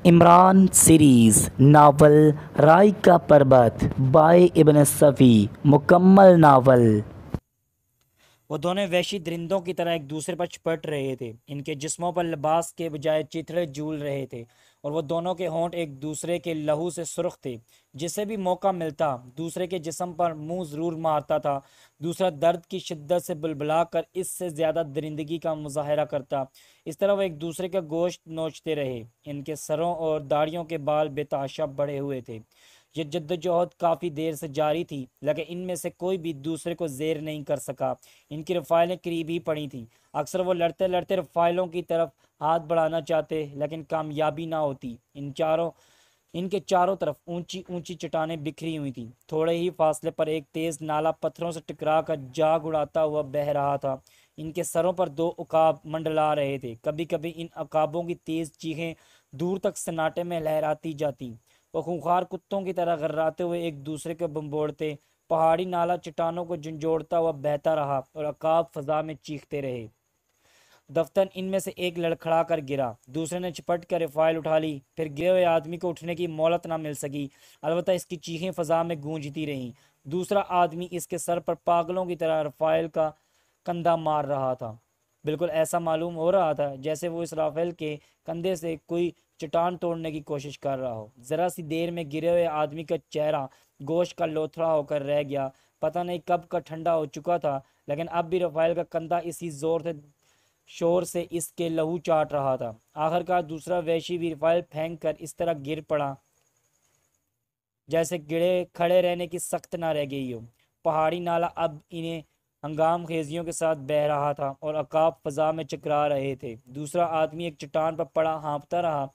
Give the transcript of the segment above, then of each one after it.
Imran series novel राय का पर्वत bye इब्न सफ़ी मुकम्मल नावल। वो दोनों वहशी दरिंदों की तरह एक दूसरे पर चपट रहे थे। इनके जिस्मों पर लिबास के बजाय चिथड़े झूल रहे थे और वो दोनों के होंठ एक दूसरे के लहू से सुर्ख थे। जिसे भी मौका मिलता दूसरे के जिस्म पर मुंह ज़रूर मारता था। दूसरा दर्द की शिद्दत से बुलबुला कर इससे ज़्यादा दरिंदगी का मुजाहरा करता। इस तरह वो एक दूसरे का गोश्त नोचते रहे। इनके सरों और दाढ़ियों के बाल बेताशा बढ़े हुए थे। ये जद्दोजहद काफ़ी देर से जारी थी, लेकिन इनमें से कोई भी दूसरे को जेर नहीं कर सका। इनकी रफ़ाइलें करीब ही पड़ी थीं। अक्सर वो लड़ते लड़ते रफ़ाइलों की तरफ हाथ बढ़ाना चाहते, लेकिन कामयाबी ना होती। इनके चारों तरफ ऊंची ऊंची चट्टानें बिखरी हुई थीं। थोड़े ही फासले पर एक तेज़ नाला पत्थरों से टकरा कर जाग उड़ाता हुआ बह रहा था। इनके सरों पर दो उकाब मंडला रहे थे। कभी कभी इन अकाबों की तेज़ चीखें दूर तक सन्नाटे में लहराती जाती। वो खूंखार कुत्तों की तरह गर्राते हुए एक दूसरे को बम्बोड़ते। पहाड़ी नाला चट्टानों को झंझोड़ता हुआ बहता रहा और अकाब फजा में चीखते रहे। दफ्तर इनमें से एक लड़खड़ा कर गिरा। दूसरे ने झपट कर रफ़ाइल उठा ली। फिर गिरे हुए आदमी को उठने की मोहलत ना मिल सकी। अलबत्ता इसकी चीखें फजा में गूंजती रहीं। दूसरा आदमी इसके सर पर पागलों की तरह रफ़ाइल का कंधा मार रहा था। बिल्कुल ऐसा मालूम हो रहा था जैसे वो इस राफेल के कंधे से कोई चट्टान तोड़ने की कोशिश कर रहा हो। ज़रा सी देर में गिरे हुए आदमी का चेहरा गोश्त का लोथड़ा होकर रह गया। पता नहीं कब का ठंडा हो चुका था, लेकिन अब भी रफ़ाइल का कंधा इसी जोर से शोर से इसके लहू चाट रहा था। आखिरकार दूसरा वैशी भी रफ़ाइल फेंक कर इस तरह गिर पड़ा जैसे गिड़े खड़े रहने की सख्त ना रह गई हो। पहाड़ी नाला अब इन्हें हंगाम खेजियों के साथ बह रहा था और अकाब फजा में चकरा रहे थे। दूसरा आदमी एक चट्टान पर पड़ा हाँफता रहा।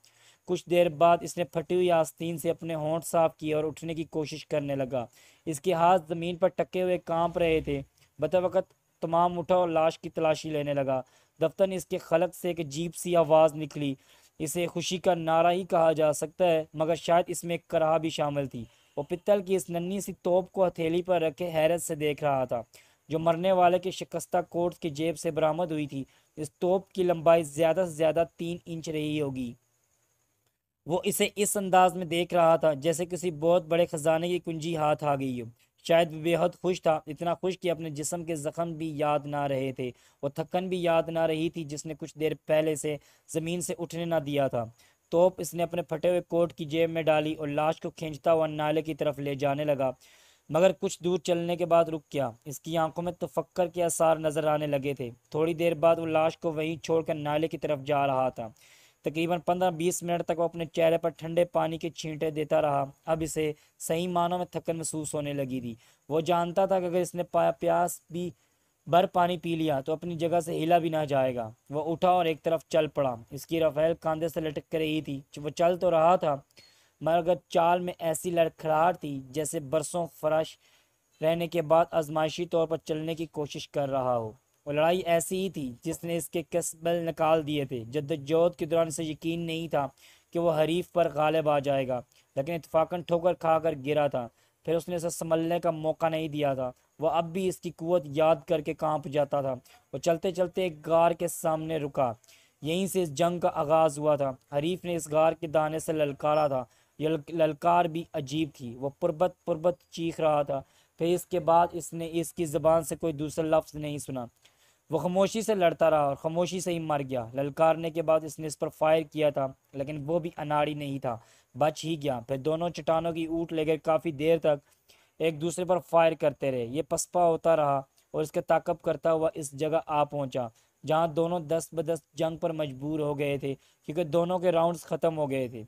कुछ देर बाद इसने फटी हुई आस्तीन से अपने होंठ साफ किए और उठने की कोशिश करने लगा। इसके हाथ ज़मीन पर टके हुए कांप रहे थे। बतवक़्त तमाम उठा और लाश की तलाशी लेने लगा। दफ्तर ने इसके खलक से एक अजीब सी आवाज़ निकली। इसे खुशी का नारा ही कहा जा सकता है, मगर शायद इसमें एक कराह भी शामिल थी। वो पित्तल की इस नन्ही सी तोप को हथेली पर रखे हैरत से देख रहा था, जो मरने वाले के शिकस्ता कोट की जेब से बरामद हुई थी। इस तोप की लंबाई ज़्यादा से ज़्यादा 3 इंच रही होगी। वो इसे इस अंदाज में देख रहा था जैसे किसी बहुत बड़े खजाने की कुंजी हाथ आ गई हो। शायद वो बेहद खुश था, इतना खुश कि अपने जिस्म के जख्म भी याद ना रहे थे। वो थकन भी याद ना रही थी जिसने कुछ देर पहले से ज़मीन से उठने ना दिया था। तोप इसने अपने फटे हुए कोट की जेब में डाली और लाश को खींचता हुआ नाले की तरफ ले जाने लगा, मगर कुछ दूर चलने के बाद रुक गया। इसकी आंखों में तफक्कर के आसार नजर आने लगे थे। थोड़ी देर बाद वो लाश को वहीं छोड़कर नाले की तरफ जा रहा था। तकरीबन 15-20 मिनट तक वो अपने चेहरे पर ठंडे पानी के छींटे देता रहा। अब इसे सही मानों में थकन महसूस होने लगी थी। वो जानता था कि अगर इसने प्यास भी भर पानी पी लिया तो अपनी जगह से हिला भी ना जाएगा। वो उठा और एक तरफ चल पड़ा। इसकी रफ़ेल कंधे से लटक कर रही थी। वो चल तो रहा था, मगर चाल में ऐसी लड़खड़ाहट थी जैसे बरसों फराश रहने के बाद आजमाइशी तौर पर चलने की कोशिश कर रहा हो। वो लड़ाई ऐसी ही थी जिसने इसके कसबल निकाल दिए थे। जद्दोजहद के दौरान इसे यकीन नहीं था कि वह हरीफ पर गालिब आ जाएगा, लेकिन इत्फाकन ठोकर खाकर गिरा था। फिर उसने इसे संभलने का मौका नहीं दिया था। वह अब भी इसकी कुव्वत याद करके कांप जाता था। वो चलते चलते एक गार के सामने रुका। यहीं से इस जंग का आगाज़ हुआ था। हरीफ ने इस गार के दाने से ललकारा था। यह ललकार भी अजीब थी। वो पुरबत पुरबत चीख रहा था। फिर इसके बाद इसने इसकी ज़बान से कोई दूसरा लफ्ज़ नहीं सुना। वो खामोशी से लड़ता रहा और खामोशी से ही मर गया। ललकारने के बाद इसने इस पर फायर किया था, लेकिन वो भी अनाड़ी नहीं था, बच ही गया। फिर दोनों चट्टानों की ऊँट लेकर काफ़ी देर तक एक दूसरे पर फायर करते रहे। ये पसपा होता रहा और इसके ताकब करता हुआ इस जगह आ पहुंचा जहां दोनों 10 ब 10 जंग पर मजबूर हो गए थे, क्योंकि दोनों के राउंड्स ख़त्म हो गए थे।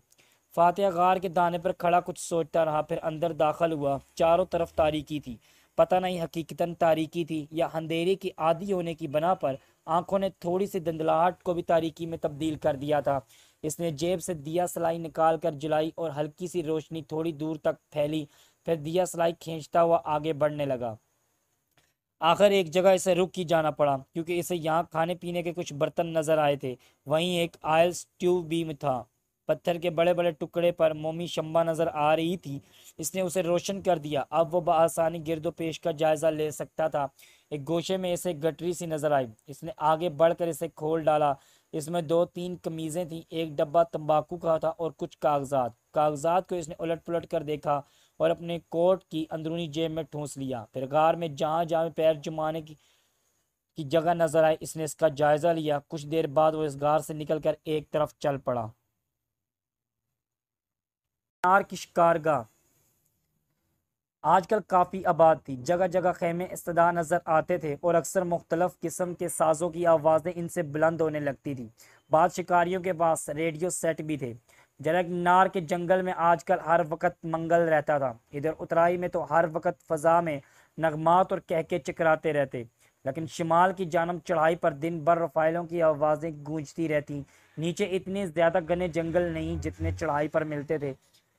फातिहा गार के दाने पर खड़ा कुछ सोचता रहा, फिर अंदर दाखिल हुआ। चारों तरफ तारीकी थी। पता नहीं हकीकतन तारीकी थी या अंधेरे की आदी होने की बना पर आंखों ने थोड़ी सी धुंधलाहट को भी तारीकी में तब्दील कर दिया था। इसने जेब से दिया सलाई निकाल कर जलाई और हल्की सी रोशनी थोड़ी दूर तक फैली। फिर दिया सलाई खींचता हुआ आगे बढ़ने लगा। आखिर एक जगह इसे रुक ही जाना पड़ा, क्योंकि इसे यहाँ खाने पीने के कुछ बर्तन नजर आए थे। वहीं एक आयल स्ट्यू भी था। पत्थर के बड़े बड़े टुकड़े पर मोमी शम्बा नजर आ रही थी। इसने उसे रोशन कर दिया। अब वो बआसानी गिरदो पेश का जायजा ले सकता था। एक गोशे में इसे गटरी सी नजर आई। इसने आगे बढ़कर इसे खोल डाला। इसमें 2-3 कमीज़ें थीं, एक डब्बा तंबाकू का था और कुछ कागजात को इसने उलट पुलट कर देखा और अपने कोट की अंदरूनी जेब में ठूंस लिया। फिर गार में जहाँ जहाँ पैर जुमाने की जगह नजर आई, इसने इसका जायजा लिया। कुछ देर बाद वो इस गार से निकलकर एक तरफ चल पड़ा। नार की शिकारगाह आजकल काफ़ी आबाद थी। जगह जगह खेमे इस्तदा नज़र आते थे और अक्सर मुख्तलिफ किस्म के साज़ों की आवाज़ें इनसे बुलंद होने लगती थी। बाद शिकारियों के पास रेडियो सेट भी थे। जरगनार के जंगल में आजकल हर वक्त मंगल रहता था। इधर उतराई में तो हर वक्त फ़ज़ा में नगमात और कहके चकराते रहते, लेकिन शिमाल की जानब चढ़ाई पर दिन भर रफ़ाइलों की आवाज़ें गूंजती रहती। नीचे इतने ज़्यादा घने जंगल नहीं जितने चढ़ाई पर मिलते थे।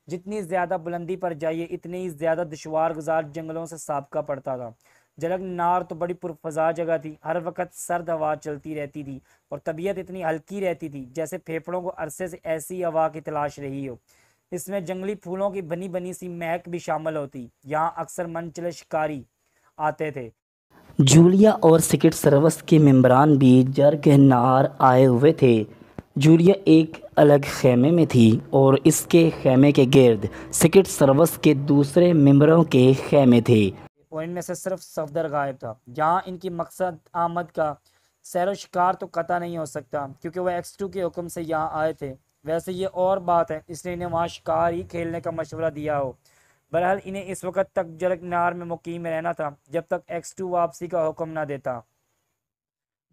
जितनी ज़्यादा बुलंदी पर जाइए इतनी ही ज़्यादा दुशवार गुजार जंगलों से साबका पड़ता था। जरगनार तो बड़ी पुरफजा जगह थी। हर वक्त सर्द हवा चलती रहती थी और तबीयत इतनी हल्की रहती थी जैसे फेफड़ों को अरसे से ऐसी हवा की तलाश रही हो। इसमें जंगली फूलों की बनी बनी सी महक भी शामिल होती। यहाँ अक्सर मनचले शिकारी आते थे। जूलिया और सीक्रेट सर्विस के मेंबरान भी जरगनार आए हुए थे। जूलिया एक अलग खेमे में थी और इसके खेमे के गिर्द सीक्रेट सर्विस के दूसरे मेंबरों के खेमे थे। और इनमें से सिर्फ सफदर गायब था। जहाँ इनकी मकसद आमद का सैर शिकार तो कता नहीं हो सकता क्योंकि वह X2 के हुक्म से यहाँ आए थे। वैसे ये और बात है इसने इन्हें वहाँ शिकार ही खेलने का मशवरा दिया हो। बहरहाल इन्हें इस वक्त तक जरगनार में मुकीम रहना था जब तक X2 वापसी का हुक्म न देता।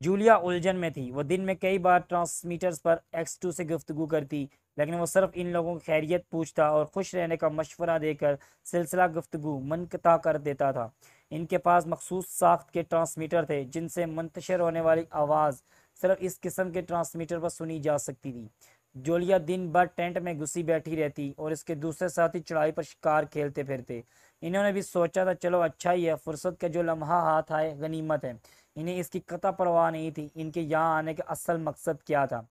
जूलिया उलझन में थी। वो दिन में कई बार ट्रांसमीटर्स पर X2 से गुफ्तगू करती, लेकिन वो सिर्फ इन लोगों की खैरियत पूछता और खुश रहने का मशवरा देकर सिलसिला गुफ्तगू मुनक़ता कर देता था। इनके पास मखसूस साख्त के ट्रांसमीटर थे जिनसे मुंतशिर होने वाली आवाज़ सिर्फ इस किस्म के ट्रांसमीटर पर सुनी जा सकती थी। जूलिया दिन भर टेंट में घुसी बैठी रहती और इसके दूसरे साथी चढ़ाई पर शिकार खेलते फिरते। इन्होंने भी सोचा था चलो अच्छा ही है, फुर्सत का जो लम्हा हाथ आए गनीमत है। इन्हें इसकी कता परवाह नहीं थी इनके यहाँ आने का असल मकसद क्या था।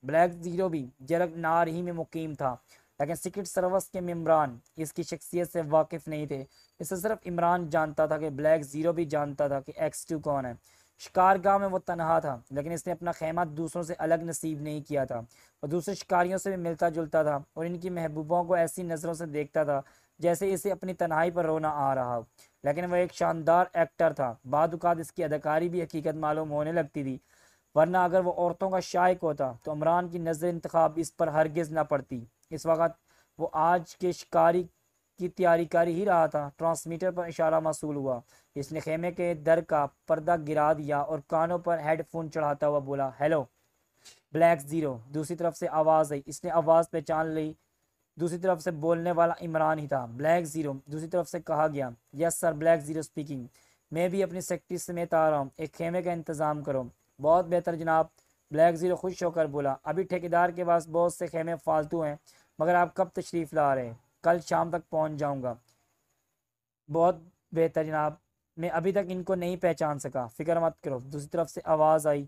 ब्लैक जीरो भी जरगनार ही में मुकीम था, लेकिन सीक्रेट सर्विस के मेम्बरान इसकी शख्सियत से वाकिफ नहीं थे। इसे सिर्फ इमरान जानता था कि ब्लैक जीरो भी जानता था कि X2 कौन है। शिकारगाह में वो तनहा था, लेकिन इसने अपना खेमा दूसरों से अलग नसीब नहीं किया था। वो दूसरे शिकारियों से भी मिलता जुलता था और इनकी महबूबों को ऐसी नज़रों से देखता था जैसे इसे अपनी तन्हाई पर रोना आ रहा हो। लेकिन वह एक शानदार एक्टर था। बादुकात इसकी अदाकारी भी हकीकत मालूम होने लगती थी, वरना अगर वो औरतों का शायक होता तो इमरान की नज़र इंतखाब इस पर हरगिज़ न पड़ती। इस वक्त वो आज के शिकारी की तैयारी कर ही रहा था। ट्रांसमीटर पर इशारा मसूल हुआ। इसने खेमे के दर का पर्दा गिरा दिया और कानों पर हेडफोन चढ़ाता हुआ बोला, हेलो ब्लैक जीरो। दूसरी तरफ से आवाज़ आई। इसने आवाज़ पहचान ली। दूसरी तरफ से बोलने वाला इमरान ही था। ब्लैक जीरो, दूसरी तरफ से कहा गया। Yes sir, black zero speaking. मैं भी अपनी सेक्रेटरी समेत आ रहा हूँ, एक खेमे का इंतज़ाम करो। बहुत बेहतर जनाब, ब्लैक जीरो खुश होकर बोला। अभी ठेकेदार के पास बहुत से खेमे फालतू हैं, मगर आप कब तशरीफ़ ला रहे हैं? कल शाम तक पहुँच जाऊँगा। बहुत बेहतर जनाब, मैं अभी तक इनको नहीं पहचान सका, फ़िक्र मत करो। दूसरी तरफ से आवाज़ आई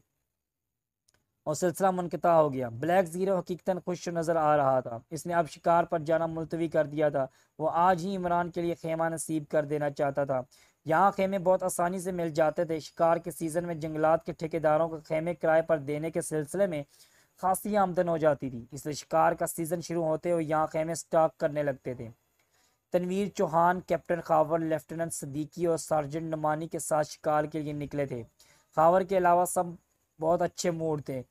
और सिलसिला मुनक़ता हो गया। ब्लैक जीरो हकीकतन खुश नज़र आ रहा था। इसने अब शिकार पर जाना मुलतवी कर दिया था। वो आज ही इमरान के लिए खेमा नसीब कर देना चाहता था। यहाँ खेमे बहुत आसानी से मिल जाते थे। शिकार के सीज़न में जंगलात के ठेकेदारों को खेमे किराए पर देने के सिलसिले में खासी आमदन हो जाती थी, इसलिए शिकार का सीज़न शुरू होते हुए यहाँ खेमे स्टॉक करने लगते थे। तनवीर चौहान, कैप्टन खावर, लेफ्टिनेंट सदीकी और सार्जेंट नुमानी के साथ शिकार के लिए निकले थे। खावर के अलावा सब बहुत अच्छे मूड थे,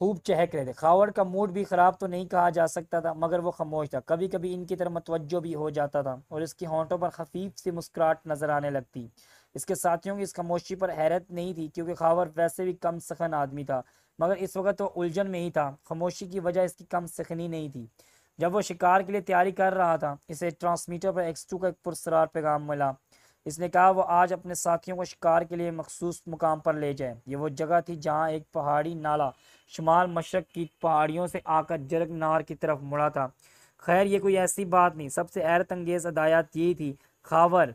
खूब चहक रहे थे। खावर का मूड भी ख़राब तो नहीं कहा जा सकता था, मगर वो खामोश था। कभी कभी इनकी तरफ मतवज्जो भी हो जाता था और इसकी होंठों पर खफीफ सी मुस्कुराहट नजर आने लगती। इसके साथियों की इस खामोशी पर हैरत नहीं थी क्योंकि खावर वैसे भी कम सखन आदमी था, मगर इस वक्त वो उलझन में ही था। खामोशी की वजह इसकी कम सखनी नहीं थी। जब वो शिकार के लिए तैयारी कर रहा था, इसे ट्रांसमीटर पर X2 का एक पुरस्कार पैगाम मिला। इसने कहा वो आज अपने साथियों को शिकार के लिए मखसूस मुकाम पर ले जाए। ये वो जगह थी जहाँ एक पहाड़ी नाला शुमाल मशरक की पहाड़ियों से आकर जरगनार की तरफ मुड़ा था। खैर ये कोई ऐसी बात नहीं। सबसे हैरत अंगेज़ हदायत यही थी, खावर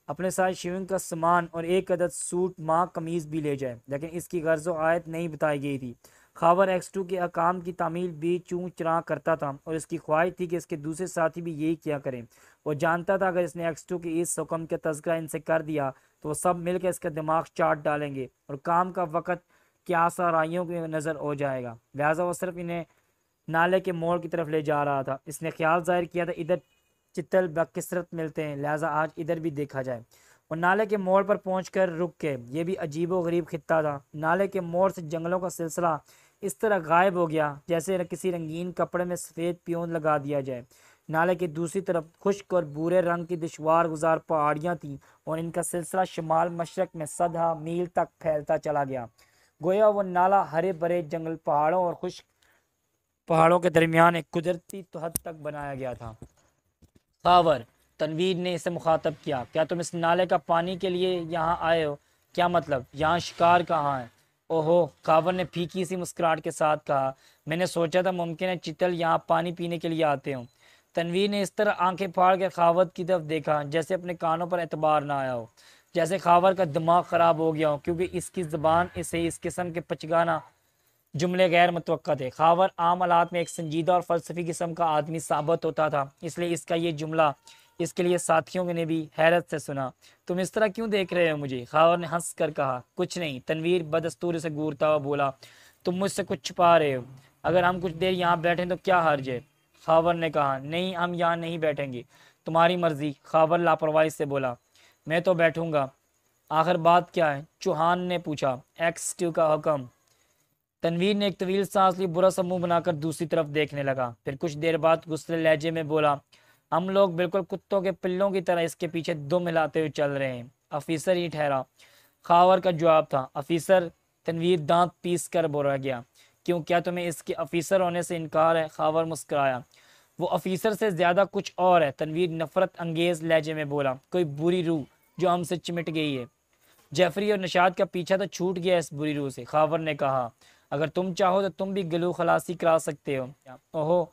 अपने साथ शिविंग का सामान और एक अदद सूट माँ कमीज़ भी ले जाए, लेकिन इसकी गर्ज़ आयत नहीं बताई गई थी। खावर X2 के अकाम की तामील भी चूँ चरा करता था और इसकी ख्वाहिश थी कि इसके दूसरे साथी भी यही किया करें। वो जानता था अगर इसने X2 के इस हुक्म का तज़किरा इनसे कर दिया तो वो सब मिलकर इसका दिमाग चाट डालेंगे और काम का वक़्त क्या आसाराइयों की नज़र हो जाएगा। लिहाजा वो सिर्फ इन्हें नाले के मोड़ की तरफ ले जा रहा था। इसने ख्याल जाहिर किया था इधर चित्तल बकसरत मिलते हैं, लिहाजा आज इधर भी देखा जाए। और नाले के मोड़ पर पहुंचकर रुक के, ये भी अजीब व गरीब खित्ता था। नाले के मोड़ से जंगलों का सिलसिला इस तरह गायब हो गया जैसे किसी रंगीन कपड़े में सफ़ेद पियोन लगा दिया जाए। नाले की दूसरी तरफ खुश्क और भूरे रंग की दुश्वार गुजार पहाड़ियाँ थीं और इनका सिलसिला शुमाल मशरक में सदा मील तक फैलता चला गया। गोया वो नाला हरे भरे जंगल, पहाड़ों और खुश्क पहाड़ों के दरमियान एक कुदरती हद तक बनाया गया था। खावर, तनवीर ने इसे मुखातब किया, क्या तुम इस नाले का पानी के लिए यहाँ आए हो? क्या मतलब, यहाँ शिकार कहाँ है? ओहो, खावर ने फीकी सी मुस्कुराहट के साथ कहा, मैंने सोचा था मुमकिन है चितल यहाँ पानी पीने के लिए आते हों। तनवीर ने इस तरह आंखें फाड़ कर खावर की तरफ देखा जैसे अपने कानों पर एतबार ना आया हो, जैसे खावर का दिमाग ख़राब हो गया हो, क्योंकि इसकी ज़बान इसे इस किस्म के पचगाना जुमले गैर मुतवक्का थे। खावर आम हालात में एक संजीदा और फ़लसफ़ी किस्म का आदमी साबित होता था, इसलिए इसका ये जुमला इसके लिए साथियों ने भी हैरत से सुना। तुम इस तरह क्यों देख रहे हो मुझे? खावर ने हंस कर कहा, कुछ नहीं। तनवीर बदस्तूर से घूरता हुआ बोला, तुम मुझसे कुछ छुपा रहे हो। अगर हम कुछ देर यहाँ बैठें तो क्या हर्ज है? खावर ने कहा, नहीं, हम यहाँ नहीं बैठेंगे, तुम्हारी मर्जी। खावर लापरवाही से बोला, मैं तो बैठूंगा। आखिर बात क्या है? चौहान ने पूछा। एक्स-2 का हुक्म। तनवीर ने एक तवील सांस ली, बुरा सा मुंह बनाकर दूसरी तरफ देखने लगा। फिर कुछ देर बाद गुस्से लहजे में बोला, हम लोग बिल्कुल कुत्तों के पिल्लों की तरह इसके पीछे दुम हिलाते हुए चल रहे हैं। अफीसर ही ठहरा, खावर का जवाब था। अफीसर? तनवीर दांत पीस कर बोला गया, क्यों, क्या तुम्हें इसके अफीसर होने से इनकार है? खावर मुस्कुराया, वो अफीसर से ज़्यादा कुछ और है। तनवीर नफरत अंगेज लहजे में बोला, कोई बुरी रूह जो हमसे चिमट गई है। जेफरी और निशाद का पीछा तो छूट गया इस बुरी रूह से। खावर ने कहा, अगर तुम चाहो तो तुम भी गलू खलासी करा सकते हो। ओहो,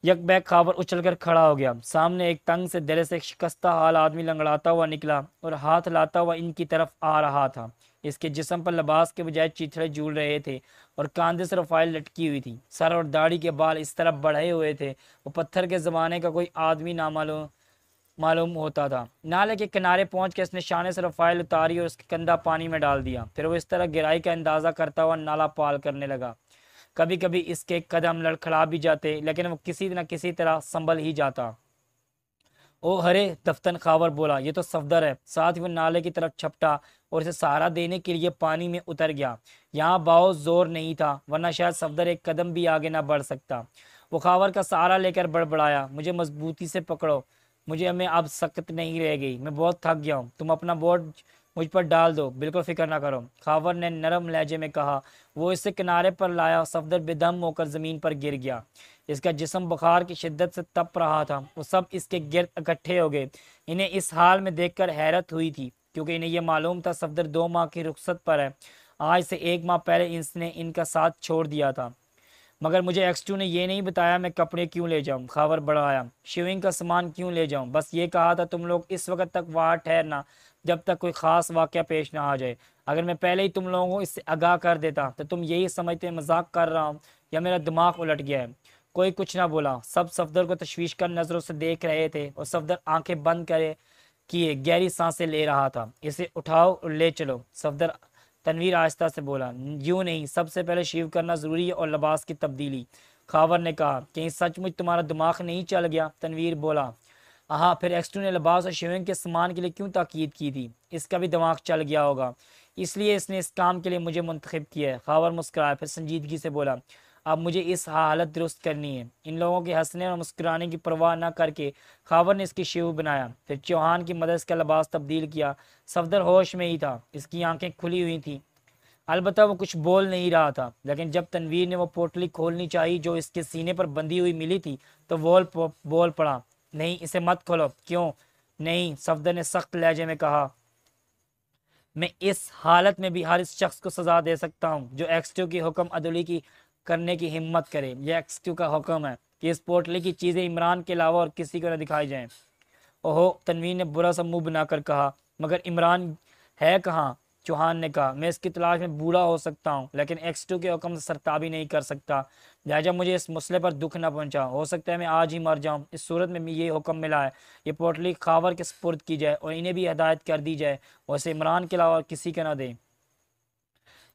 यकबैक खावर उछलकर खड़ा हो गया। सामने एक तंग से दिल से शिकस्ता हाल आदमी लंगड़ाता हुआ निकला और हाथ लाता हुआ इनकी तरफ आ रहा था। इसके जिस्म पर लिबास के बजाय चीथड़े झूल रहे थे और कांधे से रफाइल लटकी हुई थी। सर और दाढ़ी के बाल इस तरफ बढ़े हुए थे वो पत्थर के ज़माने का कोई आदमी नामालूम मालूम होता था। नाले के किनारे पहुंच के इसने शाने से रफाइल उतारी और उसके कंधा पानी में डाल दिया। फिर वो इस तरह गहराई का अंदाज़ा करता हुआ नाला पाल करने लगा। कभी कभी इसके कदम लड़खड़ा भी जाते, लेकिन वो किसी न किसी तरह संभल ही जाता। ओ हरे दफ्तन, खावर बोला, ये तो सफदर है। साथ ही वो नाले की तरफ छपटा और इसे सहारा देने के लिए पानी में उतर गया। यहाँ बहुत जोर नहीं था, वरना शायद सफदर एक कदम भी आगे ना बढ़ सकता। वो खावर का सहारा लेकर बड़बड़ाया, मुझे मजबूती से पकड़ो, मुझे मैं अब सख्त नहीं रह गई, मैं बहुत थक गया हूँ। तुम अपना बोझ मुझ पर डाल दो, बिल्कुल फिक्र ना करो, खावर ने नरम लहजे में कहा। वो इसे किनारे पर लाया। सफदर बेदम होकर ज़मीन पर गिर गया। इसका जिस्म बुखार की शिद्दत से तप रहा था। वो सब इसके गिर्द इकट्ठे हो गए। इन्हें इस हाल में देखकर हैरत हुई थी, क्योंकि इन्हें यह मालूम था सफदर 2 माह की रुखसत पर है। आज से 1 माह पहले इसने इनका साथ छोड़ दिया था। मगर मुझे एक्स-2 ने यह नहीं बताया मैं कपड़े क्यों ले जाऊं। खावर बढ़ाया, शिविंग का सामान क्यों ले जाऊं? बस ये कहा था तुम लोग इस वक्त तक वहाँ ठहरना जब तक कोई ख़ास वाक़या पेश ना आ जाए। अगर मैं पहले ही तुम लोगों को इससे आगाह कर देता तो तुम यही समझते मजाक कर रहा हूँ या मेरा दिमाग उलट गया है। कोई कुछ ना बोला। सब सफदर को तशवीश कर नज़रों से देख रहे थे और सफदर आंखें बंद करे किए गहरी सांसें ले रहा था। इसे उठाओ और ले चलो, सफदर तनवीर आहिस्ता से बोला। यूँ नहीं, सबसे पहले शेव करना ज़रूरी है और लिबास की तब्दीली। खावर ने कहा, कहीं सचमुच तुम्हारा दिमाग नहीं चल गया? तनवीर बोला, हाँ। फिर एक्स-2 ने लिबास और शेविंग के सामान के लिए क्यों ताकीद की थी? इसका भी दिमाग चल गया होगा, इसलिए इसने इस काम के लिए मुझे मुंतखब किया है। खावर मुस्कुराया, फिर संजीदगी से बोला, अब मुझे इस हालत दुरुस्त करनी है। इन लोगों के हंसने और मुस्कुराने की परवाह न करके खावर ने इसकी शेव बनाया। फिर चौहान की मदद से लिबास तब्दील किया। सफदर होश में ही था, इसकी आंखें खुली हुई थीं। अलबत्ता वो कुछ बोल नहीं रहा था, लेकिन जब तनवीर ने वो पोटली खोलनी चाहिए जो इसके सीने पर बंधी हुई मिली थी तो बोल पड़ा, नहीं, इसे मत खोलो। क्यों नहीं? सफदर ने सख्त लहजे में कहा, मैं इस हालत में भी हर इस शख्स को सजा दे सकता हूँ जो एक्स-2 की हुक्म अदली की करने की हिम्मत करे। यह एक्स-2 का हुक्म है कि इस पोटली की चीज़ें इमरान के अलावा और किसी को न दिखाई जाएं। ओहो, तनवीर ने बुरा सा मुंह बनाकर कहा, मगर इमरान है कहाँ? चौहान ने कहा, मैं इसकी तलाश में बूढ़ा हो सकता हूँ, लेकिन एक्स-2 के हुक्म से सरताबी नहीं कर सकता। लिहाजा मुझे इस मसले पर दुख न पहुँचा। हो सकता है मैं आज ही मर जाऊँ। इस सूरत में ये हुक्म मिला है, ये पोटली खावर के सुपुर्द की जाए और इन्हें भी हिदायत कर दी जाए और इसे इमरान के अलावा किसी के न दें।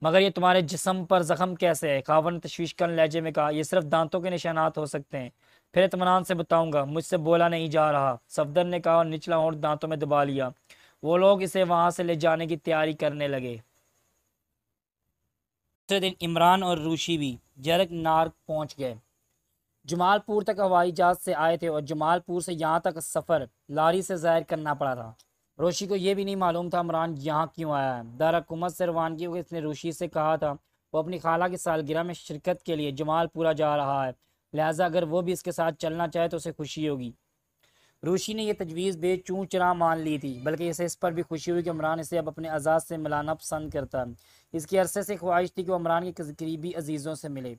मगर ये तुम्हारे जिस्म पर जख्म कैसे है? खावन ने तशवीशकन लहजे में कहा, ये सिर्फ दांतों के निशानात हो सकते हैं, फिर इत्मीनान से बताऊंगा, मुझसे बोला नहीं जा रहा, सफदर ने कहा और निचला होंठ दांतों में दबा लिया। वो लोग इसे वहां से ले जाने की तैयारी करने लगे। दूसरे दिन इमरान और रूशी भी जरग नार्क पहुंच गए। जमालपुर तक हवाई जहाज से आए थे और जमालपुर से यहाँ तक सफ़र लारी से ज़ाहिर करना पड़ा था। रोशी को यह भी नहीं मालूम था इमरान यहाँ क्यों आया है। दारकूमत से रवानगी हो गई। इसने रोशी से कहा था वो अपनी खाला की सालगिरह में शिरकत के लिए जमालपुरा जा रहा है, लिहाजा अगर वो भी इसके साथ चलना चाहे तो उसे खुशी होगी। रूशी ने यह तजवीज़ बेचूं चरा मान ली थी, बल्कि इसे इस पर भी खुशी हुई कि इमरान इसे अब अपने आज़ाद से मिलाना पसंद करता है। इसकी अरसे से ख्वाहिश थी कि वो इमरान के करीबी अजीज़ों से मिले,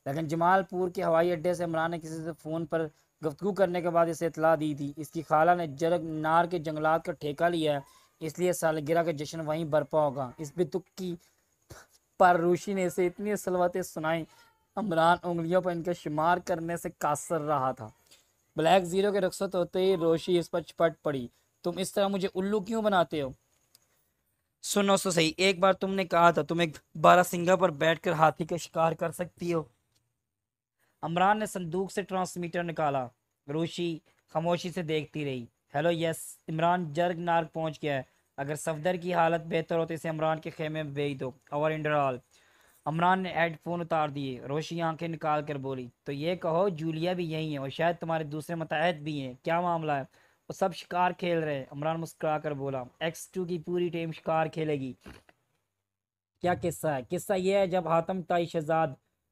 लेकिन जमालपुर के हवाई अड्डे से इमरान ने किसी से फ़ोन पर गुफ्तगू करने के बाद इसे इतला दी थी। इसकी खाला ने जरग नार के जंगलात का ठेका लिया है, इसलिए सालगिरह का जश्न वहीं बरपा होगा। इस बेतुक की पर रूशी ने इसे इतनी सलवतें सुनाई, इमरान उंगलियों पर इनका शुमार करने से कासर रहा था। ब्लैक जीरो के रुखसत होते ही रोशी इस पर चपट पड़ी। तुम इस तरह मुझे उल्लू क्यों बनाते हो? सुनो तो सही, एक बार तुमने कहा था तुम एक बारहसिंगा पर बैठकर हाथी का शिकार कर सकती हो। अमरान ने संदूक से ट्रांसमीटर निकाला। रोशी खामोशी से देखती रही। हेलो, यस, इमरान जर्ग नार्ग पहुंच गया है। अगर सफदर की हालत बेहतर हो तो इसे इमरान के खेमे में भेज दो। और इंडरऑल। अमरान ने हेडफोन उतार दिए। रोशी आंखें निकाल कर बोली, तो ये कहो जूलिया भी यही है और शायद तुम्हारे दूसरे मुताहिद भी हैं। क्या मामला है? वो सब शिकार खेल रहे हैं। इमरान मुस्कुरा कर बोला, X2 की पूरी टीम शिकार खेलेगी। क्या किस्सा है? किस्सा यह है, जब हातम ताई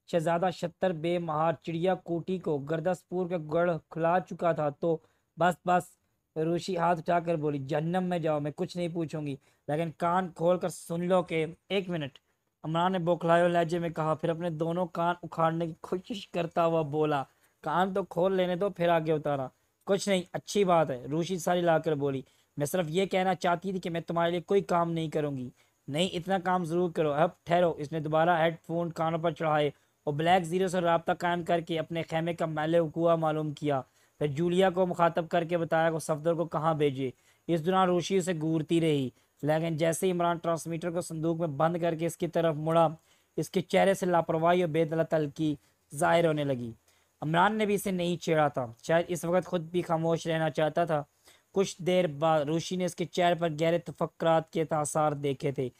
शहजादा शत्तर बे महार चिड़िया कोठी को गर्दसपुर का गढ़ खुला चुका था तो बस बस। रूशी हाथ उठाकर बोली, जहन्नम में जाओ, मैं कुछ नहीं पूछूंगी, लेकिन कान खोल कर सुन लो कि। एक मिनट, अमरान ने बौखलाए लहजे में कहा, फिर अपने दोनों कान उखाड़ने की कोशिश करता हुआ बोला, कान तो खोल लेने दो फिर आगे उतारा। कुछ नहीं, अच्छी बात है, रूशी सारी लाकर बोली, मैं सिर्फ ये कहना चाहती थी कि मैं तुम्हारे लिए कोई काम नहीं करूंगी। नहीं, इतना काम ज़रूर करो। अब ठहरो। इसने दोबारा हेडफोन कानों पर चढ़ाए और ब्लैक जीरो से रब्ता कायम करके अपने खेमे का मैले हुआ मालूम किया। फिर जूलिया को मुखातब करके बताया कि सफदर को कहाँ भेजे। इस दौरान रोशी उसे घूरती रही, लेकिन जैसे ही इमरान ट्रांसमीटर को संदूक में बंद करके इसकी तरफ मुड़ा, इसके चेहरे से लापरवाही और बेदलत हल्की जाहिर होने लगी। इमरान ने भी इसे नहीं छेड़ा था, शायद इस वक्त खुद भी खामोश रहना चाहता था। कुछ देर बाद रोशी ने इसके चेहरे पर गहरे तफक्कुरात के आसार देखे थे।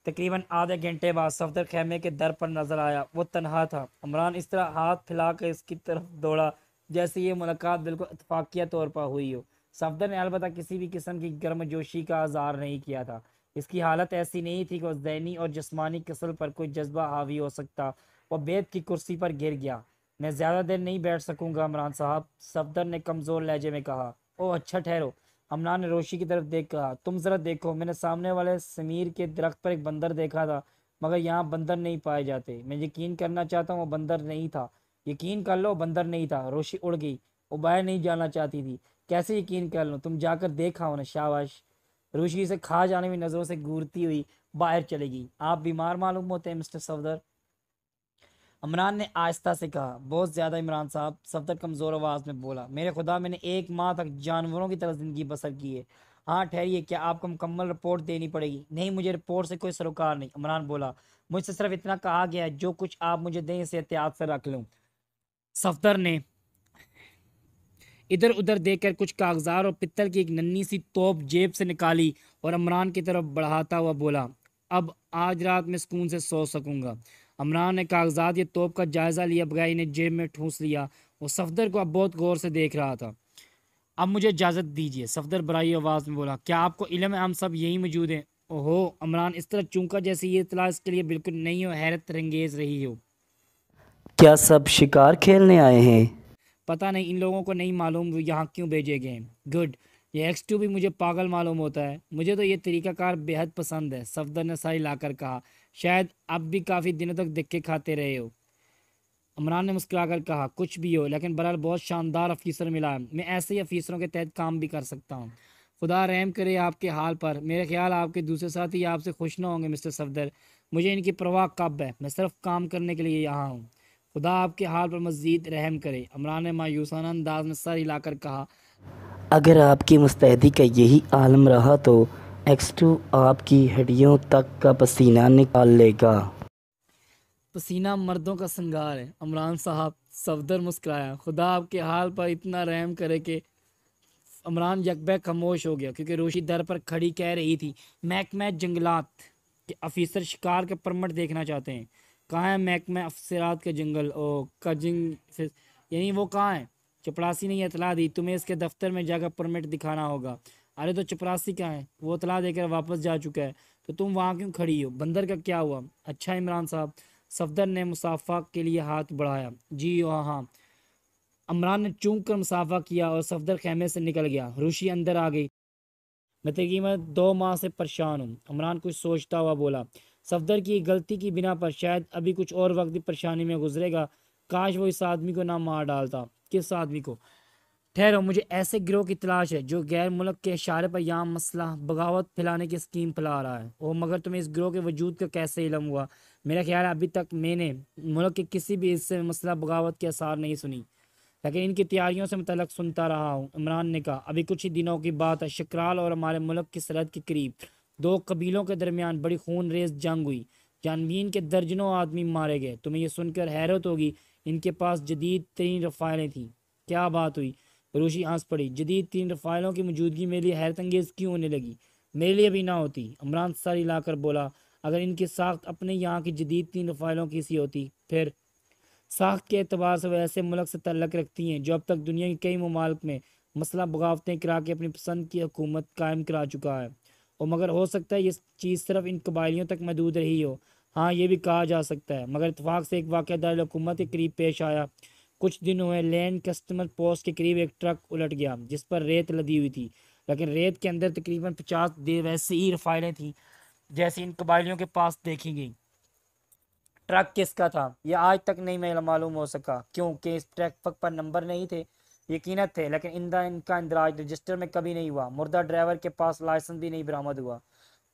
तकरीबन आधे घंटे बाद सफदर खेमे के दर पर नजर आया। वो तनहा था। इमरान इस तरह हाथ फैलाकर इसकी तरफ दौड़ा जैसे ये मुलाकात बिल्कुल इत्तफाकिया तौर पर हुई हो। सफदर ने अलबत्ता किसी भी किस्म की गर्मजोशी का आज़ार नहीं किया था। इसकी हालत ऐसी नहीं थी कि वह ज़हनी और जिस्मानी कसल पर कोई जज्बा हावी हो सकता। वह बेद की कुर्सी पर गिर गया। मैं ज़्यादा देर नहीं बैठ सकूंगा इमरान साहब, सफदर ने कमज़ोर लहजे में कहा। ओह अच्छा, ठहरो। अमरान ने रोशी की तरफ देख कहा, तुम ज़रा देखो, मैंने सामने वाले समीर के दरख्त पर एक बंदर देखा था, मगर यहाँ बंदर नहीं पाए जाते। मैं यकीन करना चाहता हूँ वो बंदर नहीं था। यकीन कर लो, बंदर नहीं था। रोशी उड़ गई। वो बाहर नहीं जाना चाहती थी। कैसे यकीन कर लो? तुम जाकर देखा हो ना। शाबाश। रोशी से खा जाने में नज़रों से घूरती हुई बाहर चलेगी। आप बीमार मालूम होते हैं मिस्टर सफदर, इमरान ने आहिस्ता से कहा। बहुत ज़्यादा इमरान साहब, सफदर कमज़ोर आवाज़ में बोला। मेरे खुदा, मैंने एक माह तक जानवरों की तरह ज़िंदगी बसर की है। हाँ ठहरिए, क्या आपको मुकम्मल रिपोर्ट देनी पड़ेगी? नहीं, मुझे रिपोर्ट से कोई सरोकार नहीं, इमरान बोला। मुझसे सिर्फ इतना कहा गया है, जो कुछ आप मुझे दें इसे एहतियात से रख लूँ। सफदर ने इधर उधर देखकर कुछ कागजात और पित्तल की एक नन्ही सी तोप जेब से निकाली और इमरान की तरफ बढ़ाता हुआ बोला, अब आज रात में सुकून से सो सकूंगा। इमरान ने कागजात या तोप का जायज़ा लिया बगैर इन्हें जेब में ठूंस लिया। वो सफदर को अब बहुत गौर से देख रहा था। अब मुझे इजाज़त दीजिए, सफदर बराई आवाज़ में बोला। क्या आपको इल्म है हम सब यहीं मौजूद हैं? ओहो, इमरान इस तरह चूंका जैसे ये इतला इसके लिए बिल्कुल नहीं हो, हैरत रंगेज रही हो। क्या सब शिकार खेलने आए हैं? पता नहीं, इन लोगों को नहीं मालूम वो यहाँ क्यों भेजे गए हैं। गुड, ये X2 भी मुझे पागल मालूम होता है। मुझे तो ये तरीकाकार बेहद पसंद है, सफदर ने सारी लाकर कहा। शायद अब भी काफ़ी दिनों तक धक्के खाते रहे हो। इमरान ने मुस्कुराकर कहा, कुछ भी हो, लेकिन बहरहाल बहुत शानदार अफीसर मिला है। मैं ऐसे ही अफीसरों के तहत काम भी कर सकता हूँ। खुदा रहम करे आपके हाल पर। मेरे ख्याल आपके दूसरे साथी आपसे खुश ना होंगे मिस्टर सफदर। मुझे इनकी परवाह कब है, मैं सिर्फ काम करने के लिए यहाँ हूँ। खुदा आपके हाल पर मज़ीद रहम करे, इमरान ने मायूसाना अंदाज में सर हिलाकर कहा। अगर आपकी मुस्तैदी का यही आलम रहा तो X2 आपकी हड्डियों तक का पसीना निकाल लेगा। पसीना मर्दों का श्रृंगार है इमरान साहब। सफदर मुस्कुराया। खुदा आपके हाल पर इतना रहम करे कि इमरान यकबैक खामोश हो गया क्योंकि रोशी दर पर खड़ी कह रही थी, महकमा जंगलात के अफसर शिकार का परमिट देखना चाहते हैं। कहाँ है महकमा अफसरात का जंगल ओ कजिंग, यानी वो कहाँ है? चपरासी ने यह इतला दी, तुम्हें इसके दफ्तर में जाकर परमिट दिखाना होगा। अरे तो चपरासी कहाँ है? वो इतला देकर वापस जा चुका है। तो तुम वहाँ क्यों खड़ी हो? बंदर का क्या हुआ? अच्छा इमरान साहब, सफदर ने मुसाफा के लिए हाथ बढ़ाया। जी हाँ हाँ। इमरान ने चूम कर मुसाफा किया और सफदर खेमे से निकल गया। रूशी अंदर आ गई। मैं तकरीबन 2 माह से परेशान हूँ, इमरान कुछ सोचता हुआ बोला। सफदर की गलती की बिना पर शायद अभी कुछ और वक्त भी परेशानी में गुजरेगा। काश वो इस आदमी को ना मार डालता। किस आदमी को? ठहरो, मुझे ऐसे गिरोह की तलाश है जो गैर मुल्क के इशारे पर यहाँ मसला बगावत फैलाने की स्कीम फैला रहा है। ओह, मगर तुम्हें इस गिरोह के वजूद का कैसे इल्म हुआ? मेरा ख्याल है अभी तक मैंने मुल्क के किसी भी हिस्से में मसला बगावत के आसार नहीं सुनी, लेकिन इनकी तैयारियों से मुतल्लक सुनता रहा हूँ। इमरान ने कहा, अभी कुछ ही दिनों की बात है, शकराल और हमारे मुल्क की सरहद के करीब 2 कबीलों के दरमियान बड़ी खून रेज जंग हुई। जानबीन के दर्जनों आदमी मारे गए। तुम्हें यह सुनकर हैरत होगी, इनके पास जदीद तरीन रफ़ाइलें थीं। क्या बात हुई? रूशी हंस पड़ी। जदीद तीन रफ़ाइलों की मौजूदगी मेरे लिए हैरत अंगेज़ क्यों होने लगी? मेरे लिए भी ना होती। इमरान सर हिलाकर बोला, अगर इनकी साख्त अपने यहाँ की जदीद 3 रफ़ाइलों की सी होती फिर? साख्त के अतबार से वह ऐसे मुल्क से तल्लक रखती हैं जो अब तक दुनिया के कई ममालिक में मसला बगावतें करा के अपनी पसंद की हुकूमत कायम करा चुका है। और मगर हो सकता है ये चीज़ सिर्फ इन कबाइलियों तक महदूद रही हो। हाँ, ये भी कहा जा सकता है। मगर इतफाक़ से एक वाक़या दारुल हुकूमत के करीब पेश आया। कुछ दिन हुए, लैंड कस्टम पोस्ट के करीब एक ट्रक उलट गया जिस पर रेत लदी हुई थी, लेकिन रेत के अंदर तकरीबन 50 वैसी ही रफ़ाइलें थीं जैसी इन कबाइलियों के पास देखी गई। ट्रक किसका था यह आज तक नहीं मालूम हो सका, क्योंकि इस ट्रक पर नंबर नहीं थे। यकीनत थे, लेकिन इनका इंदराज रजिस्टर में कभी नहीं हुआ। मुर्दा ड्राइवर के पास लाइसेंस भी नहीं बरामद हुआ।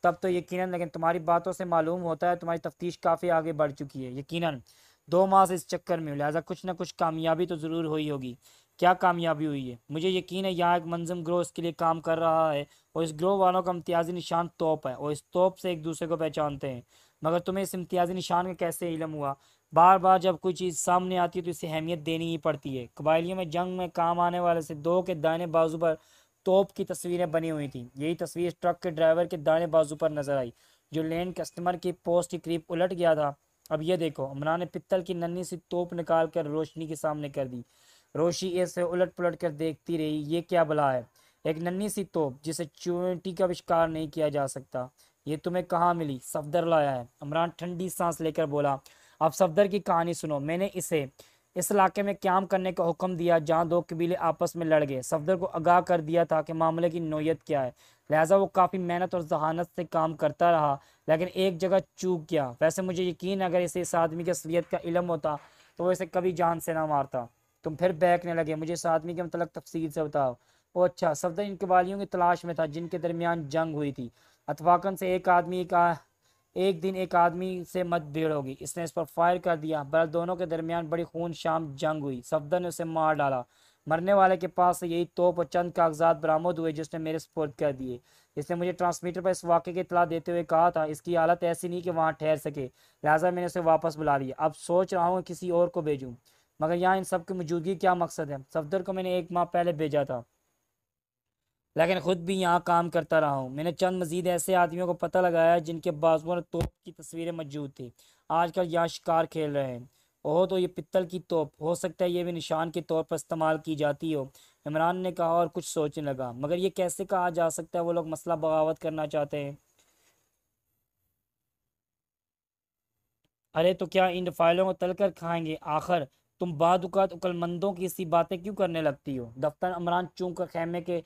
तब तो यकीनन, लेकिन तुम्हारी बातों से मालूम होता है तुम्हारी तफ्तीश काफ़ी आगे बढ़ चुकी है। यकीनन 2 माह से इस चक्कर में, लिहाजा कुछ ना कुछ कामयाबी तो ज़रूर हुई होगी। क्या कामयाबी हुई है? मुझे यकीन है यहाँ एक मंजम ग्रोह इसके लिए काम कर रहा है और इस ग्रोह वालों का इम्तियाजी निशान तोप है और इस तोप से एक दूसरे को पहचानते हैं। मगर तुम्हें इस इम्तियाजी निशान का कैसे इल्म हुआ? बार बार जब कोई चीज़ सामने आती है तो इसे अहमियत देनी ही पड़ती है। कबाइलियों में जंग में काम आने वाले से दो के दाहिने बाजू पर तोप की तस्वीरें बनी हुई थी। यही तस्वीर ट्रक के ड्राइवर के दाहिने बाजू पर नजर आई जो लैंड कस्टमर की पोस्ट के करीब उलट गया था। अब ये देखो। इमरान ने पित्तल की नन्ही सी तोप निकाल कर रोशनी के सामने कर दी। रोशी इसे उलट पुलट कर देखती रही। ये क्या भला है? एक नन्ही सी तोप जिसे चुनौती का आविष्कार नहीं किया जा सकता। ये तुम्हें कहाँ मिली? सफदर लाया है। इमरान ठंडी सांस लेकर बोला। अब सफदर की कहानी सुनो। मैंने इसे इस इलाके में क्याम करने का हुक्म दिया जहाँ 2 कबीले आपस में लड़ गए। सफदर को आगाह कर दिया था कि मामले की नौयत क्या है, लिहाजा वो काफ़ी मेहनत और जहानत से काम करता रहा, लेकिन एक जगह चूक गया। वैसे मुझे यकीन है अगर इसे इस आदमी की असलियत का इल्म होता तो वो इसे कभी जान से ना मारता। तुम फिर बहकने लगे। मुझे इस आदमी के मतलब तफसील से बताओ। ओ अच्छा, सफदर इन कबालियों की तलाश में था जिनके दरमियान जंग हुई थी। अतफाकन से एक दिन एक आदमी से मतभेड़ होगी। इसने इस पर फायर कर दिया। बहरहाल दोनों के दरमियान बड़ी खून शाम जंग हुई। सफदर ने उसे मार डाला। मरने वाले के पास से यही तोप और चंद कागजात बरामद हुए जिसने मेरे स्पोर्ट कर दिए। इसने मुझे ट्रांसमीटर पर इस वाक़े की इतला देते हुए कहा था इसकी हालत ऐसी नहीं कि वहाँ ठहर सके, लिहाजा मैंने उसे वापस बुला लिया। अब सोच रहा हूँ किसी और को भेजूँ, मगर यहाँ इन सब की मौजूदगी क्या मकसद है? सफदर को मैंने 1 माह पहले भेजा था, लेकिन खुद भी यहाँ काम करता रहा हूँ। मैंने चंद मजीद ऐसे आदमियों को पता लगाया है जिनके बाजुओं में तोप की तस्वीरें मौजूद थी। आजकल यहाँ शिकार खेल रहे हैं। ओह, तो ये पित्तल की तोप हो सकता है ये भी निशान के तौर पर इस्तेमाल की जाती हो, इमरान ने कहा और कुछ सोचने लगा। मगर ये कैसे कहा जा सकता है वो लोग मसला बगावत करना चाहते हैं? अरे तो क्या इन फाइलों को तलकर खाएंगे? आखिर तुम बादुकात उकलमंदों की सी बातें क्यों करने लगती हो? दफ्तर इमरान चूम कर खेमे के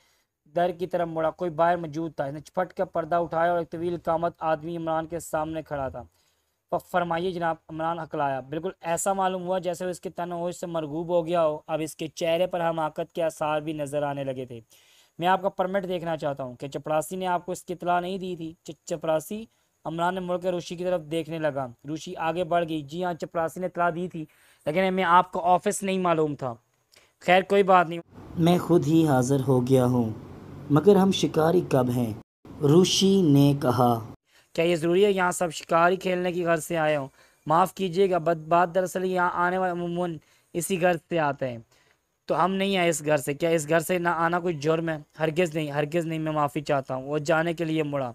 दर की तरफ मुड़ा। कोई बाहर मौजूद था। इसने फट कर पर्दा उठाया और एक तवील कामत आदमी इमरान के सामने खड़ा था। फरमाइए जनाब, इमरान हकलाया। बिल्कुल ऐसा मालूम हुआ जैसे वो इसके तनहोश से मरगूब हो गया हो। अब इसके चेहरे पर हमाकत के आसार भी नजर आने लगे थे। मैं आपका परमिट देखना चाहता हूँ। कि चपरासी ने आपको इसकी इतला नहीं दी थी? चपरासी? इमरान ने मुड़कर रूशी की तरफ देखने लगा। रूशी आगे बढ़ गई। जी हाँ, चपरासी ने इतला दी थी, लेकिन हमें आपका ऑफिस नहीं मालूम था। खैर कोई बात नहीं। मैं खुद ही हाज़िर हो गया हूँ। मगर हम शिकारी कब हैं? रूशी ने कहा। क्या ये ज़रूरी है यहाँ सब शिकारी खेलने की घर से आए हों? माफ़ कीजिएगा, बात दरअसल यहाँ आने वाले अमूमन इसी घर से आते हैं, तो हम नहीं आए इस घर से। क्या इस घर से ना आना कोई जुर्म है? हरगिज़ नहीं, हरगिज़ नहीं, मैं माफ़ी चाहता हूँ। वो जाने के लिए मुड़ा,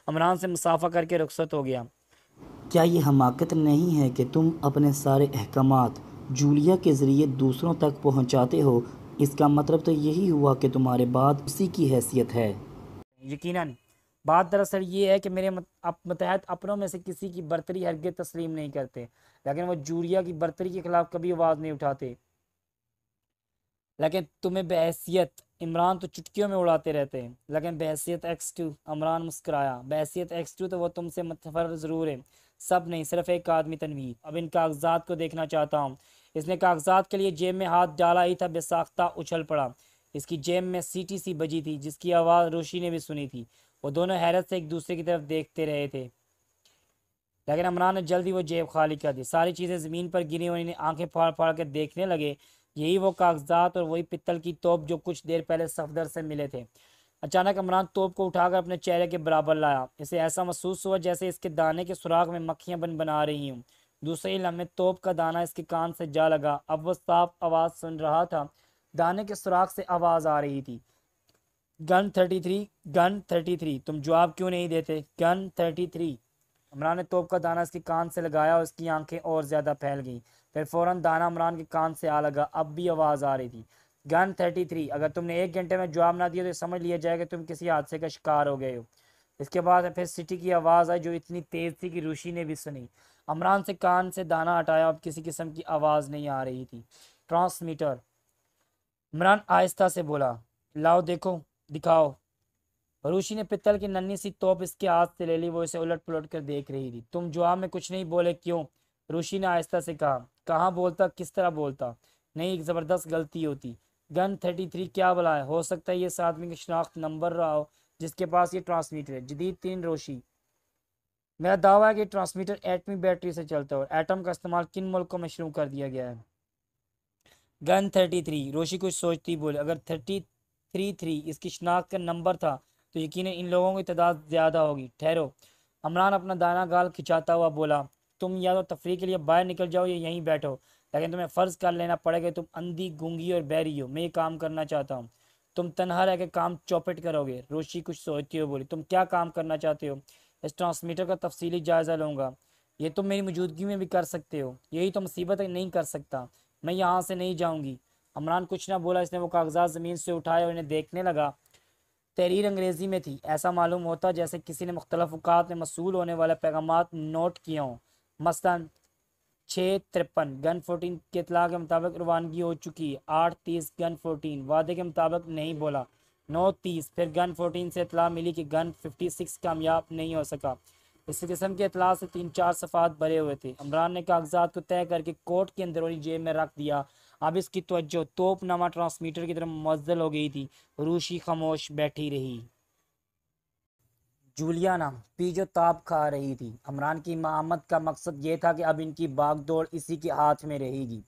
इमरान से मुसाफा करके रुखसत हो गया। क्या ये हमाकत नहीं है कि तुम अपने सारे अहकामात जूलिया के ज़रिए दूसरों तक पहुंचाते हो? इसका मतलब तो यही हुआ कि तुम्हारे बाद उसी की हैसियत है। यकीनन बात दरअसल ये है कि मेरे मतहत अपनों में से किसी की बर्तरी हरगिज़ तस्लीम नहीं करते, लेकिन वो जूलिया की बर्तरी के खिलाफ कभी आवाज़ नहीं उठाते। लेकिन तुम्हें बहैसियत इमरान तो चुटकियों में उड़ाते रहते हैं, लेकिन बहैसियत X2, इमरान मुस्कुराया। बहैसियत X2 तो वो तुमसे मुतफर ज़रूर है, सब नहीं, सिर्फ एक आदमी तनवीर। अब इन कागजात को देखना चाहता हूँ। इसने कागजात के लिए जेब में हाथ डाला ही था, बेसाख्ता उछल पड़ा। इसकी जेब में CTC बजी थी, जिसकी आवाज़ रोशी ने भी सुनी थी। वो दोनों हैरत से एक दूसरे की तरफ देखते रहे थे, लेकिन इमरान ने जल्दी वो जेब खाली कर दी। सारी चीज़ें ज़मीन पर गिरी और इन्हें आंखें फाड़ फाड़ कर देखने लगे। यही वो कागजात और वही पित्तल की तोप जो कुछ देर पहले सफदर से मिले थे। अचानक इमरान तोप को उठाकर अपने चेहरे के बराबर लाया। इसे ऐसा महसूस हुआ जैसे इसके दाने के सुराख में मक्खियां बन बना रही हूँ। दूसरे ही लम्हे तोप का दाना इसके कान से जा लगा। अब वह साफ आवाज़ सुन रहा था। दाने के सुराख से आवाज़ आ रही थी, गन 33, गन 33, तुम जवाब क्यों नहीं देते? गन 33। इमरान ने तोप का दाना इसके कान से लगाया और इसकी आंखें और ज़्यादा फैल गईं। फिर फ़ौरन दाना इमरान के कान से आ लगा। अब भी आवाज़ आ रही थी, गन 33, अगर तुमने 1 घंटे में जवाब ना दिया तो समझ लिया जाएगा तुम किसी हादसे का शिकार हो गए हो। इसके बाद फिर सिटी की आवाज़ आई, जो इतनी तेज़ थी कि रूशी ने भी सुनी। इमरान से कान से दाना हटाया, अब किसी किस्म की आवाज़ नहीं आ रही थी। ट्रांसमीटर, इमरान आहिस्ता से बोला, लाओ देखो, दिखाओ। रूशी ने पित्तल की नन्ही सी तोप इसके हाथ से ले ली। वो इसे उलट पुलट कर देख रही थी। तुम जवाब में कुछ नहीं बोले क्यों? रूशी ने आहिस्ता से कहा। कहाँ बोलता, किस तरह बोलता? नहीं, एक ज़बरदस्त गलती होती। गन 33 क्या बुलाया? हो सकता है ये इस आदमी की शनाख्त नंबर रहा हो जिसके पास ये ट्रांसमीटर है। जदीद 3 रोशी, मेरा दावा है कि ट्रांसमीटर एटमी बैटरी से चलता है और एटम का इस्तेमाल किन मुल्कों में शुरू कर दिया गया है? गन 33, रोशी कुछ सोचती बोले। अगर 33 इसकी शनाख्त का नंबर था तो यकीनन इन लोगों की तादाद ज़्यादा होगी। ठहरो, इमरान अपना दाना गाल खिंचाता हुआ बोला, तुम या तो तफरीह के लिए बाहर निकल जाओ या यहीं बैठो, लेकिन तुम्हें फ़र्ज़ कर लेना पड़ेगा तुम अंधी, गूंगी और बहरी हो। मैं ये काम करना चाहता हूँ। तुम तनहा रह के काम चौपट करोगे? रोशी कुछ सोचती हुई बोली, तुम क्या काम करना चाहते हो? इस ट्रांसमीटर का तफसीली जायज़ा लूँगा। ये तुम मेरी मौजूदगी में भी कर सकते हो। यही तो मुसीबत है, नहीं कर सकता। मैं यहाँ से नहीं जाऊँगी। इमरान कुछ ना बोला। इसने वो कागजात ज़मीन से उठाए और इन्हें देखने लगा। तहरीर अंग्रेज़ी में थी। ऐसा मालूम होता जैसे किसी ने मुख्तलिफ औक़ात में मसूल होने वाले पैगामात नोट किए हों। मसलन 6:53 गन 14 के इतला के मुताबिक रवानगी हो चुकी है। 8:30 गन 14 वादे के मुताबिक नहीं बोला। 9:30 फिर गन 14 से इतला मिली कि गन 56 कामयाब नहीं हो सका। इस किस्म के इतला से 3-4 सफ़ात भरे हुए थे। इमरान ने कागजात को तय करके कोट की अंदरूनी जेब में रख दिया। अब इसकी तवज्जो तोपनामा ट्रांसमीटर की तरफ मुअज्जल हो गई थी। रूशी खामोश बैठी रही। जूलियाना पी जो ताप खा रही थी। इमरान की आमद का मकसद ये था कि अब इनकी बागडोर इसी के हाथ में रहेगी।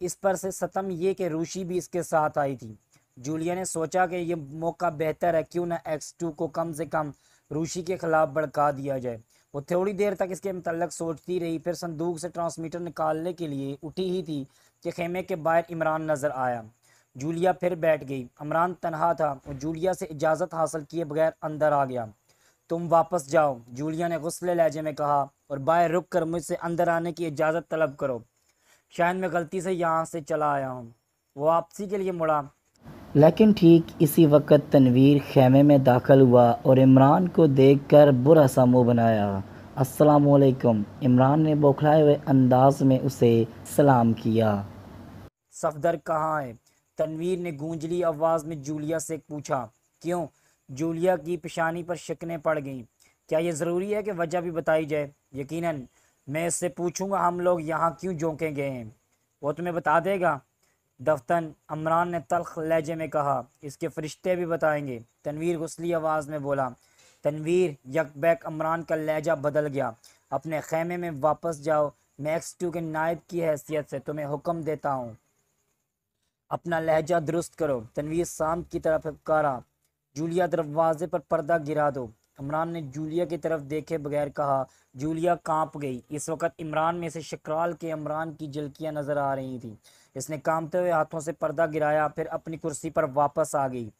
इस पर से सतम ये कि रूशी भी इसके साथ आई थी। जूलिया ने सोचा कि यह मौका बेहतर है, क्यों ना X2 को कम से कम रूशी के खिलाफ भड़का दिया जाए। वो थोड़ी देर तक इसके मतलब सोचती रही, फिर संदूक से ट्रांसमीटर निकालने के लिए उठी ही थी कि खेमे के बाहर इमरान नज़र आया। जूलिया फिर बैठ गई। इमरान तनहा था और जूलिया से इजाज़त हासिल किए बगैर अंदर आ गया। तुम वापस जाओ, जूलिया ने गुस्से लहजे में कहा, और बाहर रुक कर मुझसे अंदर आने की इजाज़त तलब करो। शायद मैं गलती से यहाँ से चला आया हूँ। वो वापसी के लिए मुड़ा। लेकिन ठीक इसी वक्त तनवीर खेमे में दाखिल हुआ और इमरान को देखकर बुरा सा मुँह बनाया। अस्सलामुअलैकुम, इमरान ने बौखलाए हुए अंदाज में उसे सलाम किया। सफदर कहाँ है? तनवीर ने गूंजली आवाज़ में जूलिया से पूछा। क्यों? जूलिया की पेशानी पर शिकनें पड़ गईं। क्या यह ज़रूरी है कि वजह भी बताई जाए? यकीनन, मैं इससे पूछूंगा हम लोग यहाँ क्यों झोंके गए हैं। वो तुम्हें बता देगा। दफ्तन, इमरान ने तल्ख लहजे में कहा। इसके फरिश्ते भी बताएंगे, तनवीर गुस्ली आवाज़ में बोला। तनवीर यकबैक इमरान का लहजा बदल गया। अपने खेमे में वापस जाओ। मैं X2 के नायब की हैसियत से तुम्हें हुक्म देता हूँ, अपना लहजा दुरुस्त करो। तनवीर शाम की तरफ पुकारा। जूलिया दरवाजे पर पर्दा गिरा दो। इमरान ने जूलिया की तरफ देखे बगैर कहा। जूलिया कांप गई। इस वक्त इमरान में से शकराल के इमरान की झलकियां नजर आ रही थी। इसने कांपते हुए हाथों से पर्दा गिराया, फिर अपनी कुर्सी पर वापस आ गई।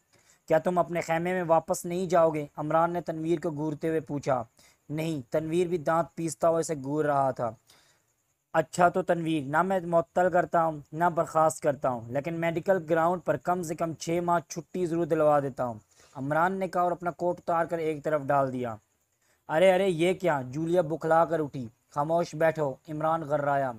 क्या तुम अपने खेमे में वापस नहीं जाओगे? इमरान ने तनवीर को घूरते हुए पूछा। नहीं, तनवीर भी दांत पीसता हुआ इसे घूर रहा था। अच्छा तो तनवीर, ना मैं मुअत्तल करता हूँ ना बर्खास्त करता हूँ, लेकिन मेडिकल ग्राउंड पर कम से कम 6 माह छुट्टी ज़रूर दिलवा देता हूँ, इमरान ने कहा और अपना कोट उतार कर एक तरफ डाल दिया। अरे अरे, ये क्या? जूलिया बुखला कर उठी। खामोश बैठो, इमरान गर्राया।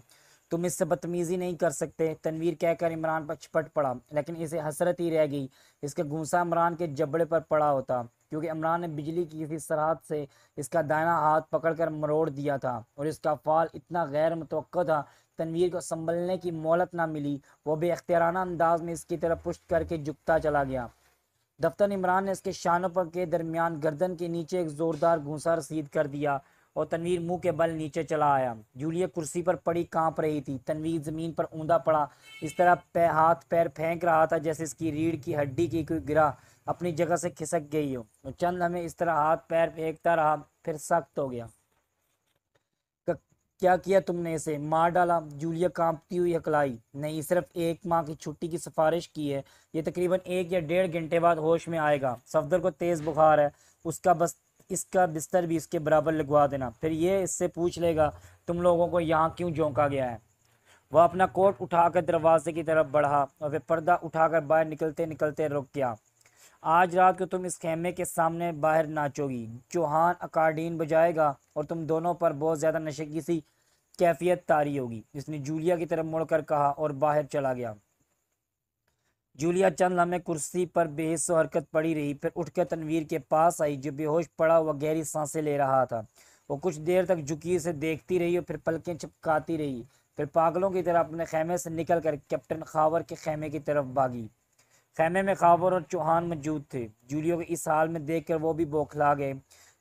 तुम इससे बदतमीजी नहीं कर सकते, तनवीर कहकर इमरान पर झपट पड़ा, लेकिन इसे हसरत ही रह गई। इसका गुस्सा इमरान के जबड़े पर पड़ा होता, क्योंकि इमरान ने बिजली की किसी सरहद से इसका दाहिना हाथ पकड़कर मरोड़ दिया था और इसका फाल इतना गैर मुतवक्का था, तनवीर को संभलने की मोहलत ना मिली। वो बेख्तियाराना अंदाज में इसकी तरफ पुश्त करके झुकता चला गया। दफ्तर इमरान ने इसके शानों पर के दरमियान गर्दन के नीचे एक जोरदार घूंसा रसीद कर दिया और तनवीर मुंह के बल नीचे चला आया। जूलिया कुर्सी पर पड़ी कांप रही थी। तनवीर जमीन पर ऊंधा पड़ा, इस तरह हाथ पैर फेंक रहा था जैसे इसकी रीढ़ की हड्डी की कोई गिरा अपनी जगह से खिसक गई हो। और चंद हमें इस तरह हाथ पैर फेंकता रहा, फिर सख्त हो गया। क्या किया तुमने? इसे मार डाला? जूलिया कांपती हुई हकलाई। नहीं, सिर्फ 1 माह की छुट्टी की सिफारिश की है। ये तकरीबन 1 या 1.5 घंटे बाद होश में आएगा। सफदर को तेज़ बुखार है, उसका बस इसका बिस्तर भी इसके बराबर लगवा देना, फिर ये इससे पूछ लेगा तुम लोगों को यहाँ क्यों झोंका गया है। वह अपना कोट उठाकर दरवाजे की तरफ बढ़ा और फिर पर्दा उठाकर बाहर निकलते निकलते रुक गया। आज रात को तुम इस खेमे के सामने बाहर नाचोगी। चौहान अकार्डियन बजाएगा और तुम दोनों पर बहुत ज़्यादा नशे की सी कैफियत तारी होगी, इसने जूलिया की तरफ मुड़कर कहा और बाहर चला गया। जूलिया चंद लम्हे कुर्सी पर बेहिस हरकत पड़ी रही, फिर उठकर तनवीर के पास आई जो बेहोश पड़ा हुआ गहरी सांसें ले रहा था। वो कुछ देर तक झुकी से देखती रही और फिर पलकें चिपकाती रही, फिर पागलों की तरह अपने खेमे से निकलकर कैप्टन खावर के खेमे की तरफ भागी। खेमे में खावर और चौहान मौजूद थे। जूलिया को इस हाल में देखकर वो भी बौखला गए।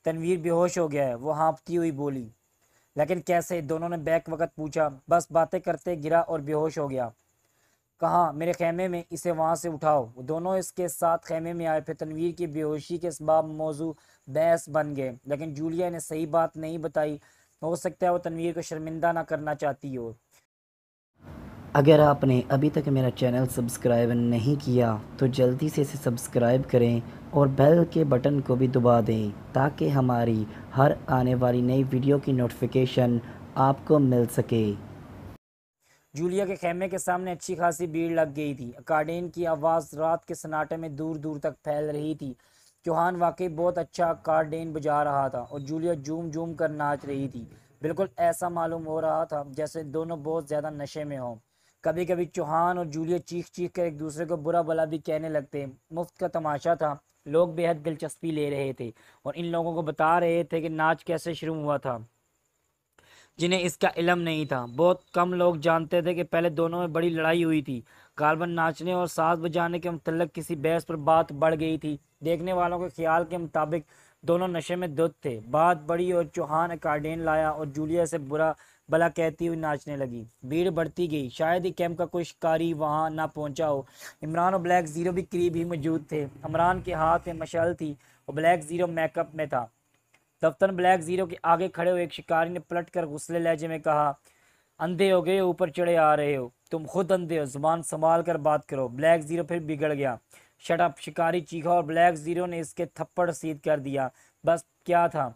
तनवीर बेहोश हो गया है, वो हाँफती हुई बोली। लेकिन कैसे? दोनों ने बैक वक्त पूछा। बस बातें करते गिरा और बेहोश हो गया। कहाँ? मेरे खेमे में, इसे वहाँ से उठाओ। वो दोनों इसके साथ खेमे में आए, फिर तनवीर की बेहोशी के सबब मौजू बहस बन गए, लेकिन जूलिया ने सही बात नहीं बताई। हो सकता है वो तनवीर को शर्मिंदा ना करना चाहती हो। अगर आपने अभी तक मेरा चैनल सब्सक्राइब नहीं किया तो जल्दी से इसे सब्सक्राइब करें और बेल के बटन को भी दबा दें ताकि हमारी हर आने वाली नई वीडियो की नोटिफिकेशन आपको मिल सके। जूलिया के खेमे के सामने अच्छी खासी भीड़ लग गई थी। अकार्डियन की आवाज़ रात के सन्नाटे में दूर दूर तक फैल रही थी। चौहान वाकई बहुत अच्छा अकार्डियन बजा रहा था और जूलिया झूम झूम कर नाच रही थी। बिल्कुल ऐसा मालूम हो रहा था जैसे दोनों बहुत ज़्यादा नशे में हों। कभी कभी चौहान और जूलिया चीख चीख कर एक दूसरे को बुरा भला भी कहने लगते। मुफ्त का तमाशा था, लोग बेहद दिलचस्पी ले रहे थे और इन लोगों को बता रहे थे कि नाच कैसे शुरू हुआ था, जिन्हें इसका इल्म नहीं था। बहुत कम लोग जानते थे कि पहले दोनों में बड़ी लड़ाई हुई थी। गालबन नाचने और साज बजाने के मतलब किसी बहस पर बात बढ़ गई थी। देखने वालों के ख्याल के मुताबिक दोनों नशे में धुत थे। बात बड़ी और चौहान अकार्डियन लाया और जूलिया से बुरा भला कहती हुई नाचने लगी। भीड़ बढ़ती गई। शायद ही कैंप का कोई शिकारी वहां ना पहुंचा हो। इमरान और ब्लैक जीरो भी करीब ही मौजूद थे। इमरान के हाथ में मशाल थी और ब्लैक जीरो मेकअप में था। दफ्तर ब्लैक जीरो के आगे खड़े हुए एक शिकारी ने पलट कर गुस्से लहजे में कहा, अंधे हो गए, ऊपर चढ़े आ रहे हो, तुम खुद अंधे हो, जुबान संभाल कर बात करो। ब्लैक जीरो फिर बिगड़ गया। शट अप, शिकारी चीखा और ब्लैक जीरो ने इसके थप्पड़ रसीद कर दिया। बस क्या था,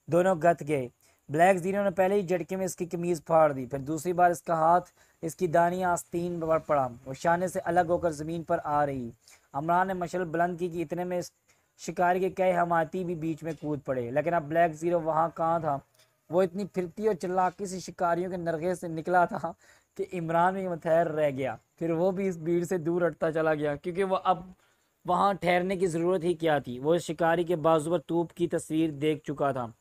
दोनों गत गए। ब्लैक जीरो ने पहले ही झटके में इसकी कमीज फाड़ दी, फिर दूसरी बार इसका हाथ इसकी दानी आस्तीन पर पड़ा। वो शाने से अलग होकर जमीन पर आ रही। अमरान ने मशल बुलंद की कि इतने में शिकारी के कई हमायती भी बीच में कूद पड़े, लेकिन अब ब्लैक जीरो वहाँ कहाँ था। वो इतनी फिरती और चलाकी से शिकारियों के नरगे से निकला था कि इमरान भी मुतहर रह गया। फिर वो भी इस भीड़ से दूर हटता चला गया, क्योंकि वो अब वहाँ ठहरने की ज़रूरत ही क्या थी। वो शिकारी के बाजू पर तूप की तस्वीर देख चुका था।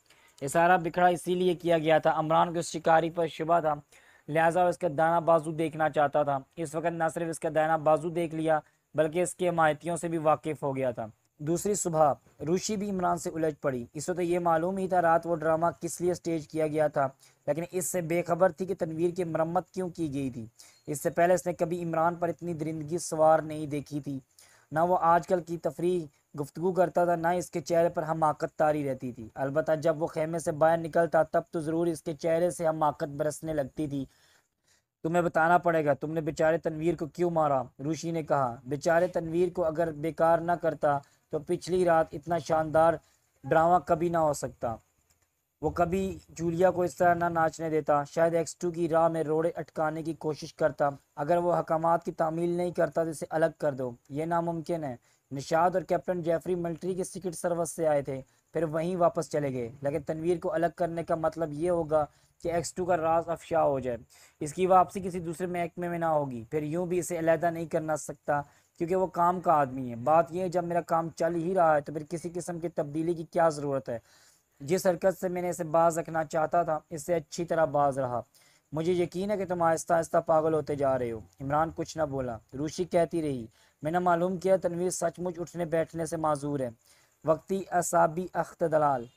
ये सारा बिखरा इसीलिए किया गया था। इमरान को उस शिकारी पर शुबा था, लिहाजा वो इसका दाना बाजू देखना चाहता था। इस वक्त न सिर्फ इसका दाना बाजू देख लिया, बल्कि इसके हमायतियों से भी वाकिफ़ हो गया था। दूसरी सुबह रूशी भी इमरान से उलझ पड़ी। इसे तो ये मालूम ही था रात वो ड्रामा किस लिए स्टेज किया गया था, लेकिन इससे बेखबर थी कि तनवीर की मरम्मत क्यों की गई थी। इससे पहले इसने कभी इमरान पर इतनी दरिंदगी सवार नहीं देखी थी। ना वो आजकल की तफरीह गुफ्तगू करता था, ना इसके चेहरे पर हमाकत तारी रहती थी। अलबत्ता जब वो खेमे से बाहर निकलता तब तो ज़रूर इसके चेहरे से हमाकत बरसने लगती थी। तुम्हें बताना पड़ेगा, तुमने बेचारे तनवीर को क्यों मारा? रूशी ने कहा। बेचारे तनवीर को अगर बेकार ना करता तो पिछली रात इतना शानदार ड्रामा कभी ना हो सकता। वो कभी जूलिया को इस तरह ना नाचने देता। शायद X2 की राह में रोड़े अटकाने की कोशिश करता। अगर वो हकामात की तामील नहीं करता तो इसे अलग कर दो। ये नामुमकिन है। निशाद और कैप्टन जेफरी मिलिट्री के सीक्रेट सर्विस से आए थे, फिर वहीं वापस चले गए। लेकिन तनवीर को अलग करने का मतलब ये होगा कि X2 का राज अफशा हो जाए, इसकी वापसी किसी दूसरे महकमे में ना होगी। फिर यूं भी इसे अलहदा नहीं करना सकता क्योंकि वो काम का आदमी है। बात यह है, जब मेरा काम चल ही रहा है तो फिर किसी किस्म की तब्दीली की क्या ज़रूरत है? जिस हरकत से मैंने इसे बाज रखना चाहता था, इससे अच्छी तरह बाज रहा। मुझे यकीन है कि तुम आहिस्ता आहिस्ता पागल होते जा रहे हो। इमरान कुछ न बोला। रूशी कहती रही, मैंने मालूम किया तनवीर सचमुच उठने बैठने से माजूर है। वक्ती असाबी अख्तदलाल।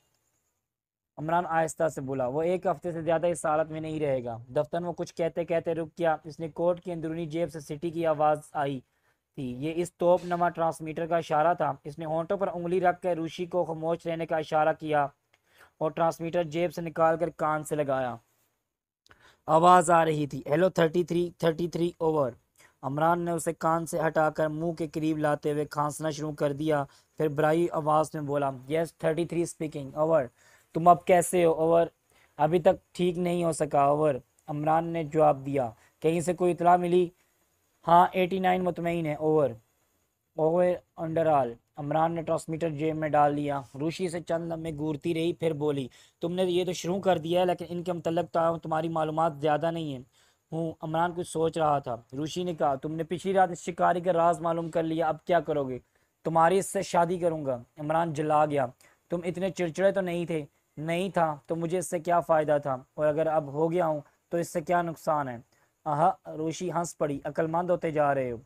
इमरान आहिस्ता से बोला, वो एक हफ्ते से ज़्यादा इस हालत में नहीं रहेगा। दफ्तर में कुछ कहते कहते रुक गया। इसने कोट की अंदरूनी जेब से सिटी की आवाज़ आई थी। ये इस तोप नमा ट्रांसमीटर का इशारा था। इसने होंठों पर उंगली रख कर रूशी को खामोश रहने का इशारा किया और ट्रांसमीटर जेब से निकालकर कान से लगाया। आवाज़ आ रही थी, हेलो 33 ओवर। अमरान ने उसे कान से हटाकर मुंह के करीब लाते हुए खांसना शुरू कर दिया। फिर बड़ी आवाज़ में बोला, यस 33 स्पीकिंग, ओवर। तुम अब कैसे हो? ओवर। अभी तक ठीक नहीं हो सका, ओवर। अमरान ने जवाब दिया। कहीं से कोई इतला मिली? हाँ 89 मुतमईन है, ओवर। ओवर अंडरऑल। अमरान ने ट्रांसमीटर जेब में डाल लिया। रूशी से चंद लम्हे घूरती रही, फिर बोली, तुमने ये तो शुरू कर दिया है, लेकिन इनके मतलब तो तुम्हारी मालूमात ज़्यादा नहीं है। हूँ। अमरान कुछ सोच रहा था। रूशी ने कहा, तुमने पिछली रात इस शिकारी का राज मालूम कर लिया, अब क्या करोगे? तुम्हारी इससे शादी करूंगा। इमरान जला गया। तुम इतने चिड़चिड़े तो नहीं थे? नहीं था तो मुझे इससे क्या फ़ायदा था, और अगर अब हो गया हूँ तो इससे क्या नुकसान है? आह, रूशी हंस पड़ी, अक्लमंद होते जा रहे हो।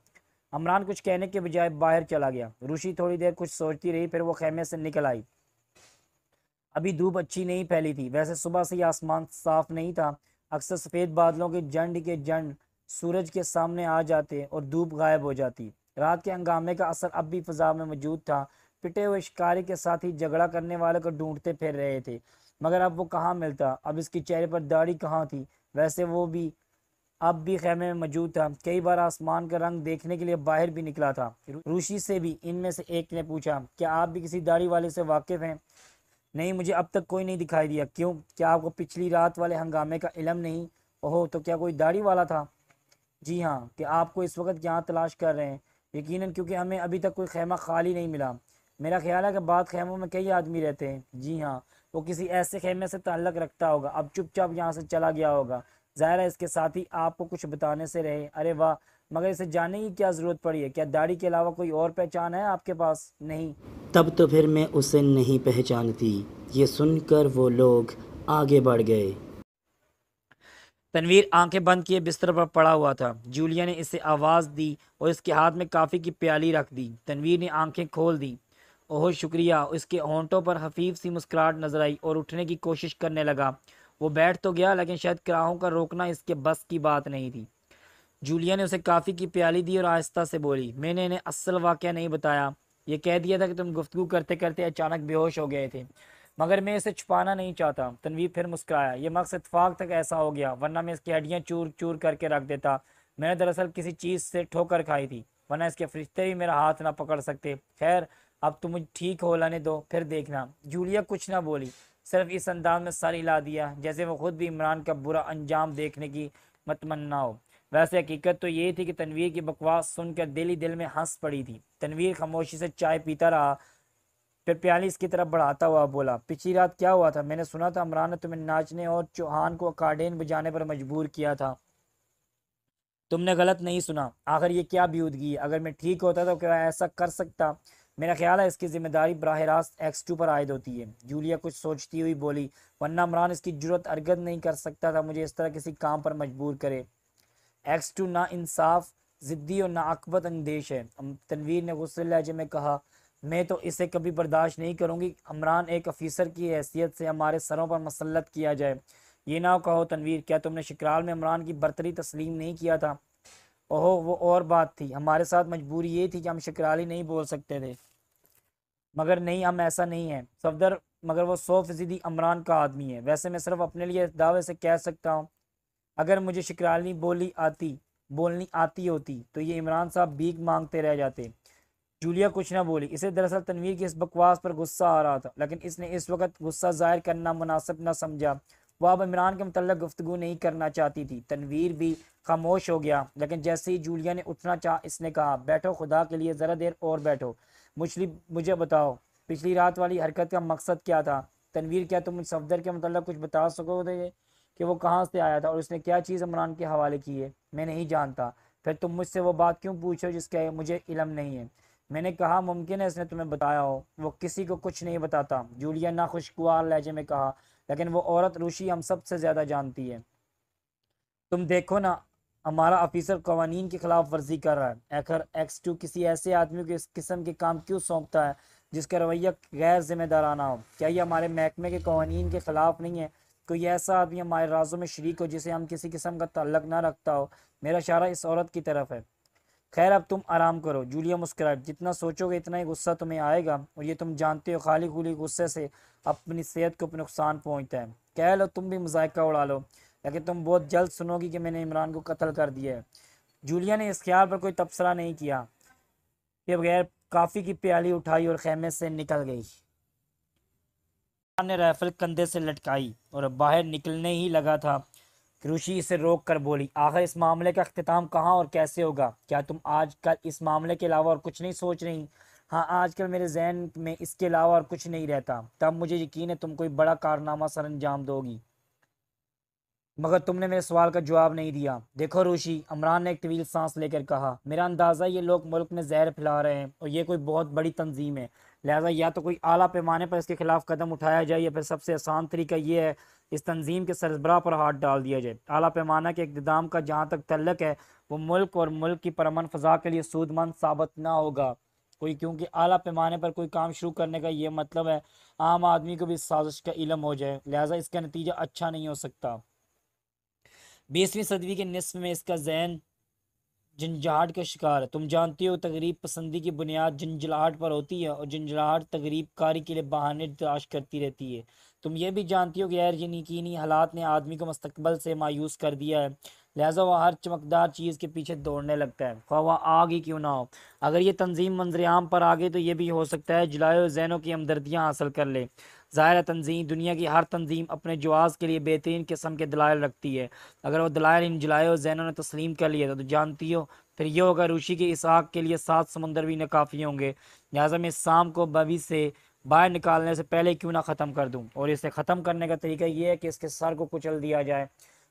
अमरान कुछ कहने के बजाय बाहर चला गया। रूशी थोड़ी देर कुछ सोचती रही, फिर वो खेमे से निकल आई। अभी धूप अच्छी नहीं फैली थी। वैसे सुबह से ही आसमान साफ नहीं था। अक्सर सफ़ेद बादलों के जंड सूरज के सामने आ जाते और धूप गायब हो जाती। रात के हंगामे का असर अब भी फ़िज़ा में मौजूद था। पिटे हुए शिकारी के साथ ही झगड़ा करने वाले को ढूंढते फिर रहे थे, मगर अब वो कहाँ मिलता। अब इसके चेहरे पर दाढ़ी कहाँ थी? वैसे वो भी अब भी खेमे में मौजूद था। कई बार आसमान का रंग देखने के लिए बाहर भी निकला था। रूशी से भी इनमें से एक ने पूछा, क्या आप भी किसी दाढ़ी वाले से वाकिफ़ हैं? नहीं, मुझे अब तक कोई नहीं दिखाई दिया। क्यों, क्या आपको पिछली रात वाले हंगामे का इल्म नहीं? ओहो, तो क्या कोई दाढ़ी वाला था? जी हाँ। कि आपको इस वक्त यहाँ तलाश कर रहे हैं? यकीनन, क्योंकि हमें अभी तक कोई खेमा खाली नहीं मिला। मेरा ख्याल है कि बाद खेमों में कई आदमी रहते हैं। जी हाँ, वो किसी ऐसे खेमे से ताल्लुक़ रखता होगा, अब चुपचाप यहाँ से चला गया होगा। ज़ाहिर है इसके साथी आपको कुछ बताने से रहे। अरे वाह, मगर इसे जानने की क्या ज़रूरत पड़ी है? क्या दाढ़ी के अलावा कोई और पहचान है आपके पास? नहीं। तब तो फिर मैं उसे नहीं पहचानती। ये सुनकर वो लोग आगे बढ़ गए। तनवीर आंखें बंद किए बिस्तर पर पड़ा हुआ था। जूलिया ने इसे आवाज़ दी और इसके हाथ में काफ़ी की प्याली रख दी। तनवीर ने आंखें खोल दी। ओह शुक्रिया। इसके होंठों पर हफीफ सी मुस्कुराहट नजर आई और उठने की कोशिश करने लगा। वो बैठ तो गया, लेकिन शायद कराहों का रोकना इसके बस की बात नहीं थी। जूलिया ने उसे काफ़ी की प्याली दी और आहिस्ता से बोली, मैंने इन्हें असल वाक़या नहीं बताया। ये कह दिया था कि तुम गुफ्तगू करते करते अचानक बेहोश हो गए थे, मगर मैं इसे छुपाना नहीं चाहता। तनवीर फिर मुस्कुराया। ये मकसद इत्तेफाक तक ऐसा हो गया, वरना मैं इसकी हड्डियाँ चूर चूर करके रख देता। मैंने दरअसल किसी चीज़ से ठोकर खाई थी, वरना इसके फरिश्ते भी मेरा हाथ ना पकड़ सकते। खैर, अब तुम मुझे ठीक हो लाने दो, फिर देखना। जूलिया कुछ ना बोली, सिर्फ इस अंदाज में सर हिला दिया जैसे वो खुद भी इमरान का बुरा अंजाम देखने की मतमन्ना हो। वैसे हकीकत तो ये थी कि तनवीर की बकवास सुनकर दिल ही दिल में हंस पड़ी थी। तनवीर खामोशी से चाय पीता रहा, फिर प्याली इसकी तरफ बढ़ाता हुआ बोला, पिछली रात क्या हुआ था? मैंने सुना था इमरान ने तुम्हें नाचने और चौहान को अकार्डियन बजाने पर मजबूर किया था। तुमने गलत नहीं सुना। आखिर ये क्या बेहूदगी है? अगर मैं ठीक होता तो क्या ऐसा कर सकता? मेरा ख्याल है इसकी जिम्मेदारी बराह रास्त X2 पर आयद होती है। जूलिया कुछ सोचती हुई बोली, वरना इमरान इसकी जुर्रत हरगिज़ नहीं कर सकता था मुझे इस तरह किसी काम पर मजबूर करे। X2 ना इंसाफ, ज़िद्दी और नाअक्बत अंदेश है। तनवीर ने गुस्से लहजे में कहा, मैं तो इसे कभी बर्दाश्त नहीं करूँगी। इमरान एक अफीसर की हैसियत से हमारे सरों पर मसल्लत किया जाए। ये ना कहो तनवीर, क्या तुमने शिकराल में इमरान की बर्तरी तस्लीम नहीं किया था? ओहो, वो और बात थी। हमारे साथ मजबूरी ये थी कि हम शिकराली नहीं बोल सकते थे। मगर नहीं, हम ऐसा नहीं है सफदर, मगर वो 100% इमरान का आदमी है। वैसे मैं सिर्फ अपने लिए इस दावे से कह सकता हूँ, अगर मुझे शिकरानी बोलनी आती होती तो ये इमरान साहब भीख मांगते रह जाते। जूलिया कुछ ना बोली। इसे दरअसल तनवीर की इस बकवास पर गुस्सा आ रहा था, लेकिन इसने इस वक्त गुस्सा जाहिर करना मुनासिब न समझा। वह अब इमरान के मुतल्लिक़ गुफ्तगू नहीं करना चाहती थी। तनवीर भी खामोश हो गया, लेकिन जैसे ही जूलिया ने उठना चाहा, इसने कहा, बैठो, खुदा के लिए ज़रा देर और बैठो। मुझे बताओ, पिछली रात वाली हरकत का मकसद क्या था? तनवीर, क्या तुम सफदर के मुतल्लिक़ कुछ बता सकोगे कि वो कहाँ से आया था और उसने क्या चीज़ इमरान के हवाले की है? मैं नहीं जानता। फिर तुम मुझसे वो बात क्यों पूछो जिसका मुझे इल्म नहीं है? मैंने कहा, मुमकिन है इसने तुम्हें बताया हो। वो किसी को कुछ नहीं बताता, जूलिया नाखुशगवार लहजे में कहा, लेकिन वो औरत रूशी हम सब से ज़्यादा जानती है। तुम देखो ना, हमारा ऑफिसर कवानीन की खिलाफ वर्जी कर रहा है। आखिर X2 किसी ऐसे आदमी को इस किस्म के काम क्यों सौंपता है जिसका रवैया गैर जिम्मेदाराना हो? क्या ये हमारे महकमे के कवानीन के खिलाफ नहीं है? कोई ऐसा आदमी हमारे राजों में शरीक हो जिसे हम किसी किस्म का ताल्लुक ना रखता हो? मेरा इशारा इस औरत की तरफ है। खैर, अब तुम आराम करो। जूलिया मुस्कुराई। जितना सोचोगे इतना ही गुस्सा तुम्हें आएगा, और ये तुम जानते हो, खाली खुली गुस्से से अपनी सेहत को नुकसान पहुंचता है। कह लो, तुम भी मजाका उड़ा लो, लेकिन तुम बहुत जल्द सुनोगी कि मैंने इमरान को कत्ल कर दिया है। जूलिया ने इस ख्याल पर कोई तबसरा नहीं किया के बगैर काफ़ी की प्याली उठाई और खेमे से निकल गई। ने राइफल कंधे से लटकाई और बाहर निकलने ही लगा था, ऋषि इसे रोक कर बोली, आखिर इस मामले का अख्तिताम कहाँ और कैसे होगा? क्या तुम आजकल इस मामले के अलावा और कुछ नहीं सोच रही? हाँ, आजकल मेरे जहन में इसके अलावा और कुछ नहीं रहता। तब मुझे यकीन है तुम कोई बड़ा कारनामा सर अंजाम दोगी। मगर तुमने मेरे सवाल का जवाब नहीं दिया। देखो ऋषि, इमरान ने एक तवील सांस लेकर कहा, मेरा अंदाज़ा ये लोग मुल्क में जहर फैला रहे हैं और ये कोई बहुत बड़ी तंजीम है। लिहाजा या तो कोई आला पैमाने पर इसके खिलाफ कदम उठाया जाए, या फिर सबसे आसान तरीका ये है इस तंजीम के सरबराह पर हाथ डाल दिया जाए। आला पैमाना के इक़्तिदाम का जहाँ तक तल्लक है, वो मुल्क और मुल्क की परअमन फ़ज़ा के लिए सूदमंद साबित ना होगा कोई, क्योंकि आला पैमाने पर कोई काम शुरू करने का ये मतलब है आम आदमी को भी इस साजिश का इल्म हो जाए। लिहाजा इसका नतीजा अच्छा नहीं हो सकता। 20वीं सदी के निस्फ में इसका जहन झंझाहट का शिकार है। तुम जानती हो, तगरीब पसंदी की बुनियाद झंझलाहट पर होती है, और झंझलाहट तगरीब कारी के लिए बहाने तलाश करती रहती है। तुम ये भी जानती हो कि गैर यकीनी हालात ने आदमी को मुस्तकबिल से मायूस कर दिया है, लिहाजा वह हर चमकदार चीज़ के पीछे दौड़ने लगता है, ख्वाह वह आग ही क्यों ना हो। अगर ये तंजीम मंजरेआम पर आ गई तो ये भी हो सकता है जलाए जहनों की हमदर्दियाँ हासिल कर ले। ज़ाहिर है, तंजीम, दुनिया की हर तंजीम अपने जवाज़ के लिए बेहतरीन किस्म के दलाइल रखती है। अगर वो दलाइल इन जलाए जहनों ने तस्लीम कर लिया तो जानती हो फिर ये होगा, ऋषि के इस आग के लिए 7 समुंदर भी नाकाफ़ी होंगे। लिहाजा मैं इस शाम को बवी से बाहर निकालने से पहले क्यों ना ख़त्म कर दूं, और इसे ख़त्म करने का तरीका ये है कि इसके सर को कुचल दिया जाए,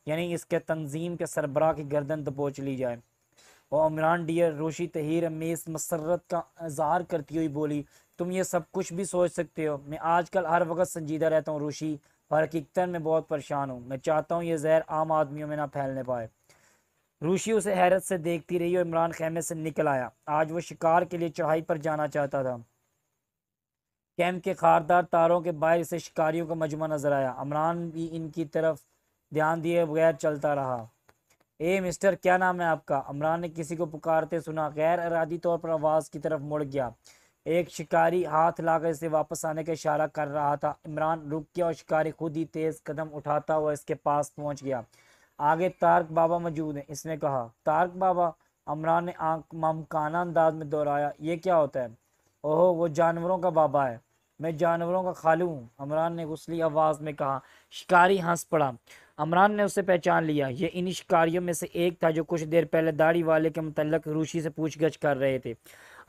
यानी इसके तंजीम के सरबराह की गर्दन दबोच ली जाए। और इमरान डियर, रोशी तहीर अमीस मसरत का इजहार करती हुई बोली, तुम ये सब कुछ भी सोच सकते हो। मैं आजकल हर वक्त संजीदा रहता हूँ रोशी, और हकीकतन में बहुत परेशान हूँ। मैं चाहता हूँ ये जहर आम आदमियों में ना फैलने पाए। रूशी उसे हैरत से देखती रही और इमरान खेमे से निकल आया। आज वो शिकार के लिए चढ़ाई पर जाना चाहता था। कैंप के खारदार तारों के बाहर इसे शिकारियों का मजमा नजर आया। इमरान भी इनकी तरफ ध्यान दिए बगैर चलता रहा। ए मिस्टर, क्या नाम है आपका? इमरान ने किसी को पुकारते सुना। गैर इरादी तौर पर आवाज़ की तरफ मुड़ गया। एक शिकारी हाथ लाकर इसे वापस आने का इशारा कर रहा था। इमरान रुक गया और शिकारी खुद ही तेज़ कदम उठाता हुआ इसके पास पहुंच गया। आगे तारक बाबा मौजूद हैं, इसने कहा। तारक बाबा? इमरान ने आंख ममकाना अंदाज में दोहराया। ये क्या होता है? ओह, वो जानवरों का बाबा है। मैं जानवरों का खालू हूँ, इमरान ने गुस्ली आवाज़ में कहा। शिकारी हंस पड़ा। इमरान ने उसे पहचान लिया। ये इन्हीं शिकारियों में से एक था जो कुछ देर पहले दाढ़ी वाले के मुतल्लिक रूशी से पूछगछ कर रहे थे।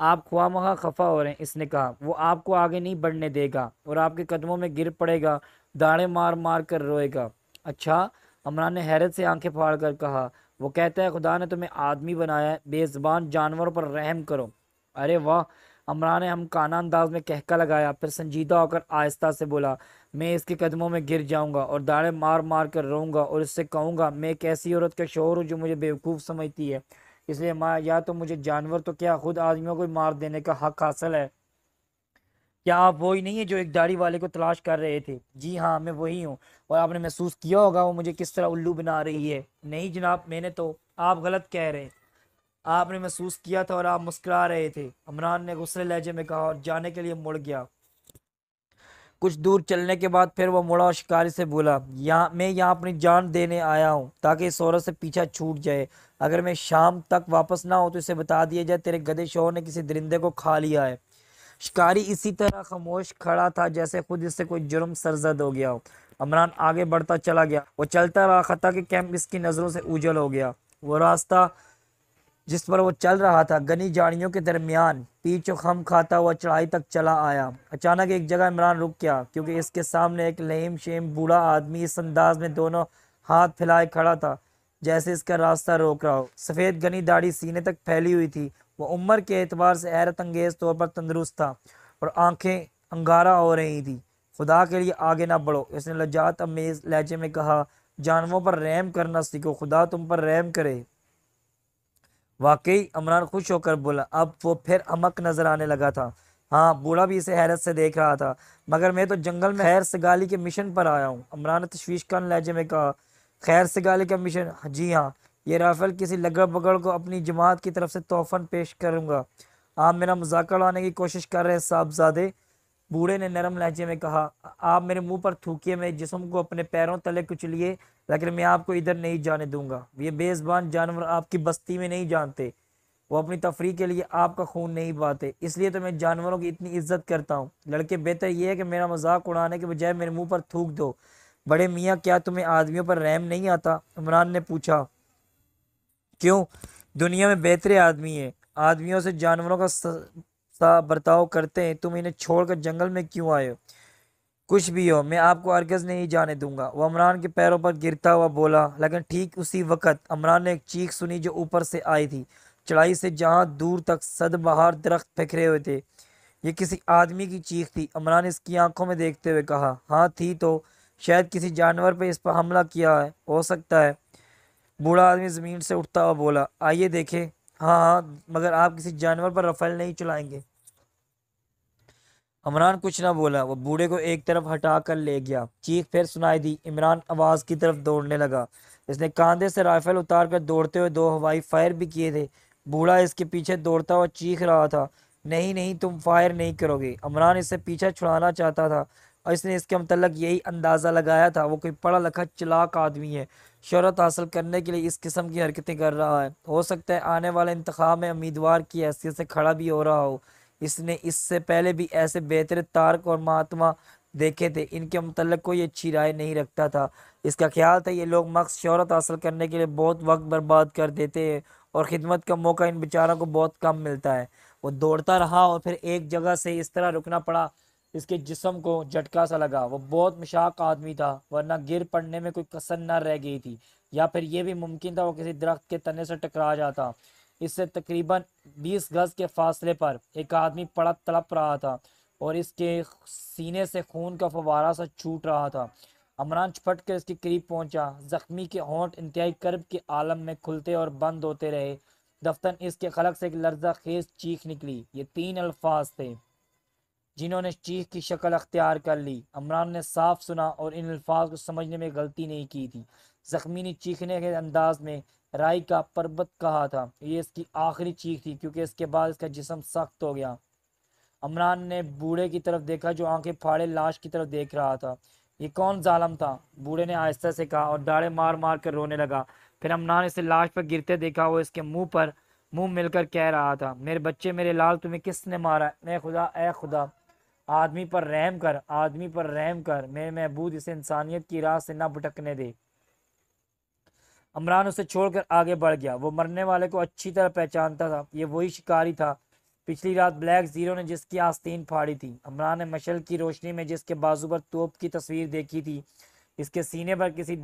आप ख्वामखा खफा हो रहे हैं, इसने कहा। वो आपको आगे नहीं बढ़ने देगा और आपके कदमों में गिर पड़ेगा, दाढ़े मार मार कर रोएगा। अच्छा, इमरान ने हैरत से आंखें फाड़ कर कहा। वो कहता है खुदा ने तुम्हें आदमी बनाया है, बेज़बान जानवरों पर रहम करो। अरे वाह, इमरान ने हम काना अंदाज में कहका लगाया, फिर संजीदा होकर आहिस्ता से बोला, मैं इसके कदमों में गिर जाऊंगा और दाढ़े मार मार कर रोऊंगा और इससे कहूंगा मैं एक ऐसी औरत का शौहर हूँ जो मुझे बेवकूफ़ समझती है, इसलिए माँ या तो मुझे जानवर तो क्या खुद आदमियों को मार देने का हक हासिल है। क्या आप वही नहीं है जो एक दाढ़ी वाले को तलाश कर रहे थे? जी हाँ, मैं वही हूँ। और आपने महसूस किया होगा वो मुझे किस तरह उल्लू बना रही है। नहीं जनाब, मैंने तो। आप गलत कह रहे हैं। आपने महसूस किया था और आप मुस्कुरा रहे थे। इमरान ने गुस्से लहजे में कहा और जाने के लिए मुड़ गया। कुछ दूर चलने के बाद फिर वो मुड़ा और शिकारी से बोला, मैं यहाँ अपनी जान देने आया हूँ ताकि इस औरत से पीछा छूट जाए। अगर मैं शाम तक वापस ना हो तो इसे बता दिया जाए तेरे गधे शौहर ने किसी दरिंदे को खा लिया है। शिकारी इसी तरह खामोश खड़ा था जैसे खुद इससे कोई जुर्म सरजद हो गया हो। इमरान आगे बढ़ता चला गया। वो चलता रहा, खता कि कैंप इसकी नज़रों से उजल हो गया। वो रास्ता जिस पर वो चल रहा था घनी झाड़ियों के दरमियान पीछे खम खाता हुआ चढ़ाई तक चला आया। अचानक एक जगह इमरान रुक गया क्योंकि इसके सामने एक लहीम शेम बूढ़ा आदमी इस अंदाज में दोनों हाथ फैलाए खड़ा था जैसे इसका रास्ता रोक रहा हो। सफ़ेद घनी दाढ़ी सीने तक फैली हुई थी। वो उम्र के एतबार से हैरत अंगेज तौर पर तंदुरुस्त था और आंखें अंगारा हो रही थी। खुदा के लिए आगे ना बढ़ो, इसने लजात अमेज लहजे में कहा। जानवरों पर रहम करना सीखो, खुदा तुम पर रहम करे। वाकई, इमरान खुश होकर बोला। अब वो फिर अमक नजर आने लगा था। हाँ, बूढ़ा भी इसे हैरत से देख रहा था। मगर मैं तो जंगल में खैर सगाली के मिशन पर आया हूँ, इमरान ने तशवीशकान लहजे में कहा। खैर सगाली का मिशन? जी हाँ, ये राइफल किसी लगड़ बगड़ को अपनी जमात की तरफ से तोहफन पेश करूंगा। आप मेरा मजाक उड़ाने की कोशिश कर रहे हैं साहबजादे, बूढ़े ने नरम लहजे में कहा। आप मेरे मुंह पर थूकिए, मेरे जिस्म को अपने पैरों तले कुचलिए, लेकिन मैं आपको इधर नहीं जाने दूंगा। ये बेज़बान जानवर आपकी बस्ती में नहीं जानते। वो अपनी तफरीह के लिए आपका खून नहीं बहाते, इसलिए तो मैं जानवरों की इतनी इज्जत करता हूँ। लड़के, बेहतर यह है कि मेरा मजाक उड़ाने के बजाय मेरे मुंह पर थूक दो। बड़े मियाँ, क्या तुम्हें आदमियों पर रहम नहीं आता? इमरान ने पूछा। क्यों? दुनिया में बेहतरे आदमी है, आदमियों से जानवरों का सा बर्ताव करते हैं। तुम इन्हें छोड़कर जंगल में क्यों आए हो? कुछ भी हो, मैं आपको हरगिज़ नहीं जाने दूंगा, वो इमरान के पैरों पर गिरता हुआ बोला। लेकिन ठीक उसी वक्त इमरान ने एक चीख सुनी जो ऊपर से आई थी, चढ़ाई से जहां दूर तक सदाबहार दरख्त बिखरे हुए थे। ये किसी आदमी की चीख थी। इमरान इसकी आंखों में देखते हुए कहा, हाँ थी तो। शायद किसी जानवर पर इस पर हमला किया है, हो सकता है। बूढ़ा आदमी ज़मीन से उठता हुआ बोला, आइए देखें। हाँ हाँ, मगर आप किसी जानवर पर रफ़ेल नहीं चलाएंगे। इमरान कुछ ना बोला। वो बूढ़े को एक तरफ हटा कर ले गया। चीख फिर सुनाई दी। इमरान आवाज़ की तरफ दौड़ने लगा। इसने कांधे से राइफल उतार कर दौड़ते हुए 2 हवाई फायर भी किए थे। बूढ़ा इसके पीछे दौड़ता हुआ चीख रहा था, नहीं नहीं, तुम फायर नहीं करोगे। इमरान इससे पीछा छुड़ाना चाहता था और इसने इसके मतलब यही अंदाज़ा लगाया था वो कोई पढ़ा लिखा चालाक आदमी है, शोहरत हासिल करने के लिए इस किस्म की हरकतें कर रहा है। हो सकता है आने वाले इंतखाब में उम्मीदवार की हैसियत से खड़ा भी हो रहा हो। इसने इससे पहले भी ऐसे बेहतर तारक और महात्मा देखे थे, इनके मतलब कोई अच्छी राय नहीं रखता था। इसका ख्याल था ये लोग मख्स शोहरत हासिल करने के लिए बहुत वक्त बर्बाद कर देते हैं और खिदमत का मौका इन बेचारों को बहुत कम मिलता है। वो दौड़ता रहा और फिर एक जगह से इस तरह रुकना पड़ा, इसके जिस्म को झटका सा लगा। वो बहुत मुशाक आदमी था, वरना गिर पड़ने में कोई कसर न रह गई थी, या फिर यह भी मुमकिन था वो किसी दरख्त के तने से टकरा जाता। इससे तकरीबन 20 गज के फासले पर एक आदमी पड़ा तड़प रहा था और इसके सीने से खून का फवारा सा छूट रहा था। अमरान झपट कर इसके करीब पहुंचा। जख्मी के होंठ इंतहाई कर्ब के आलम में खुलते और बंद होते रहे। दफ्तन इसके खलक से एक लर्जा खेज चीख निकली। ये 3 अल्फाज थे जिन्होंने चीख की शक्ल अख्तियार कर ली। अमरान ने साफ सुना और इन अल्फाज को समझने में गलती नहीं की थी। जख्मी ने चीखने के अंदाज में राई का पर्वत कहा था। ये इसकी आखिरी चीख थी क्योंकि इसके बाद इसका जिस्म सख्त हो गया। अमरान ने बूढ़े की तरफ देखा जो आंखें फाड़े लाश की तरफ देख रहा था। ये कौन जालिम था? बूढ़े ने आहिस्ता से कहा और दाढ़े मार मार कर रोने लगा। फिर अमरान इसे लाश पर गिरते देखा। वो इसके मुंह मिलकर कह रहा था, मेरे बच्चे, मेरे लाल, तुम्हें किसने मारा? ए खुदा, ए खुदा, आदमी पर रहम कर, आदमी पर रहम कर, मेरे महबूद, इसे इंसानियत की राह से ना भटकने दे। अमरान उसे छोड़कर आगे बढ़ गया। वो मरने वाले को अच्छी तरह पहचानता था। ये वही शिकारी था पिछली रात ब्लैक जीरो ने जिसकी आस्तीन फाड़ी थी। अमरान ने मशल की रोशनी में जिसके बाजू पर तोप की तस्वीर देखी थी। इसके सीने पर किसी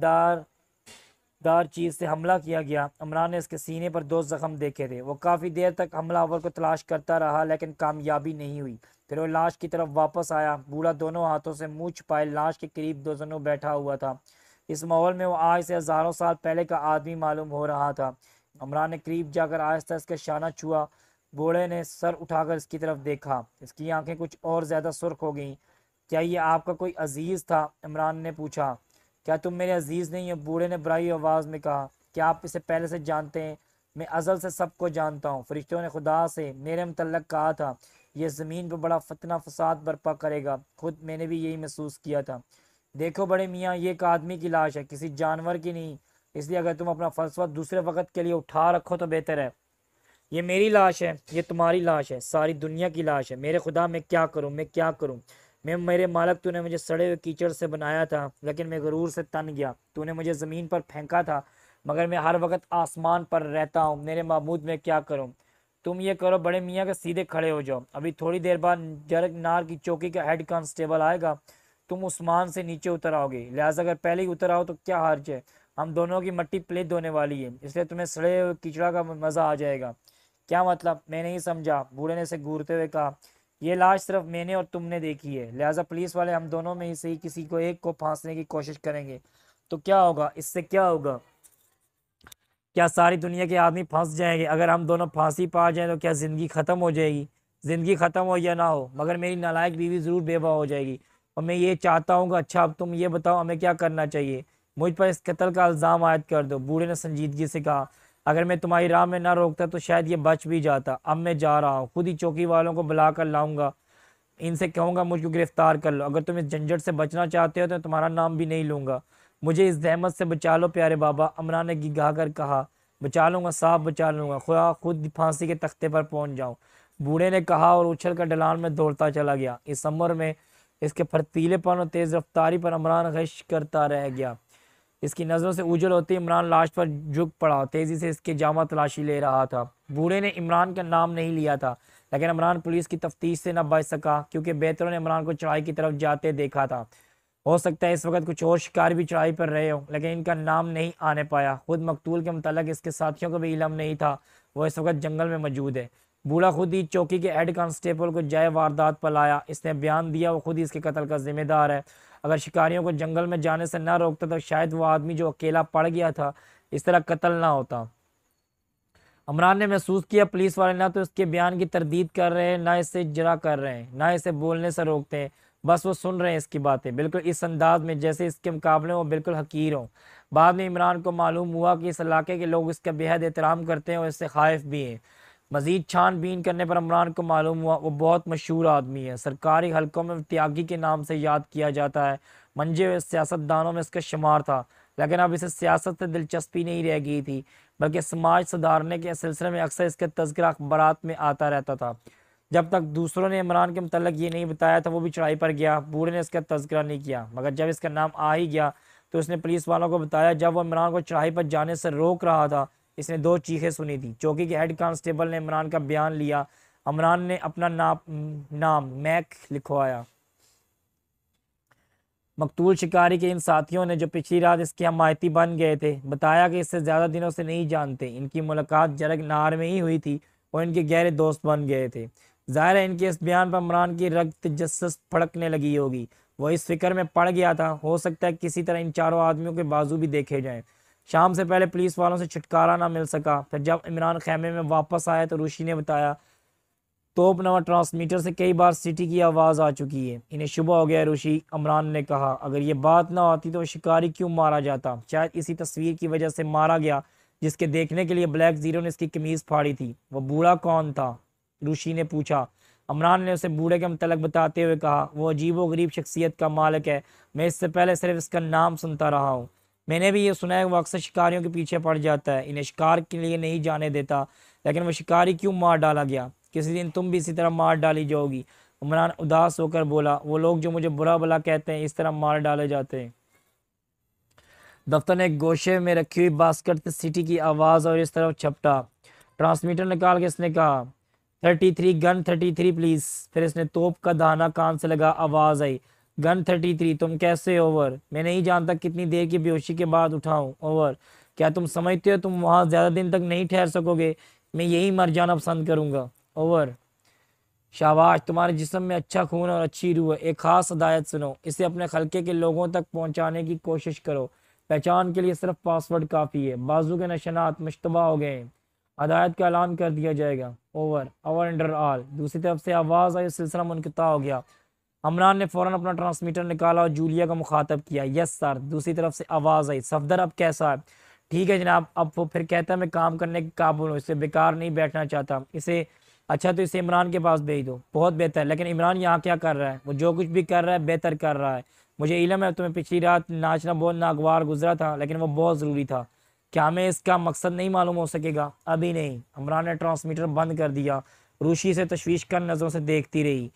दार चीज से हमला किया गया। इमरान ने इसके सीने पर 2 जख्म देखे थे। वो काफ़ी देर तक हमलावर को तलाश करता रहा लेकिन कामयाबी नहीं हुई। फिर वो लाश की तरफ वापस आया। बूढ़ा दोनों हाथों से मुंह छुपाए लाश के करीब दोजनों बैठा हुआ था। इस माहौल में वो आज से हज़ारों साल पहले का आदमी मालूम हो रहा था। इमरान ने करीब जाकर आहिस्ता इसका शाना छुआ। बूढ़े ने सर उठाकर इसकी तरफ देखा। इसकी आंखें कुछ और ज़्यादा सुर्ख हो गईं। क्या ये आपका कोई अजीज़ था? इमरान ने पूछा। क्या तुम मेरे अजीज़ नहीं हो? बूढ़े ने बुराई आवाज़ में कहा। क्या आप इसे पहले से जानते हैं? मैं अज़ल से सबको जानता हूँ। फरिश्तों ने खुदा से मेरे मुतल्लक कहा था यह ज़मीन पर बड़ा फतना फसाद बर्पा करेगा। खुद मैंने भी यही महसूस किया था। देखो बड़े मियाँ, ये एक आदमी की लाश है, किसी जानवर की नहीं। इसलिए अगर तुम अपना फ़लसफ़ा दूसरे वक्त के लिए उठा रखो तो बेहतर है। ये मेरी लाश है, ये तुम्हारी लाश है, सारी दुनिया की लाश है। मेरे खुदा, मैं क्या करूं, मैं क्या करूं। मैं मेरे मालिक, तूने मुझे सड़े हुए कीचड़ से बनाया था, लेकिन मैं गरूर से तन गया। तूने मुझे ज़मीन पर फेंका था, मगर मैं हर वक्त आसमान पर रहता हूँ। मेरे माबूद, मैं क्या करूँ। तुम ये करो बड़े मियाँ के सीधे खड़े हो जाओ। अभी थोड़ी देर बाद जरग नार की चौकी का हेड कांस्टेबल आएगा। तुम उस्मान से नीचे उतर आओगे, लिहाजा अगर पहले ही उतर आओ तो क्या हर्ज है। हम दोनों की मट्टी प्लेट धोने वाली है, इसलिए तुम्हें सड़े हुए कीचड़ा का मज़ा आ जाएगा। क्या मतलब, मैं नहीं समझा, बूढ़े ने से घूरते हुए कहा। यह लाश सिर्फ मैंने और तुमने देखी है, लिहाजा पुलिस वाले हम दोनों में ही से ही किसी को एक को फांसने की कोशिश करेंगे तो क्या होगा, इससे क्या होगा। क्या सारी दुनिया के आदमी फंस जाएंगे। अगर हम दोनों फांसी पा जाएं तो क्या ज़िंदगी ख़त्म हो जाएगी। ज़िंदगी ख़त्म हो या ना हो, मगर मेरी नालायक बीवी ज़रूर बेवा हो जाएगी, और मैं ये चाहता हूँ कि अच्छा अब तुम ये बताओ हमें क्या करना चाहिए। मुझ पर इस कत्ल का इल्ज़ाम आयद कर दो, बूढ़े ने संजीदगी से कहा। अगर मैं तुम्हारी राह में ना रोकता तो शायद ये बच भी जाता। अब मैं जा रहा हूँ, खुद ही चौकी वालों को बुला कर लाऊंगा, इनसे कहूँगा मुझको गिरफ्तार कर लो। अगर तुम इस झंझट से बचना चाहते हो तो तुम्हारा नाम भी नहीं लूँगा। मुझे इस जहमत से बचा लो प्यारे बाबा, अमरान ने गिगा कर कहा। बचा लूँगा साहब, बचा लूँगा, खुदा खुद फांसी के तख्ते पर पहुँच जाऊँ, बूढ़े ने कहा और उछल कर ढलान में दौड़ता चला गया। इस उम्र में इसके फर्तीलेपन और तेज़ रफ्तारी पर अमरान गश करता रह गया। इसकी नज़रों से उजल होते इमरान लाश पर झुक पड़ा, तेज़ी से इसके जामा तलाशी ले रहा था। बूढ़े ने इमरान का नाम नहीं लिया था, लेकिन इमरान पुलिस की तफ्तीश से न बच सका, क्योंकि बेहतरों ने इमरान को चढ़ाई की तरफ जाते देखा था। हो सकता है इस वक्त कुछ और शिकार भी चढ़ाई पर रहे हो, लेकिन इनका नाम नहीं आने पाया। खुद मकतूल के मुतालिक इसके साथियों को भी इल्म नहीं था वो इस वक्त जंगल में मौजूद है। बूढ़ा खुद ही चौकी के हेड कांस्टेबल को जाए वारदात पर लाया। इसने बयान दिया वो खुद ही इसके कत्ल का जिम्मेदार है। अगर शिकारियों को जंगल में जाने से न रोकता तो शायद वो आदमी जो अकेला पड़ गया था इस तरह कत्ल ना होता। अमरान ने महसूस किया पुलिस वाले ना तो इसके बयान की तरदीद कर रहे हैं, ना इससे इजरा कर रहे हैं, ना इसे बोलने से रोकते हैं। बस वो सुन रहे हैं इसकी बातें, बिल्कुल इस अंदाज में जैसे इसके मुकाबले वो बिल्कुल हकीर हों। बाद में इमरान को मालूम हुआ कि इस इलाके के लोग इसका बेहद एहतराम करते हैं और इससे खाइफ भी हैं। मजीद छानबीन करने पर इमरान को मालूम हुआ वो बहुत मशहूर आदमी है, सरकारी हलकों में त्यागी के नाम से याद किया जाता है। मंजे हुए सियासतदानों में इसका शुमार था, लेकिन अब इसे सियासत से दिलचस्पी नहीं रह गई थी, बल्कि समाज सुधारने के सिलसिले में अक्सर इसका तज़किरा अखबारात में आता रहता था। जब तक दूसरों ने इमरान के मुतल्लिक ये नहीं बताया था वो भी चढ़ाई पर गया, बूढ़े ने इसका तज़किरा नहीं किया, मगर जब इसका नाम आ ही गया तो उसने पुलिस वालों को बताया। जब वो इमरान को चढ़ाई पर जाने से रोक रहा था इसने दो चीखें सुनी थी। चौकी के हेड कांस्टेबल ने इमरान का बयान लिया। इमरान ने अपना नाम मैक लिखवाया। मकतूल शिकारी के इन साथियों ने जो पिछली रात इसके हमायती बन गए थे बताया कि इससे ज़्यादा दिनों से नहीं जानते। इनकी मुलाकात जरग नार में ही हुई थी और इनके गहरे दोस्त बन गए थे। ज़ाहिर है इनके इस बयान पर इमरान की रग तजस्सुस फड़कने लगी होगी। वो इस फिक्र में पड़ गया था हो सकता है किसी तरह इन चारों आदमियों के बाजू भी देखे जाएं। शाम से पहले पुलिस वालों से छुटकारा ना मिल सका। फिर जब इमरान खैमे में वापस आया तो रुशी ने बताया तोप नवा ट्रांसमीटर से कई बार सिटी की आवाज़ आ चुकी है। इन्हें शुबह हो गया रुशी, इमरान ने कहा। अगर ये बात ना होती तो शिकारी क्यों मारा जाता। शायद इसी तस्वीर की वजह से मारा गया जिसके देखने के लिए ब्लैक जीरो ने इसकी कमीज़ फाड़ी थी। वो बूढ़ा कौन था, रुशी ने पूछा। इमरान ने उसे बूढ़े के मुतल्लिक बताते हुए कहा वो अजीब व गरीब शख्सियत का मालिक है। मैं इससे पहले सिर्फ इसका नाम सुनता रहा हूँ। मैंने भी ये सुना है वो अक्सर शिकारियों के पीछे पड़ जाता है, इन्हें शिकार के लिए नहीं जाने देता। लेकिन वो शिकारी क्यों मार डाला गया, किसी दिन तुम भी इसी तरह मार डाली जाओगी। इमरान उदास होकर बोला वो लोग जो मुझे बुरा भला कहते हैं इस तरह मार डाले जाते हैं। दफ्तर ने एक गोशे में रखी हुई बास्केट सिटी की आवाज़ और इस तरफ छपटा। ट्रांसमीटर निकाल के इसने कहा 33 गन 33 प्लीज़। फिर इसने तोप का दाना कान से लगा, आवाज़ आई गन 33 तुम कैसे, ओवर। मैं नहीं जानता कितनी देर की बेहोशी के बाद उठाऊं, ओवर। क्या तुम समझते हो तुम वहाँ ज़्यादा दिन तक नहीं ठहर सकोगे, मैं यही मर जाना पसंद करूँगा, ओवर। शाबाश, तुम्हारे जिस्म में अच्छा खून और अच्छी रूह है। एक ख़ास हदायत सुनो, इसे अपने खलके के लोगों तक पहुँचाने की कोशिश करो। पहचान के लिए सिर्फ पासवर्ड काफ़ी है। बाजू के निशानात मुश्तबा हो गए हैं, हदायत का ऐलान कर दिया जाएगा, ओवर। Over under all. दूसरी तरफ से आवाज़ आई, सिलसिला मुनक़ता हो गया। इमरान ने फ़ौरन अपना ट्रांसमीटर निकाला और जूलिया का मुखातब किया। Yes sir. दूसरी तरफ से आवाज़ आई, सफदर अब कैसा है। ठीक है जनाब। अब वो फिर कहता है मैं काम करने के काबिल हूँ, इससे बेकार नहीं बैठना चाहता इसे। अच्छा तो इसे इमरान के पास भेज दो, बहुत बेहतर। लेकिन इमरान यहाँ क्या कर रहा है? वो जो कुछ भी कर रहा है बेहतर कर रहा है। मुझे इल्म है तुम्हें पिछली रात नाचना बहुत नागवार गुजरा था, लेकिन वो बहुत ज़रूरी था। क्या हमें इसका मकसद नहीं मालूम हो सकेगा? अभी नहीं। इमरान ने ट्रांसमीटर बंद कर दिया। रूशी से तशवीश कर नज़रों से देखती रही।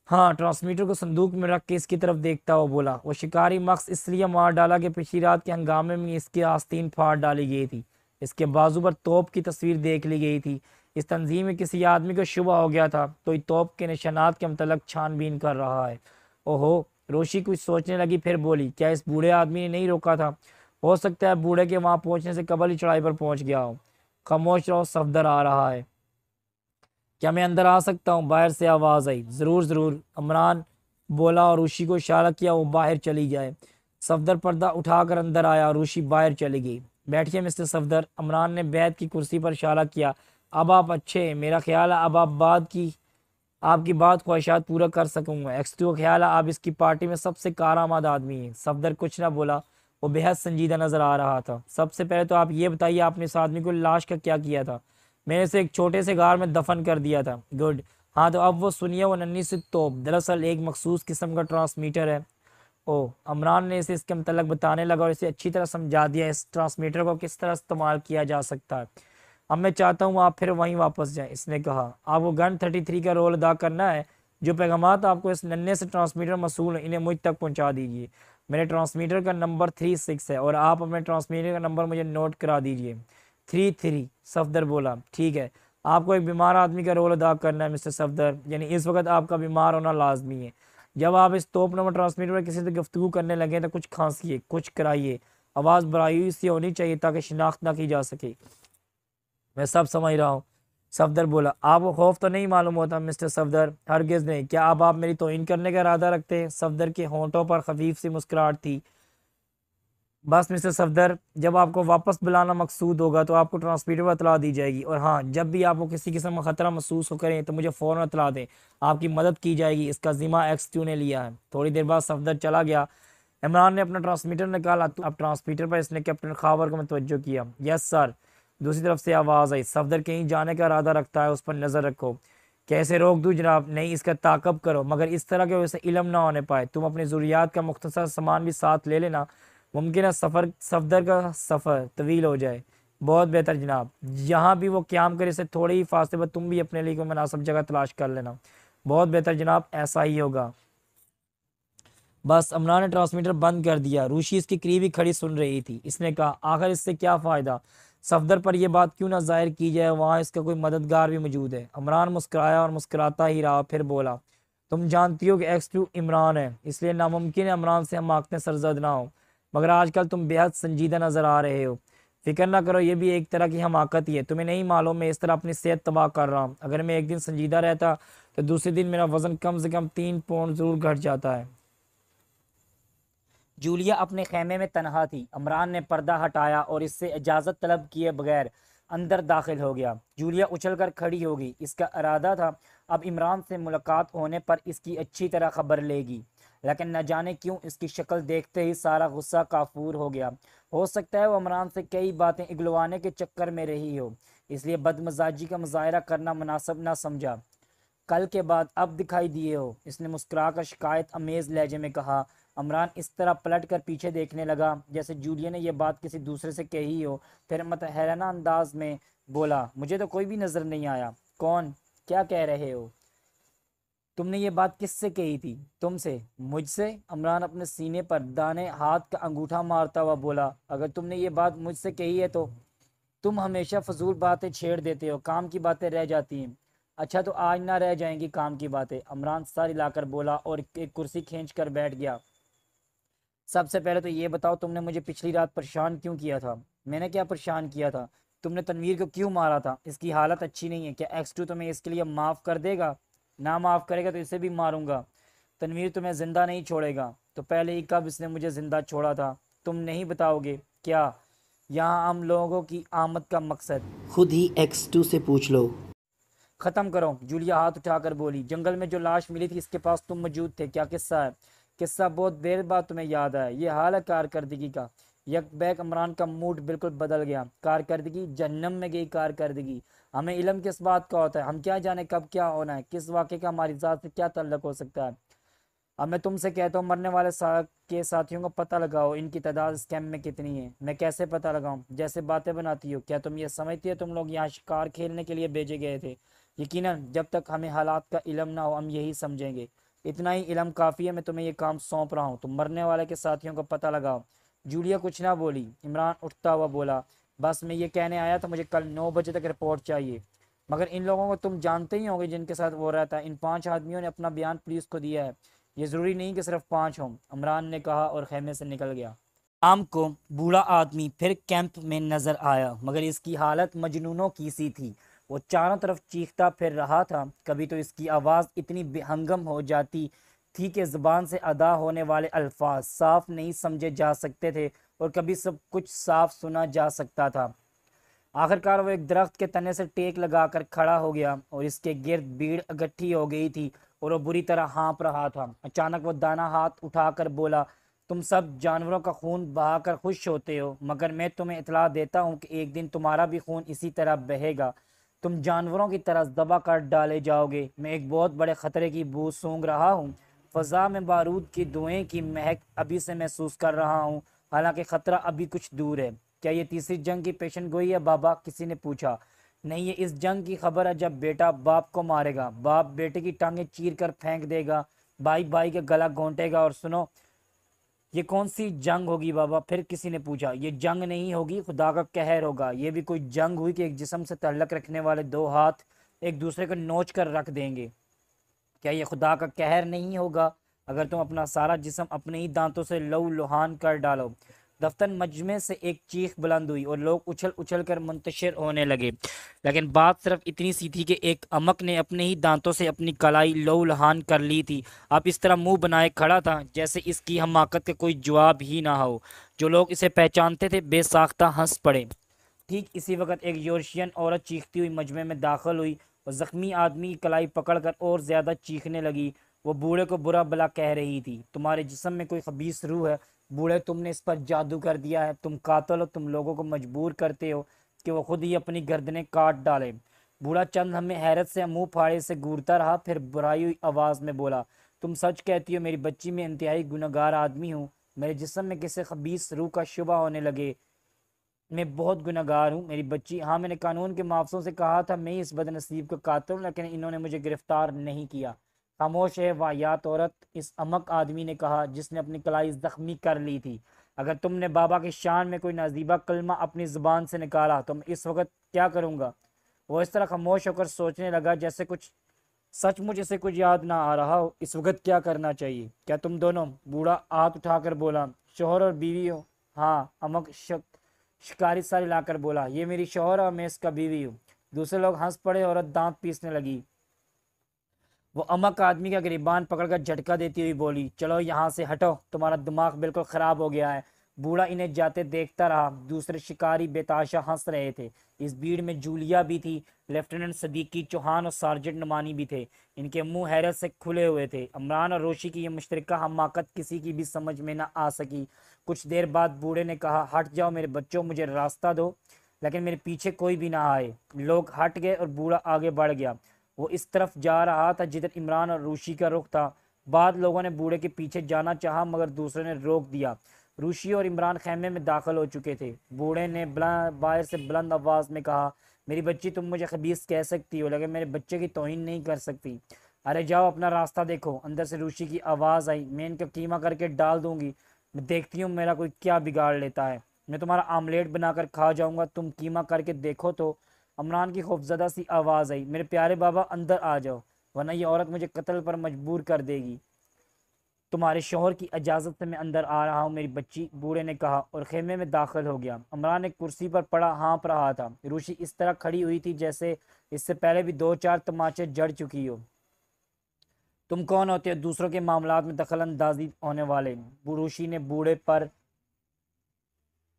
हाँ, ट्रांसमीटर को संदूक में रख के इसकी तरफ देखता हुआ बोला, वो शिकारी मक्स इसलिए मार डाला कि पिछली रात के हंगामे में इसके आस्तीन फाड़ डाली गई थी। इसके बाजू पर तोप की तस्वीर देख ली गई थी। इस तंजीम में किसी आदमी को शुबा हो गया था तो ये तोप के निशानात के मतलब छानबीन कर रहा है। ओहो, रोशी कुछ सोचने लगी, फिर बोली, क्या इस बूढ़े आदमी ने नहीं रोका था? हो सकता है बूढ़े के वहां पहुंचने से कबल ही चढ़ाई पर पहुंच गया हो। खामोश रहो, सफदर आ रहा है। क्या मैं अंदर आ सकता हूँ? बाहर से आवाज़ आई। ज़रूर ज़रूर, इमरान बोला और ऋषि को इशारा किया वो बाहर चली जाए। सफदर पर्दा उठाकर अंदर आया और ऋषि बाहर चली गई। बैठिए मिस्टर सफदर, इमरान ने बैठ की कुर्सी पर इशारा किया। अब आप अच्छे हैं, मेरा ख्याल है अब आप आपकी बात ख्वाहिशात पूरा कर सकूंगा। एक्सटू का ख्याल है आप इसकी पार्टी में सबसे कारआमद आदमी हैं। सफदर कुछ ना बोला, वो बेहद संजीदा नजर आ रहा था। सबसे पहले तो आप ये बताइए आपने इस आदमी को लाश का क्या किया था? मैंने इसे एक छोटे से गार में दफन कर दिया था। गुड। हाँ तो अब वो सुनिए, वो नन्ही सी तोप दरअसल एक मखसूस किस्म का ट्रांसमीटर है। ओ, अमरान ने इसे इसके मतलब बताने लगा और इसे अच्छी तरह समझा दिया इस ट्रांसमीटर को किस तरह इस्तेमाल किया जा सकता है। अब मैं चाहता हूँ आप फिर वहीं वापस जाएं। इसने कहा, आपको गन 33 का रोल अदा करना है। जो पैगामात आपको इस नन्हे से ट्रांसमीटर मसूल हैं, इन्हें मुझ तक पहुँचा दीजिए। मेरे ट्रांसमीटर का नंबर 36 है और आप अपने ट्रांसमीटर का नंबर मुझे नोट करा दीजिए। 33। सफदर बोला, ठीक है। आपको एक बीमार आदमी का रोल अदा करना है मिस्टर सफदर, यानी इस वक्त आपका बीमार होना लाजमी है। जब आप इस तोप नंबर ट्रांसमीटर पर किसी से गुफ्तगू करने लगे तो कुछ खांसिए, कुछ कराइए। आवाज़ बराई सी होनी चाहिए ताकि शिनाख्त ना की जा सके। मैं सब समझ रहा हूँ। सफदर बोला, आपको खौफ तो नहीं मालूम होता मिस्टर सफदर? हरगिज़ नहीं। क्या अब आप मेरी तौहीन करने का इरादा रखते हैं? सफदर के होंठों पर खफीफ सी मुस्कुराहट थी। बस मिस्टर सफदर, जब आपको वापस बुलाना मकसूद होगा तो आपको ट्रांसमीटर पर इतला दी जाएगी। और हाँ, जब भी आपको किसी किस्म का खतरा महसूस हो करें तो मुझे फ़ौरन इतला दें, आपकी मदद की जाएगी। इसका जिम्मा एक्स2 ने लिया है। थोड़ी देर बाद सफदर चला गया। इमरान ने अपना ट्रांसमीटर निकाला। अब ट्रांसमीटर पर इसने कैप्टन खावर को मुतवज्जो किया। Yes sir. दूसरी तरफ से आवाज़ आई, सफदर कहीं जाने का इरादा रखता है, उस पर नज़र रखो। कैसे रोक दूँ जनाब? नहीं, इसका ताकब करो, मगर इस तरह के वैसे इल्म ना होने पाए। तुम अपनी ज़रूरियात का मुख्तसर सामान भी साथ ले लेना, मुमकिन है सफदर का सफ़र तवील हो जाए। बहुत बेहतर जनाब। जहाँ भी वो क़याम करे से थोड़े ही फासले पर तुम भी अपने लिए कोई मुनासिब जगह तलाश कर लेना। बहुत बेहतर जनाब, ऐसा ही होगा। बस इमरान ने ट्रांसमीटर बंद कर दिया। रूशी इसके करीब ही खड़ी सुन रही थी। इसने कहा, आखिर इससे क्या फ़ायदा? सफदर पर यह बात क्यों ना जाहिर की जाए, वहाँ इसका कोई मददगार भी मौजूद है। इमरान मुस्कुराया और मुस्कुराता ही रहा, फिर बोला, तुम जानती हो कि एक्स2 इमरान है, इसलिए नामुमकिन है इमरान से हमाकतें सरजद ना हो। मगर आजकल तुम बेहद संजीदा नज़र आ रहे हो। फिक्र ना करो, ये भी एक तरह की हमाकत ही है। तुम्हें नहीं मालूम मैं इस तरह अपनी सेहत तबाह कर रहा हूँ। अगर मैं एक दिन संजीदा रहता तो दूसरे दिन मेरा वज़न कम से कम 3 पाउंड ज़रूर घट जाता है। जूलिया अपने खेमे में तनहा थी। इमरान ने पर्दा हटाया और इससे इजाज़त तलब किए बगैर अंदर दाखिल हो गया। जूलिया उछलकर खड़ी हो गई। इसका इरादा था अब इमरान से मुलाकात होने पर इसकी अच्छी तरह खबर लेगी, लेकिन न जाने क्यों इसकी शक्ल देखते ही सारा गुस्सा काफूर हो गया। हो सकता है वो इमरान से कई बातें इगलवाने के चक्कर में रही हो, इसलिए बदमजाजी का मुजाहरा करना मुनासिब ना समझा। कल के बाद अब दिखाई दिए हो, इसने मुस्कुराकर शिकायत अमेज लहजे में कहा। इमरान इस तरह पलट कर पीछे देखने लगा जैसे जूलिया ने यह बात किसी दूसरे से कही हो। फिर हैराना अंदाज में बोला, मुझे तो कोई भी नजर नहीं आया। कौन? क्या कह रहे हो? तुमने ये बात किससे कही थी? तुमसे? मुझसे? इमरान अपने सीने पर दाने हाथ का अंगूठा मारता हुआ बोला, अगर तुमने ये बात मुझसे कही है तो तुम हमेशा फजूल बातें छेड़ देते हो, काम की बातें रह जाती हैं। अच्छा तो आज ना रह जाएंगी काम की बातें। इमरान सर हिलाकर बोला और एक कुर्सी खींच कर बैठ गया। सबसे पहले तो ये बताओ तुमने मुझे पिछली रात परेशान क्यों किया था? मैंने क्या परेशान किया था? तुमने तनवीर को क्यों मारा था? इसकी हालत अच्छी नहीं है। क्या एक्स2 तुम्हें इसके लिए माफ़ कर देगा? ना माफ़ करेगा तो इसे भी मारूंगा। तनवीर तुम्हें ज़िंदा नहीं छोड़ेगा। तो पहले ही कब इसने मुझे ज़िंदा छोड़ा था? तुम नहीं बताओगे क्या? यहाँ हम लोगों की आमद का मकसद खुद ही एक्स2 से पूछ लो। ख़त्म करो। जूलिया हाथ उठाकर बोली, जंगल में जो लाश मिली थी इसके पास तुम मौजूद थे। क्या किस्सा है? किस्सा बहुत देर बाद तुम्हें याद आया। ये हाल है कारकर्दगी का। यकबैक इमरान का मूड बिल्कुल बदल गया। कारकर्दगी जहन्नम में गई कारकर्दगी। हमें इल्म किस बात का होता है, हम क्या जाने कब क्या होना है, किस वाक़े का हमारी ज़ात से क्या ताल्लुक़ हो सकता है। अब मैं तुमसे कहता हूँ मरने वाले के साथियों का पता लगाओ, इनकी तादाद इस कैंप में कितनी है। मैं कैसे पता लगाऊं? जैसे बातें बनाती हो। क्या तुम ये समझती हो तुम लोग यहाँ शिकार खेलने के लिए भेजे गए थे? यकीनन जब तक हमें हालात का इल्म ना हो हम यही समझेंगे। इतना ही इल्म काफ़ी है, मैं तुम्हें ये काम सौंप रहा हूँ। तुम मरने वाले के साथियों का पता लगाओ। जूलिया कुछ ना बोली। इमरान उठता हुआ बोला, बस मैं ये कहने आया था, मुझे कल 9 बजे तक रिपोर्ट चाहिए। मगर इन लोगों को तुम जानते ही होंगे जिनके साथ वो रहता है। इन 5 आदमियों ने अपना बयान पुलिस को दिया है। ये ज़रूरी नहीं कि सिर्फ 5 हों, इमरान ने कहा और खेमे से निकल गया। शाम को बूढ़ा आदमी फिर कैंप में नजर आया, मगर इसकी हालत मजनूनों की सी थी। वो चारों तरफ चीखता फिर रहा था। कभी तो इसकी आवाज़ इतनी बेहंगम हो जाती थी कि ज़ुबान से अदा होने वाले अल्फाज साफ नहीं समझे जा सकते थे, और कभी सब कुछ साफ सुना जा सकता था। आखिरकार वो एक दरख्त के तने से टेक लगाकर खड़ा हो गया और इसके गिर्द भीड़ इकट्ठी हो गई थी और वो बुरी तरह हाँफ रहा था। अचानक वो दाना हाथ उठाकर बोला, तुम सब जानवरों का खून बहाकर खुश होते हो, मगर मैं तुम्हें इतला देता हूँ कि एक दिन तुम्हारा भी खून इसी तरह बहेगा। तुम जानवरों की तरह दबा कर डाले जाओगे। मैं एक बहुत बड़े खतरे की बू सूंघ रहा हूँ। फ़ज़ा में बारूद की धुएं की महक अभी से महसूस कर रहा हूँ, हालांकि ख़तरा अभी कुछ दूर है। क्या ये तीसरी जंग की पेशन गोई है बाबा? किसी ने पूछा। नहीं, ये इस जंग की खबर है जब बेटा बाप को मारेगा, बाप बेटे की टांगें चीर कर फेंक देगा, भाई भाई का गला घोंटेगा। और सुनो, ये कौन सी जंग होगी बाबा? फिर किसी ने पूछा। ये जंग नहीं होगी, खुदा का कहर होगा। ये भी कोई जंग हुई कि एक जिस्म से तल्लक रखने वाले दो हाथ एक दूसरे को नोच कर रख देंगे? क्या ये खुदा का कहर नहीं होगा अगर तुम अपना सारा जिस्म अपने ही दांतों से लहू लुहान कर डालो? दफ्तर मजमे से एक चीख बुलंद हुई और लोग उछल उछल कर मुंतशिर होने लगे। लेकिन बात सिर्फ इतनी सी थी कि एक अमक ने अपने ही दांतों से अपनी कलाई लहू लुहान कर ली थी। अब इस तरह मुंह बनाए खड़ा था जैसे इसकी हमाकत का कोई जवाब ही ना हो। जो लोग इसे पहचानते थे बेसाख्ता हंस पड़े। ठीक इसी वक्त एक यूरोशियन औरत चीखती हुई मजमे में दाखिल हुई और ज़ख्मी आदमी की कलाई पकड़कर और ज़्यादा चीखने लगी। वो बूढ़े को बुरा भला कह रही थी, तुम्हारे जिस्म में कोई खबीस रूह है बूढ़े, तुमने इस पर जादू कर दिया है। तुम कातिल हो, तुम लोगों को मजबूर करते हो कि वो खुद ही अपनी गर्दनें काट डाले। बूढ़ा चंद हमें हैरत से मुंह फाड़े से घूरता रहा, फिर बुराई हुई आवाज़ में बोला, तुम सच कहती हो मेरी बच्ची? में इंतहाई गुनहगार आदमी हूँ। मेरे जिस्म में किसी खबीस रूह का शुबा होने लगे। मैं बहुत गुनहगार हूँ मेरी बच्ची। हाँ, मैंने कानून के मुआफ़िज़ों से कहा था मैं ही इस बदनसीब का कातिल हूँ, लेकिन इन्होंने मुझे गिरफ्तार नहीं किया। खामोश है वाहियात औरत, इस अमक आदमी ने कहा जिसने अपनी कलाई ज़ख्मी कर ली थी। अगर तुमने बाबा की शान में कोई नाजीबा कलमा अपनी ज़ुबान से निकाला तो मैं इस वक्त क्या करूँगा? वो इस तरह खामोश होकर सोचने लगा जैसे कुछ सचमुच इसे कुछ याद ना आ रहा हो। इस वक्त क्या करना चाहिए? क्या तुम दोनों? बूढ़ा हाथ उठाकर बोला, शोहर और बीवी हो? हाँ, अमक शिकारी सर हिलाकर बोला, ये मेरी शौहर और मैं इसका बीवी हूँ। दूसरे लोग हंस पड़े। औरत दांत पीसने लगी। वो अमक आदमी का गिरबान पकड़कर झटका देती हुई बोली, चलो यहाँ से हटो, तुम्हारा दिमाग बिल्कुल ख़राब हो गया है। बूढ़ा इन्हें जाते देखता रहा। दूसरे शिकारी बेताशा हंस रहे थे। इस भीड़ में जूलिया भी थी, लेफ्टिनेंट सदीकी चौहान और सार्जेंट नुमानी भी थे। इनके मुंह हैरत से खुले हुए थे। इमरान और रोशी की यह मुश्तरका हमाकत किसी की भी समझ में न आ सकी। कुछ देर बाद बूढ़े ने कहा, हट जाओ मेरे बच्चों, मुझे रास्ता दो, लेकिन मेरे पीछे कोई भी ना आए। लोग हट गए और बूढ़ा आगे बढ़ गया। वो इस तरफ जा रहा था जिधर इमरान और रूशी का रुख था। बाद लोगों ने बूढ़े के पीछे जाना चाहा, मगर दूसरे ने रोक दिया। रूशी और इमरान खैमे में दाखिल हो चुके थे। बूढ़े ने बाहर से बुलंद आवाज़ में कहा, मेरी बच्ची, तुम मुझे खबीस कह सकती हो, लेकिन मेरे बच्चे की तौहीन नहीं कर सकती। अरे जाओ, अपना रास्ता देखो। अंदर से रूशी की आवाज़ आई, मैं इनका कीमा करके डाल दूंगी। मैं देखती हूँ मेरा कोई क्या बिगाड़ लेता है। मैं तुम्हारा आमलेट बनाकर खा जाऊंगा, तुम कीमा करके देखो तो। इमरान की खौफजदा सी आवाज़ आई, मेरे प्यारे बाबा अंदर आ जाओ, वरना ये औरत मुझे कत्ल पर मजबूर कर देगी। तुम्हारे शौहर की इजाज़त से मैं अंदर आ रहा हूँ मेरी बच्ची, बूढ़े ने कहा और खेमे में दाखिल हो गया। इमरान एक कुर्सी पर पड़ा हाँफ रहा था। रूशी इस तरह खड़ी हुई थी जैसे इससे पहले भी 2-4 तमाचे जड़ चुकी हो। तुम कौन होते हो दूसरों के मामलात में दखल अंदाजी होने वाले? रूशी ने बूढ़े पर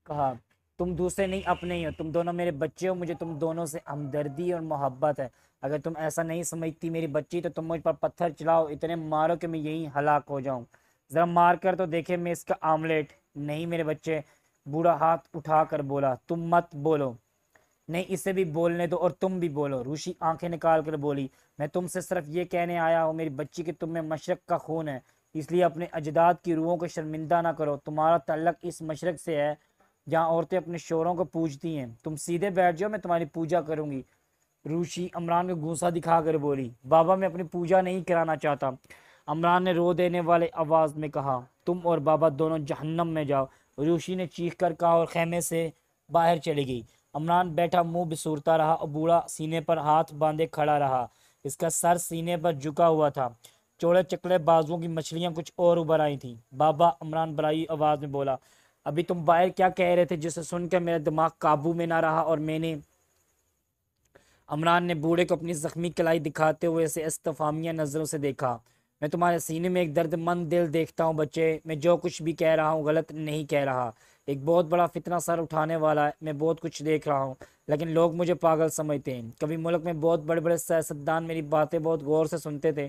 कहा, तुम दूसरे नहीं अपने ही हो, तुम दोनों मेरे बच्चे हो, मुझे तुम दोनों से हमदर्दी और मोहब्बत है। अगर तुम ऐसा नहीं समझती मेरी बच्ची तो तुम मुझ पर पत्थर चलाओ, इतने मारो कि मैं यहीं हलाक हो जाऊं। ज़रा मार कर तो देखे मैं इसका आमलेट। नहीं मेरे बच्चे, बूढ़ा हाथ उठाकर बोला, तुम मत बोलो। नहीं, इसे भी बोलने दो और तुम भी बोलो। रूशी आंखें निकाल कर बोली, मैं तुमसे सिर्फ ये कहने आया हूँ मेरी बच्ची कि तुम में मशरक का खून है, इसलिए अपने अजदाद की रूहों को शर्मिंदा ना करो। तुम्हारा तल्लक इस मशरक से है जहाँ औरतें अपने शोरों को पूजती हैं। तुम सीधे बैठ जाओ, मैं तुम्हारी पूजा करूंगी। रूशी अमरान को गुस्सा दिखाकर बोली, बाबा मैं अपनी पूजा नहीं कराना चाहता। अमरान ने रो देने वाले आवाज़ में कहा, तुम और बाबा दोनों जहन्नम में जाओ। रूशी ने चीख कर कहा और खेमे से बाहर चली गई। अमरान बैठा मुंह बिसूरता रहा और बूढ़ा सीने पर हाथ बांधे खड़ा रहा। इसका सर सीने पर झुका हुआ था। चौड़े चकले बाजुओं की मछलियां कुछ और उभर आई थीं। बाबा, अमरान बड़ाई आवाज़ में बोला, अभी तुम बाहर क्या कह रहे थे जिसे सुनकर मेरा दिमाग काबू में ना रहा और मैंने। अमरान ने बूढ़े को अपनी जख्मी कलाई दिखाते हुए इसे इस्तफामिया नज़रों से देखा। मैं तुम्हारे सीने में एक दर्दमंद दिल देखता हूँ बच्चे। मैं जो कुछ भी कह रहा हूँ गलत नहीं कह रहा। एक बहुत बड़ा फितना सर उठाने वाला है। मैं बहुत कुछ देख रहा हूँ, लेकिन लोग मुझे पागल समझते हैं। कभी मुल्क में बहुत बड़े बड़े सियासतदान मेरी बातें बहुत गौर से सुनते थे,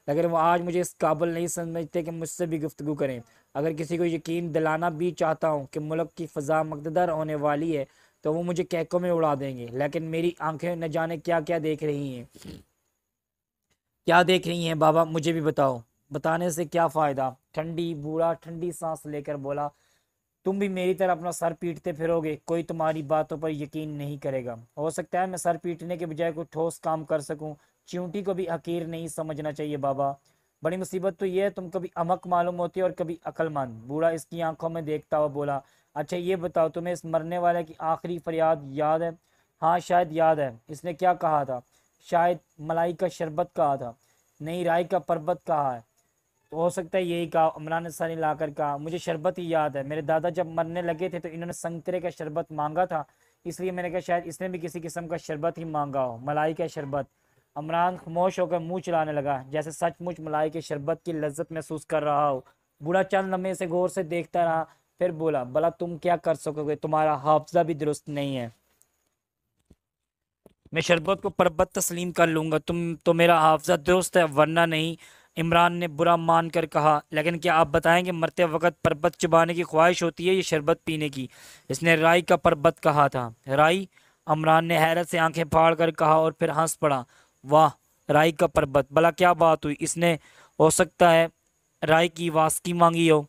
लेकिन वो आज मुझे इस काबिल नहीं समझते कि मुझसे भी गुफ्तगू करें। अगर किसी को यकीन दिलाना भी चाहता हूँ कि मुल्क की फ़ज़ा मकददर होने वाली है तो वो मुझे कहकों में उड़ा देंगे, लेकिन मेरी आंखें न जाने क्या क्या देख रही हैं। क्या देख रही हैं बाबा, मुझे भी बताओ। बताने से क्या फ़ायदा? बूढ़ा ठंडी सांस लेकर बोला, तुम भी मेरी तरह अपना सर पीटते फिरोगे, कोई तुम्हारी बातों पर यकीन नहीं करेगा। हो सकता है मैं सर पीटने के बजाय कोई ठोस काम कर सकूं। चींटी को भी हकीर नहीं समझना चाहिए बाबा। बड़ी मुसीबत तो यह है, तुम कभी अहमक मालूम होती हो और कभी अक्लमंद। बूढ़ा इसकी आंखों में देखता हुआ बोला, अच्छा ये बताओ, तुम्हें इस मरने वाले की आखिरी फरियाद याद है? हाँ शायद याद है। इसने क्या कहा था? शायद मलाई का शरबत कहा था। नहीं, राई का पर्वत कहा है। तो हो सकता है यही कहा। इमरान ने सर हिलाकर कहा, मुझे शरबत ही याद है। मेरे दादा जब मरने लगे थे तो इन्होंने संतरे का शरबत मांगा था, इसलिए मैंने कहा शायद इसने भी किसी किस्म का शरबत ही मांगा हो, मलाई का शरबत। इमरान खामोश होकर मुंह चलाने लगा, जैसे सचमुच मलाई के शरबत की लज्जत महसूस कर रहा हो। बूढ़ा चंद लम्हे से गौर से देखता रहा, फिर बोला, भला तुम क्या कर सकोगे? तुम्हारा हाफजा भी दुरुस्त नहीं है। मैं शरबत को पर्वत तस्लीम कर लूँगा, तुम तो मेरा हाफजा दुरुस्त है वरना नहीं। इमरान ने बुरा मान कर कहा, लेकिन क्या आप बताएंगे मरते वक्त पर्वत चबाने की ख्वाहिश होती है या शरबत पीने की? इसने राई का पर्वत कहा था। राई? इमरान ने हैरत से आंखें फाड़ कर कहा और फिर हंस पड़ा। वाह, राई का पर्वत, भला क्या बात हुई? इसने, हो सकता है राई की वास्की मांगी हो।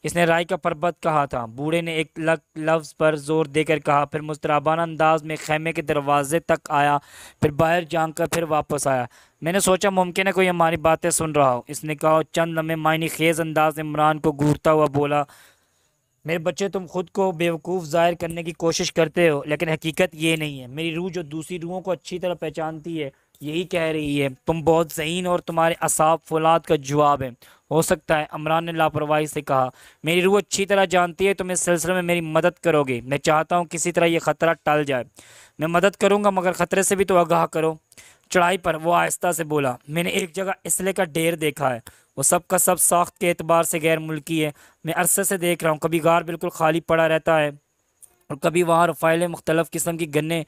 इसने राय का पर्वत कहा था। बूढ़े ने एक लफ्ज़ पर जोर देकर कहा, फिर मुस्तराबाना अंदाज में खेमे के दरवाजे तक आया, फिर बाहर झांक कर फिर वापस आया। मैंने सोचा मुमकिन है कोई हमारी बातें सुन रहा हो, इसने कहा। चंद लम्हे मायने खेज अंदाज में इमरान को घूरता हुआ बोला, मेरे बच्चे, तुम खुद को बेवकूफ़ ज़ाहिर करने की कोशिश करते हो, लेकिन हकीकत ये नहीं है। मेरी रूह जो दूसरी रूहों को अच्छी तरह पहचानती है यही कह रही है तुम बहुत ज़हीन और तुम्हारे असाब फौलाद का जवाब है। हो सकता है, इमरान ने लापरवाही से कहा। मेरी रूह अच्छी तरह जानती है तुम इस सिलसिले में मेरी मदद करोगे। मैं चाहता हूँ किसी तरह यह ख़तरा टल जाए। मैं मदद करूँगा, मगर ख़तरे से भी तो आगाह करो। चढ़ाई पर वो आहिस्ता से बोला, मैंने एक जगह इसले का ढेर देखा है। वो सब का सब साख्त के एतबार से गैर मुल्की है। मैं अरसे से देख रहा हूँ, कभी गार बिल्कुल खाली पड़ा रहता है और कभी वहाँ रफ़ाइल मुख्तलिफ़ किस्म की गन्ने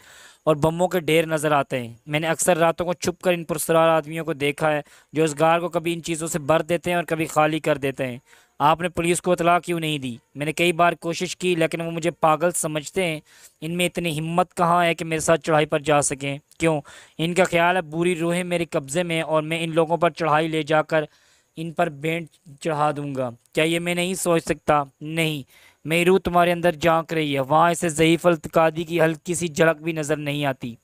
और बमों के ढेर नज़र आते हैं। मैंने अक्सर रातों को छुप कर इन पुरस्कार आदमियों को देखा है जो इस गार को कभी इन चीज़ों से भर देते हैं और कभी खाली कर देते हैं। आपने पुलिस को इतला क्यों नहीं दी? मैंने कई बार कोशिश की, लेकिन वो मुझे पागल समझते हैं। इनमें इतनी हिम्मत कहाँ है कि मेरे साथ चढ़ाई पर जा सकें? क्यों? इनका ख्याल है बुरी रूहें मेरे कब्ज़े में और मैं इन लोगों पर चढ़ाई ले जाकर इन पर भेंट चढ़ा दूंगा। क्या ये मैं नहीं सोच सकता? नहीं, मेरी रूह तुम्हारे अंदर झांक रही है। वहाँ इसे ज़ईफ़ अल्तकादी की हल्की सी झलक भी नज़र नहीं आती।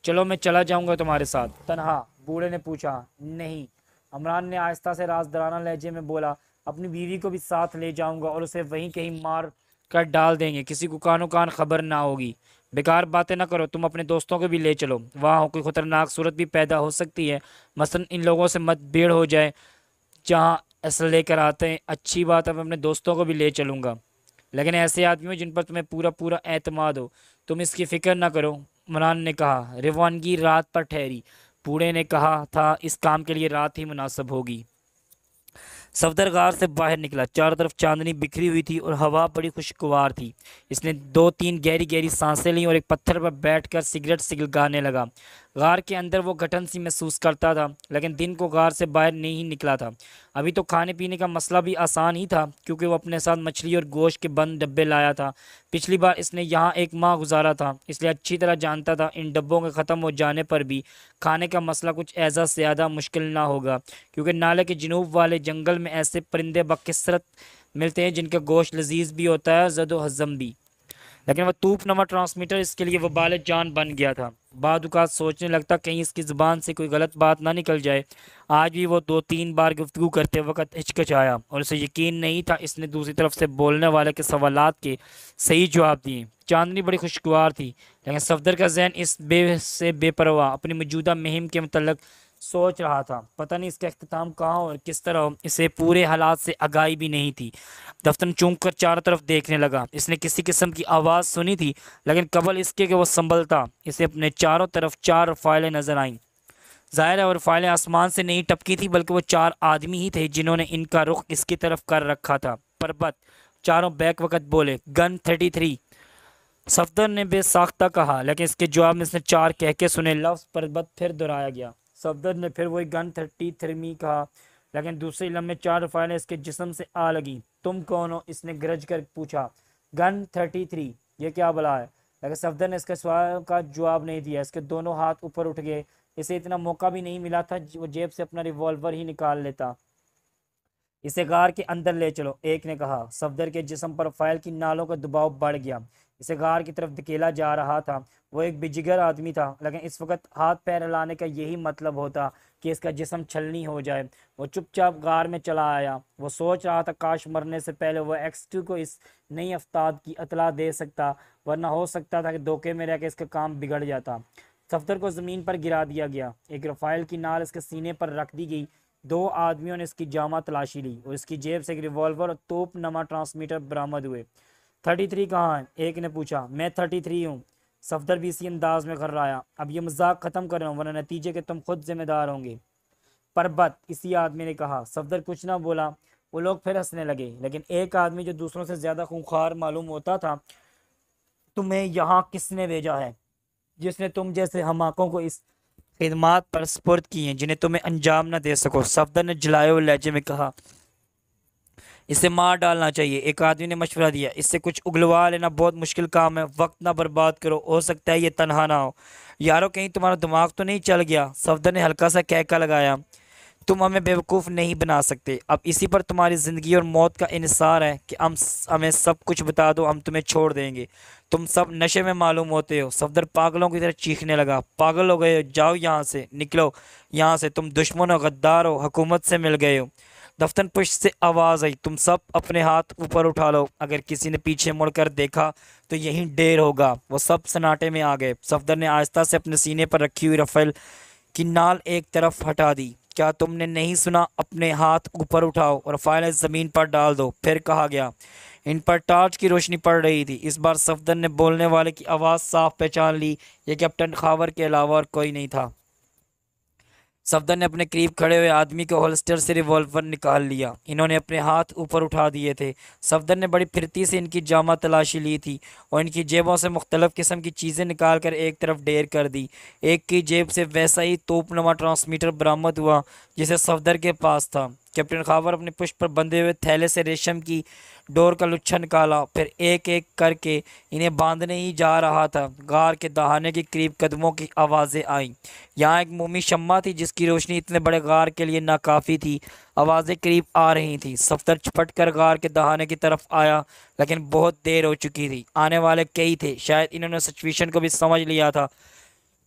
चलो मैं चला जाऊंगा तुम्हारे साथ। तन्हा? बूढ़े ने पूछा। नहीं, इमरान ने आहिस्ता से राजदराना लहजे में बोला, अपनी बीवी को भी साथ ले जाऊंगा और उसे वहीं कहीं मार कर डाल देंगे, किसी को कानो कान खबर ना होगी। बेकार बातें ना करो, तुम अपने दोस्तों को भी ले चलो, वहाँ कोई ख़तरनाक सूरत भी पैदा हो सकती है। मसलन इन लोगों से मतभेड़ हो जाए जहाँ असर लेकर आते हैं। अच्छी बात है, मैं अपने दोस्तों को भी ले चलूँगा, लेकिन ऐसे आदमियों जिन पर तुम्हें पूरा पूरा एतमाद हो। तुम इसकी फ़िक्र ना करो। इमरान ने कहा। रवानगी रात पर ठहरी। बूढ़े ने कहा था इस काम के लिए रात ही मुनासिब होगी। सफदर गार से बाहर निकला। चारों तरफ चांदनी बिखरी हुई थी और हवा बड़ी खुशगवार थी। इसने 2-3 गहरी गहरी सांसें लीं और एक पत्थर पर बैठकर सिगरेट सिगलगाने लगा। गार के अंदर वो घटन सी महसूस करता था, लेकिन दिन को गार से बाहर नहीं निकला था। अभी तो खाने पीने का मसला भी आसान ही था, क्योंकि वो अपने साथ मछली और गोश्त के बंद डब्बे लाया था। पिछली बार इसने यहाँ एक माह गुजारा था, इसलिए अच्छी तरह जानता था इन डब्बों के ख़त्म हो जाने पर भी खाने का मसला कुछ ऐसा ज़्यादा मुश्किल ना होगा, क्योंकि नाले के जनूब वाले जंगल में ऐसे परिंदे बकसरत मिलते हैं जिनका गोश्त लजीज भी होता है, ज़द व हज़म भी। लेकिन वह तूफनुमा ट्रांसमीटर इसके लिए वबाल जान बन गया था। बाद औक़ात सोचने लगता कहीं इसकी ज़ुबान से कोई गलत बात ना निकल जाए। आज भी वो 2-3 बार गुफ्तगू करते वक्त हिचकिचाया और उसे यकीन नहीं था इसने दूसरी तरफ से बोलने वाले के सवालात के सही जवाब दिए। चांदनी बड़ी खुशगवार थी, लेकिन सफदर का जहन इस से बेपरवाह अपनी मौजूदा मुहिम के मतलब सोच रहा था। पता नहीं इसका अख्ताम कहाँ और किस तरह हो, इसे पूरे हालात से आगाही भी नहीं थी। दफ्तर चूम कर चारों तरफ देखने लगा। इसने किसी किस्म की आवाज़ सुनी थी, लेकिन कबल इसके कि वो संभलता, इसे अपने चारों तरफ 4 फाइलें नजर आईं। जाहिर है और फाइलें आसमान से नहीं टपकी थी, बल्कि वो 4 आदमी ही थे जिन्होंने इनका रुख इसकी तरफ कर रखा था। परबत चारों बैक वक्त बोले, गन 33। सफदर ने बेसाख्ता कहा, लेकिन इसके जवाब में इसने 4 कह के सुने लफ्ज़ परबत फिर दोहराया गया। सफदर ने फिर वही गन 33 कहा, लेकिन दूसरी लम्हे 4 फाइलें इसके जिस्म से आ लगी। तुम कौन हो? इसने गरज कर पूछा। गन 33, ये क्या भला है? लेकिन सफदर ने इसके सवाल का जवाब नहीं दिया। इसके दोनों हाथ ऊपर उठ गए। इसे इतना मौका भी नहीं मिला था वो जेब से अपना रिवॉल्वर ही निकाल लेता। इसे गार के अंदर ले चलो, एक ने कहा। सफदर के जिस्म पर फाइल की नालों का दबाव बढ़ गया। इसे गार की तरफ धकेला जा रहा था। वो एक बेजिगर आदमी था, लेकिन इस वक्त हाथ पैर हिलाने का यही मतलब होता कि इसका जिस्म छलनी हो जाए। वो चुपचाप गार में चला आया। वो सोच रहा था काश मरने से पहले वो XQ को इस नई अफ्ताब की इतला दे सकता, वरना हो सकता था कि धोखे में रह के इसका काम बिगड़ जाता। सफदर को ज़मीन पर गिरा दिया गया। एक रफ़ाइल की नाल इसके सीने पर रख दी गई। 2 आदमियों ने इसकी जामा तलाशी ली और इसकी जेब से एक रिवॉल्वर और तोपनुमा ट्रांसमीटर बरामद हुए। 33 कहाँ है? एक ने पूछा। मैं 33 हूँ। सफदर भी इसी अंदाज में घर्राया। अब ये मजाक ख़त्म करो, वरना नतीजे के तुम खुद जिम्मेदार होंगे। परबत, इसी आदमी ने कहा। सफदर कुछ ना बोला। वो लोग फिर हंसने लगे, लेकिन एक आदमी जो दूसरों से ज़्यादा खूंखार मालूम होता था, तुम्हें यहाँ किसने भेजा है? जिसने तुम जैसे हमाकों को इस खिदमात पर स्पुर्द की हैं जिन्हें तुम्हें अंजाम न दे सको? सफदर ने जलाए हुए लहजे में कहा। इसे मार डालना चाहिए, एक आदमी ने मशवरा दिया। इससे कुछ उगलवा लेना बहुत मुश्किल काम है, वक्त ना बर्बाद करो, हो सकता है ये तनहा ना हो। यारो कहीं तुम्हारा दिमाग तो नहीं चल गया? सफदर ने हल्का सा कहका लगाया। तुम हमें बेवकूफ़ नहीं बना सकते। अब इसी पर तुम्हारी ज़िंदगी और मौत का इन्हिसार है कि हमें सब कुछ बता दो, हम तुम्हें छोड़ देंगे। तुम सब नशे में मालूम होते हो। सफदर पागलों की तरह चीखने लगा। पागल हो गए हो? जाओ यहाँ से, निकलो यहाँ से। तुम दुश्मन हो, गद्दार हो, हुकूमत से मिल गए हो। दफ्तर पुष्ट से आवाज़ आई, तुम सब अपने हाथ ऊपर उठा लो। अगर किसी ने पीछे मुड़कर देखा तो यहीं ढेर होगा। वो सब सन्नाटे में आ गए। सफदर ने आहिस्ता से अपने सीने पर रखी हुई रफ़ेल की नाल एक तरफ हटा दी। क्या तुमने नहीं सुना? अपने हाथ ऊपर उठाओ और फाइलें ज़मीन पर डाल दो। फिर कहा गया। इन पर टार्च की रोशनी पड़ रही थी। इस बार सफदर ने बोलने वाले की आवाज़ साफ पहचान ली। ये कैप्टन खावर के अलावा और कोई नहीं था। सफदर ने अपने करीब खड़े हुए आदमी के होल्स्टर से रिवॉल्वर निकाल लिया। इन्होंने अपने हाथ ऊपर उठा दिए थे। सफदर ने बड़ी फिरती से इनकी जामा तलाशी ली थी और इनकी जेबों से मुख्तलिफ़ किस्म की चीज़ें निकाल कर एक तरफ ढेर कर दी। एक की जेब से वैसा ही तोपनुमा ट्रांसमीटर बरामद हुआ जिसे सफदर के पास था। कैप्टन खावर अपने पुष्प पर बंधे हुए थैले से रेशम की डोर का लुच्छा निकाला, फिर एक एक करके इन्हें बांधने ही जा रहा था। गार के दहाने के करीब कदमों की आवाज़ें आईं। यहाँ एक मोमी शम्मा थी जिसकी रोशनी इतने बड़े गार के लिए नाकाफ़ी थी। आवाज़ें करीब आ रही थीं। सफदर झपट कर गार के दहाने की तरफ आया, लेकिन बहुत देर हो चुकी थी। आने वाले कई थे। शायद इन्होंने सिचुएशन को भी समझ लिया था,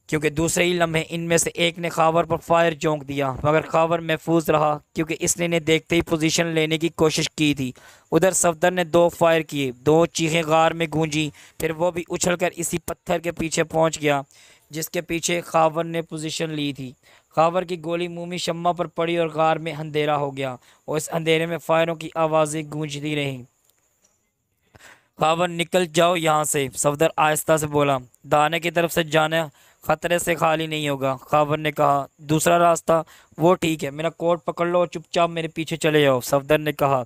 क्योंकि दूसरे ही लम्हे इनमें से एक ने खावर पर फायर झोंक दिया, मगर खावर महफूज रहा क्योंकि इसने इन्हें देखते ही पोजीशन लेने की कोशिश की थी। उधर सफदर ने 2 फायर किए। 2 चीखें गार में गूंजी। फिर वो भी उछलकर इसी पत्थर के पीछे पहुंच गया जिसके पीछे खावर ने पोजीशन ली थी। खावर की गोली मोमी शम्मा पर पड़ी और गार में अंधेरा हो गया और इस अंधेरे में फायरों की आवाज़ें गूंजती रहीं। खावर, निकल जाओ यहाँ से, सफदर आहिस्ता से बोला। दाने की तरफ से जाना खतरे से खाली नहीं होगा, खावर ने कहा। दूसरा रास्ता? वो ठीक है, मेरा कोट पकड़ लो और चुपचाप मेरे पीछे चले जाओ, सफदर ने कहा।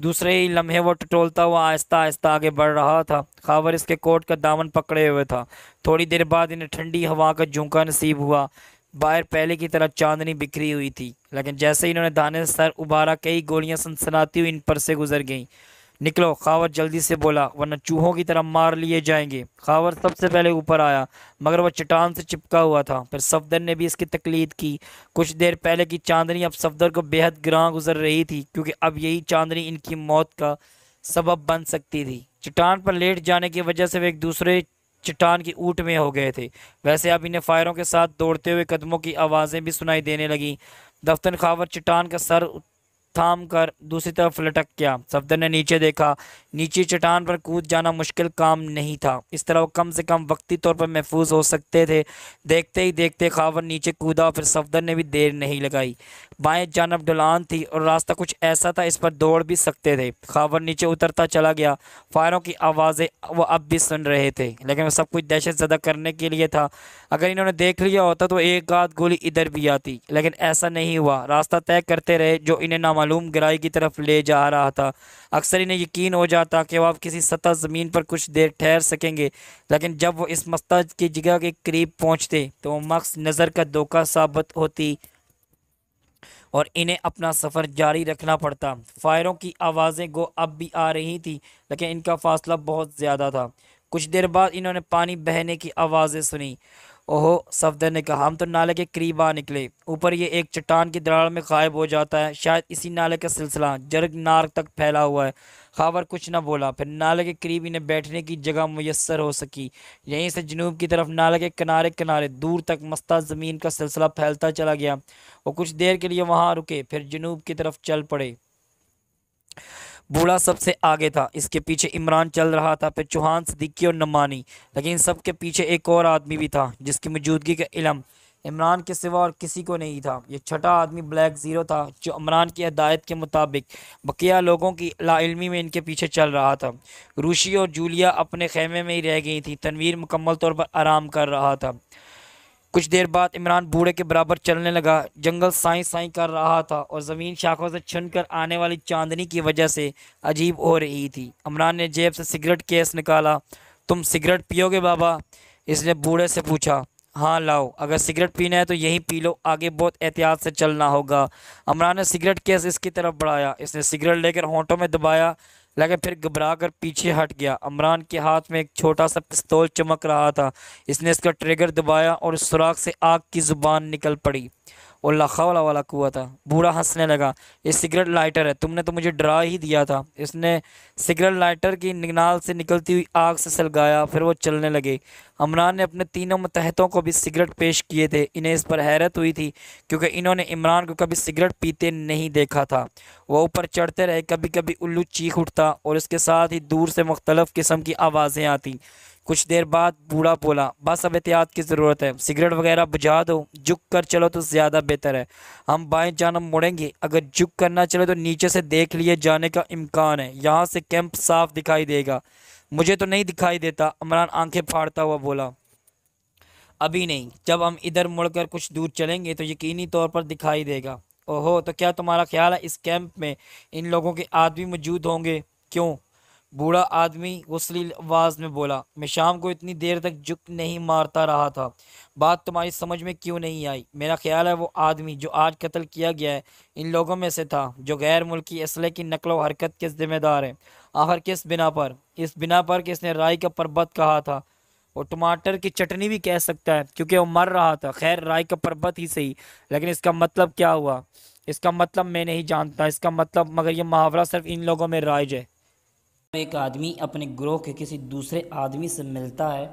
दूसरे ही लम्हे वो टटोलता हुआ आहिस्ता आहिस्ता आगे बढ़ रहा था। खावर इसके कोट का दामन पकड़े हुए था। थोड़ी देर बाद इन्हें ठंडी हवा का झोंका नसीब हुआ। बाहर पहले की तरह चांदनी बिखरी हुई थी, लेकिन जैसे ही इन्होंने दाने से सर उबारा कई गोलियां सनसनाती हुई इन पर से गुजर गईं। निकलो, खावर जल्दी से बोला, वरना चूहों की तरह मार लिए जाएंगे। खावर सबसे पहले ऊपर आया, मगर वह चट्टान से चिपका हुआ था। फिर सफदर ने भी इसकी तकलीद की। कुछ देर पहले की चांदनी अब सफदर को बेहद गिरां गुजर रही थी, क्योंकि अब यही चांदनी इनकी मौत का सबब बन सकती थी। चट्टान पर लेट जाने की वजह से वे एक दूसरे चट्टान की ऊँट में हो गए थे। वैसे अब इन्हें फायरों के साथ दौड़ते हुए कदमों की आवाज़ें भी सुनाई देने लगीं। दफ्तन खावर चट्टान का सर थाम कर दूसरी तरफ लटक गया। सफदर ने नीचे देखा। नीचे चट्टान पर कूद जाना मुश्किल काम नहीं था। इस तरह वो कम से कम वक्ती तौर पर महफूज हो सकते थे। देखते ही देखते खावर नीचे कूदा। फिर सफदर ने भी देर नहीं लगाई। बाएं जानब ढलान थी और रास्ता कुछ ऐसा था इस पर दौड़ भी सकते थे। खावर नीचे उतरता चला गया। फायरों की आवाज़ें वो अब भी सुन रहे थे, लेकिन वो सब कुछ दहशत ज़दा करने के लिए था। अगर इन्होंने देख लिया होता तो एक आध गोली इधर भी आती, लेकिन ऐसा नहीं हुआ। रास्ता तय करते रहे जो इन्हें नामालूम गहराई की तरफ ले जा रहा था। अक्सर इन्हें यकीन हो जाता कि वो अब किसी सतह ज़मीन पर कुछ देर ठहर सकेंगे, लेकिन जब वो इस मस्ता की जगह के करीब पहुंचते तो वो मकसद नज़र का धोखा साबित होती और इन्हें अपना सफ़र जारी रखना पड़ता। फायरों की आवाज़ें गो अब भी आ रही थी, लेकिन इनका फासला बहुत ज़्यादा था। कुछ देर बाद इन्होंने पानी बहने की आवाज़ें सुनी। ओहो, सफदर ने कहा, हम तो नाले के करीब आ निकले। ऊपर ये एक चट्टान की दरार में गायब हो जाता है। शायद इसी नाले का सिलसिला जर्ग नार तक फैला हुआ है। खावर कुछ न बोला। फिर नाले के करीब इन्हें बैठने की जगह मुयस्सर हो सकी। यहीं से जनूब की तरफ नाले के किनारे किनारे दूर तक मस्ता ज़मीन का सिलसिला फैलता चला गया। वो कुछ देर के लिए वहाँ रुके, फिर जनूब की तरफ चल पड़े। बूढ़ा सबसे आगे था। इसके पीछे इमरान चल रहा था, फिर चौहान, सिद्दीकी और नमानी। लेकिन इन सब के पीछे एक और आदमी भी था जिसकी मौजूदगी का इल्म इमरान के सिवा और किसी को नहीं था। ये छठा आदमी ब्लैक ज़ीरो था, जो इमरान की हदायत के मुताबिक बकिया लोगों की लाइल्मी में इनके पीछे चल रहा था। रूशी और जूलिया अपने खेमे में ही रह गई थी। तनवीर मुकम्मल तौर पर आराम कर रहा था। कुछ देर बाद इमरान बूढ़े के बराबर चलने लगा। जंगल साई साई कर रहा था और ज़मीन शाखों से छुनकर आने वाली चांदनी की वजह से अजीब हो रही थी। इमरान ने जेब से सिगरेट केस निकाला। तुम सिगरेट पियोगे बाबा? इसने बूढ़े से पूछा। हाँ लाओ, अगर सिगरेट पीना है तो यहीं पी लो, आगे बहुत एहतियात से चलना होगा। इमरान ने सिगरेट केस इसकी तरफ बढ़ाया। इसने सिगरेट लेकर होंठों में दबाया, लेकिन फिर घबरा कर पीछे हट गया। इमरान के हाथ में एक छोटा सा पिस्तौल चमक रहा था। इसने इसका ट्रिगर दबाया और उस सुराख से आग की जुबान निकल पड़ी। और ला खौला वाला कुआ था। बूढ़ा हंसने लगा। ये सिगरेट लाइटर है, तुमने तो मुझे डरा ही दिया था। इसने सिगरेट लाइटर की निगनाल से निकलती हुई आग से सलगाया। फिर वो चलने लगे। इमरान ने अपने तीनों मतहतों को भी सिगरेट पेश किए थे। इन्हें इस पर हैरत हुई थी, क्योंकि इन्होंने इमरान को कभी सिगरेट पीते नहीं देखा था। वो ऊपर चढ़ते रहे। कभी कभी उल्लू चीख उठता और इसके साथ ही दूर से मुख्तलिफ किस्म की आवाज़ें आती। कुछ देर बाद बूढ़ा बोला, बस अब एहतियात की ज़रूरत है, सिगरेट वगैरह बुझा दो, झुक कर चलो तो ज़्यादा बेहतर है। हम बाएं जानब मुड़ेंगे, अगर झुक कर ना चले तो नीचे से देख लिए जाने का इम्कान है। यहाँ से कैंप साफ दिखाई देगा। मुझे तो नहीं दिखाई देता, इमरान आंखें फाड़ता हुआ बोला। अभी नहीं, जब हम इधर मुड़कर कुछ दूर चलेंगे तो यकीनी तौर पर दिखाई देगा। ओहो, तो क्या तुम्हारा ख्याल है इस कैंप में इन लोगों के आदमी मौजूद होंगे? क्यों? बूढ़ा आदमी गुस्सैल आवाज में बोला। मैं शाम को इतनी देर तक झुक नहीं मारता रहा था। बात तुम्हारी समझ में क्यों नहीं आई? मेरा ख्याल है वो आदमी जो आज कत्ल किया गया है इन लोगों में से था, जो गैर मुल्की असले की नकलो हरकत के जिम्मेदार है। आखिर किस बिना पर? इस बिना पर कि इसने राई का पर्वत कहा था। वो टमाटर की चटनी भी कह सकता है, क्योंकि वो मर रहा था। खैर, राई का पर्वत ही सही, लेकिन इसका मतलब क्या हुआ? इसका मतलब मैं नहीं जानता। इसका मतलब, मगर ये मुहावरा सिर्फ इन लोगों में राइज है। एक आदमी अपने ग्रोह के किसी दूसरे आदमी से मिलता है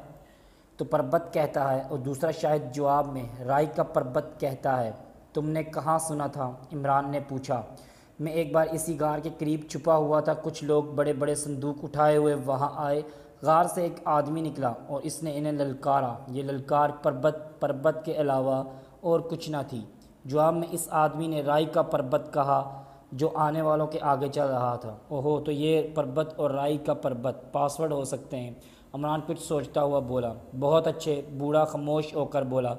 तो पर्वत कहता है, और दूसरा शायद जवाब में राई का पर्वत कहता है। तुमने कहाँ सुना था? इमरान ने पूछा। मैं एक बार इसी गार के करीब छुपा हुआ था। कुछ लोग बड़े बड़े संदूक उठाए हुए वहाँ आए। गार से एक आदमी निकला और इसने इन्हें ललकारा। ये ललकार पर्वत के अलावा और कुछ ना थी। जवाब में इस आदमी ने राई का पर्वत कहा, जो आने वालों के आगे चल रहा था। ओहो, तो ये पर्वत और राई का पर्वत पासवर्ड हो सकते हैं। इमरान कुछ सोचता हुआ बोला। बहुत अच्छे। बूढ़ा खामोश होकर बोला।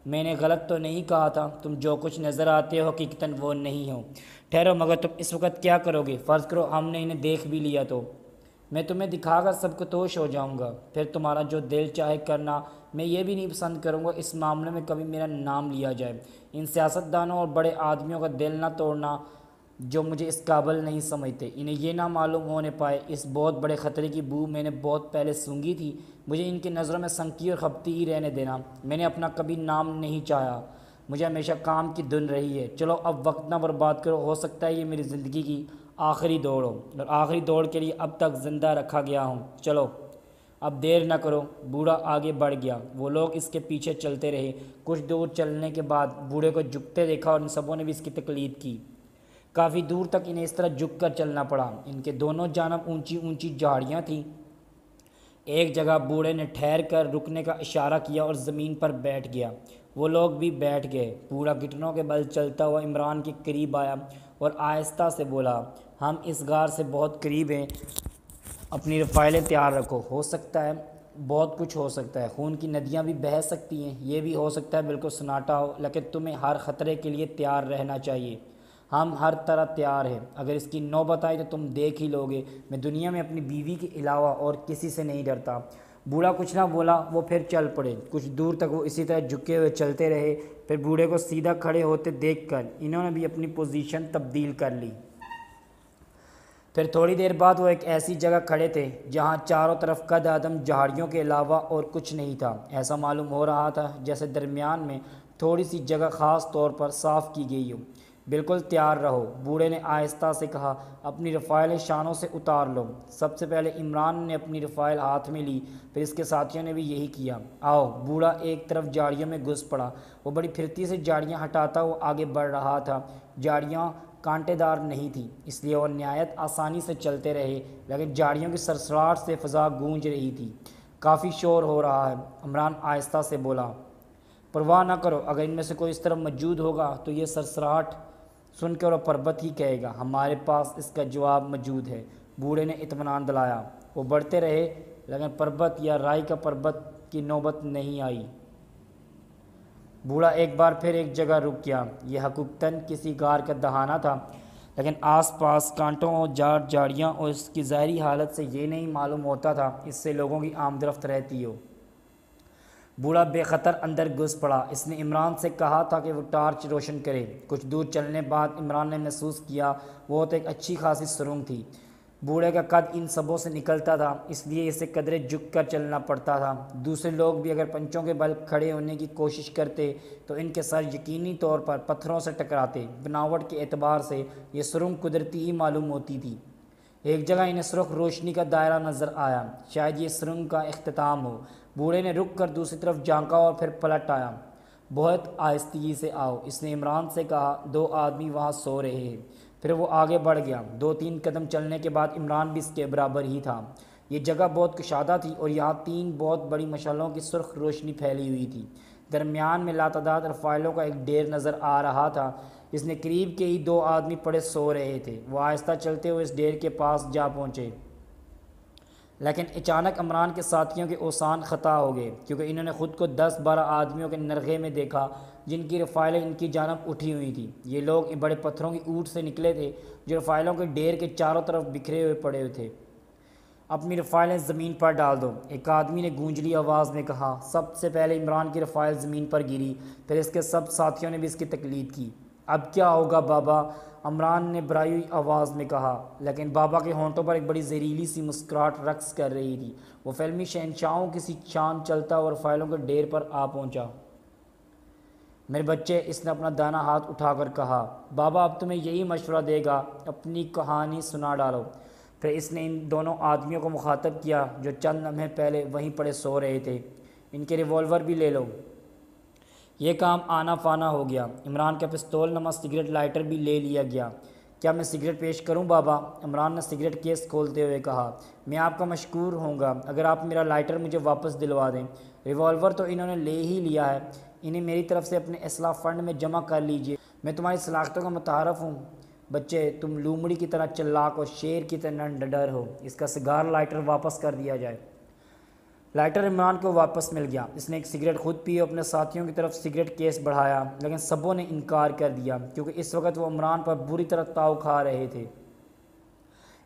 मैंने गलत तो नहीं कहा था, तुम जो कुछ नज़र आते हो हकीकतन वो नहीं हो। ठहरो, मगर तुम इस वक्त क्या करोगे? फ़र्ज़ करो हमने इन्हें देख भी लिया तो। मैं तुम्हें दिखाकर सबकतोश हो जाऊंगा, फिर तुम्हारा जो दिल चाहे करना। मैं ये भी नहीं पसंद करूंगा इस मामले में कभी मेरा नाम लिया जाए। इन सियासतदानों और बड़े आदमियों का दिल ना तोड़ना जो मुझे इस काबिल नहीं समझते। इन्हें ये ना मालूम होने पाए इस बहुत बड़े ख़तरे की बू मैंने बहुत पहले सूंघी थी। मुझे इनकी नज़रों में संकी और खपती ही रहने देना। मैंने अपना कभी नाम नहीं चाहा, मुझे हमेशा काम की धुन रही है। चलो अब वक्त ना बर्बाद करो, हो सकता है ये मेरी ज़िंदगी की आखिरी दौड़ हो और आखिरी दौड़ के लिए अब तक ज़िंदा रखा गया हूँ। चलो अब देर न करो। बूढ़ा आगे बढ़ गया, वो लोग इसके पीछे चलते रहे। कुछ दूर चलने के बाद बूढ़े को झुकते देखा और इन सबों ने भी इसकी तकलीद की। काफ़ी दूर तक इन्हें इस तरह झुक कर चलना पड़ा। इनके दोनों जानब ऊंची ऊंची झाड़ियाँ थीं। एक जगह बूढ़े ने ठहर कर रुकने का इशारा किया और ज़मीन पर बैठ गया। वो लोग भी बैठ गए। बूढ़ा घुटनों के बल चलता हुआ इमरान के करीब आया और आहिस्ता से बोला, हम इस गार से बहुत करीब हैं, अपनी रफ़ाइलें तैयार रखो। हो सकता है, बहुत कुछ हो सकता है। खून की नदियाँ भी बह सकती हैं, ये भी हो सकता है बिल्कुल सन्नाटा हो, लेकिन तुम्हें हर ख़तरे के लिए तैयार रहना चाहिए। हम हर तरह तैयार हैं। अगर इसकी नौबत आई तो तुम देख ही लोगे। मैं दुनिया में अपनी बीवी के अलावा और किसी से नहीं डरता। बूढ़ा कुछ ना बोला, वो फिर चल पड़े। कुछ दूर तक वो इसी तरह झुके हुए चलते रहे। फिर बूढ़े को सीधा खड़े होते देखकर इन्होंने भी अपनी पोजीशन तब्दील कर ली। फिर थोड़ी देर बाद वो एक ऐसी जगह खड़े थे जहाँ चारों तरफ कद आदम झाड़ियों के अलावा और कुछ नहीं था। ऐसा मालूम हो रहा था जैसे दरमियान में थोड़ी सी जगह ख़ास तौर पर साफ़ की गई हो। बिल्कुल तैयार रहो, बूढ़े ने आहिस्ता से कहा। अपनी रफ़ाइलें शानों से उतार लो। सबसे पहले इमरान ने अपनी रफ़ाइल हाथ में ली, फिर इसके साथियों ने भी यही किया। आओ। बूढ़ा एक तरफ झाड़ियों में घुस पड़ा। वो बड़ी फिरती से झाड़ियाँ हटाता हुआ आगे बढ़ रहा था। झाड़ियाँ कांटेदार नहीं थी, इसलिए वो नहायत आसानी से चलते रहे, लेकिन झाड़ियों की सरसराहट से फ़ज़ा गूंज रही थी। काफ़ी शोर हो रहा है, इमरान आहिस्ता से बोला। परवाह ना करो, अगर इनमें से कोई इस तरफ मौजूद होगा तो ये सरसराहट सुनकर वो पर्वत ही कहेगा। हमारे पास इसका जवाब मौजूद है, बूढ़े ने इत्मीनान दिलाया। वो बढ़ते रहे, लेकिन पर्वत या राई का पर्वत की नौबत नहीं आई। बूढ़ा एक बार फिर एक जगह रुक गया। यह हकीकतन किसी गार का दहाना था, लेकिन आसपास कांटों और झाड़ियाँ और इसकी ज़ाहरी हालत से ये नहीं मालूम होता था इससे लोगों की आमदरफ्त रहती हो। बूढ़ा बेखतर अंदर घुस पड़ा। इसने इमरान से कहा था कि वो टार्च रोशन करे। कुछ दूर चलने बाद इमरान ने महसूस किया वो तो एक अच्छी खासी सुरंग थी। बूढ़े का कद इन सबों से निकलता था, इसलिए इसे कदरे झुक कर चलना पड़ता था। दूसरे लोग भी अगर पंचों के बल खड़े होने की कोशिश करते तो इनके सर यकीनी तौर पर पत्थरों से टकराते। बनावट के एतबार से ये सुरंग कुदरती ही मालूम होती थी। एक जगह इन्हें सुर्ख रोशनी का दायरा नज़र आया, शायद ये सुरंग का इख्तिताम हो। बूढ़े ने रुक कर दूसरी तरफ झांका और फिर पलट आया। बहुत आहिस्तगी से आओ, इसने इमरान से कहा। दो आदमी वहाँ सो रहे हैं। फिर वो आगे बढ़ गया। 2-3 कदम चलने के बाद इमरान भी इसके बराबर ही था। ये जगह बहुत कुशादा थी और यहाँ 3 बहुत बड़ी मशालों की सुर्ख रोशनी फैली हुई थी। दरमियान में लातादाद रफ़ाइलों का एक ढेर नज़र आ रहा था। इसने करीब के ही 2 आदमी पड़े सो रहे थे। वो आहिस्ता चलते हुए इस ढेर के पास जा पहुँचे, लेकिन अचानक इमरान के साथियों के ओसान ख़ता हो गए, क्योंकि इन्होंने ख़ुद को 10-12 आदमियों के नरगे में देखा जिनकी रफ़ाइलें इनकी जानब उठी हुई थी। ये लोग बड़े पत्थरों की ऊँट से निकले थे जो रफ़ाइलों के ढेर के चारों तरफ बिखरे हुए पड़े हुए थे। अपनी रफ़ाइलें ज़मीन पर डाल दो, एक आदमी ने गूंजली आवाज़ में कहा। सबसे पहले इमरान की रफ़ाइल ज़मीन पर गिरी, फिर इसके सब साथियों ने भी इसकी तकलीद की। अब क्या होगा बाबा? इमरान ने बराई हुई आवाज़ में कहा, लेकिन बाबा के होंठों पर एक बड़ी जहरीली सी मुस्कुराहट रक्स कर रही थी। वो फिल्मी शहनशाहों की सी शान चलता और रफ़ाइलों के ढेर पर आ पहुंचा। मेरे बच्चे, इसने अपना दाना हाथ उठाकर कहा। बाबा अब तुम्हें यही मशवरा देगा, अपनी कहानी सुना डालो। फिर इसने इन दोनों आदमियों को मुखातब किया जो चंद लम्हे पहले वहीं पड़े सो रहे थे। इनके रिवॉल्वर भी ले लो। ये काम आना फाना हो गया। इमरान का पिस्तौल नमा सिगरेट लाइटर भी ले लिया गया। क्या मैं सिगरेट पेश करूं बाबा? इमरान ने सिगरेट केस खोलते हुए कहा। मैं आपका मशकूर होऊंगा अगर आप मेरा लाइटर मुझे वापस दिलवा दें। रिवॉल्वर तो इन्होंने ले ही लिया है, इन्हें मेरी तरफ से अपने असलाह फ़ंड में जमा कर लीजिए। मैं तुम्हारी सलाखतों का मुतारफ़ हूँ बच्चे, तुम लूमड़ी की तरह चिल्लाक और शेर की तरह डर हो। इसका सिगार लाइटर वापस कर दिया जाए। लाइटर इमरान को वापस मिल गया। इसने एक सिगरेट खुद पी और अपने साथियों की तरफ सिगरेट केस बढ़ाया, लेकिन सबों ने इनकार कर दिया क्योंकि इस वक्त वो इमरान पर बुरी तरह ताव खा रहे थे।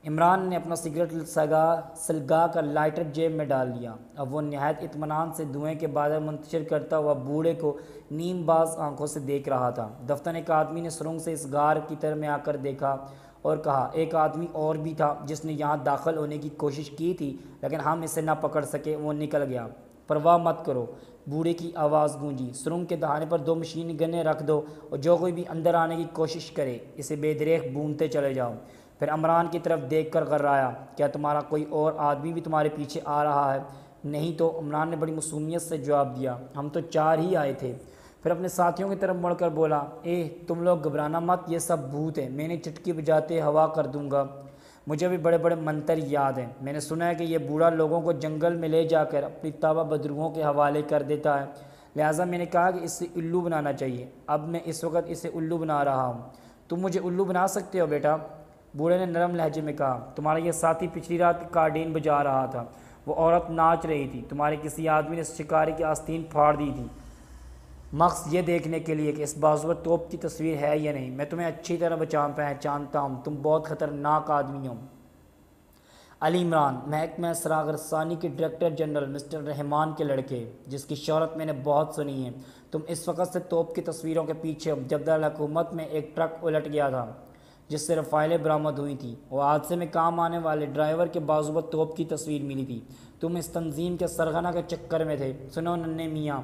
इमरान ने अपना सिगरेट सलगा कर लाइटर जेब में डाल लिया। अब वो नहायत इत्मीनान से धुएं के बादल मुंतशिर करता हुआ बूढ़े को नीमबाज आंखों से देख रहा था। दफ्तर एक आदमी ने सुरंग से इस गार की तरफ में आकर देखा और कहा, एक आदमी और भी था जिसने यहाँ दाखिल होने की कोशिश की थी, लेकिन हम इसे ना पकड़ सके, वो निकल गया। परवाह मत करो, बूढ़े की आवाज़ गूंजी। सुरंग के दहाने पर 2 मशीन गन्ने रख दो और जो कोई भी अंदर आने की कोशिश करे इसे बेदरेख बूंदते चले जाओ। फिर इमरान की तरफ देख कर गर्राया, क्या तुम्हारा कोई और आदमी भी तुम्हारे पीछे आ रहा है? नहीं तो, इमरान ने बड़ी मासूमियत से जवाब दिया, हम तो 4 ही आए थे। फिर अपने साथियों की तरफ मुड़कर बोला, तुम लोग घबराना मत, ये सब भूत है, मैंने चुटकी बजाते हवा कर दूंगा। मुझे भी बड़े बड़े मंत्र याद हैं। मैंने सुना है कि ये बूढ़ा लोगों को जंगल में ले जाकर अपनी ताबा बदरूहों के हवाले कर देता है, लिहाजा मैंने कहा कि इसे उल्लू बनाना चाहिए। अब मैं इस वक्त इसे उल्लू बना रहा हूँ। तुम मुझे उल्लू बना सकते हो बेटा? बूढ़े ने नरम लहजे में कहा, तुम्हारा यह साथी पिछली रात कार्डीन बजा रहा था, वो औरत नाच रही थी, तुम्हारे किसी आदमी ने शिकारी की आस्तीन फाड़ दी थी, मकसद ये देखने के लिए कि इस बाजू पर तोप की तस्वीर है या नहीं। मैं तुम्हें अच्छी तरह पहचानता हूँ, तुम बहुत ख़तरनाक आदमी हो। अली इमरान, महकमा सरागरसानी के डायरेक्टर जनरल मिस्टर रहमान के लड़के, जिसकी शोहरत मैंने बहुत सुनी है। तुम इस वक्त से तोप की तस्वीरों के पीछे जब दरअसल हुकूमत में एक ट्रक उलट गया था जिससे रफ़ाइलें बरामद हुई थी, और हादसे में काम आने वाले ड्राइवर के बाजू पर तोप की तस्वीर मिली थी। तुम इस तंजीम के सरगना के चक्कर में थे। सुनो नन्हे मियाँ,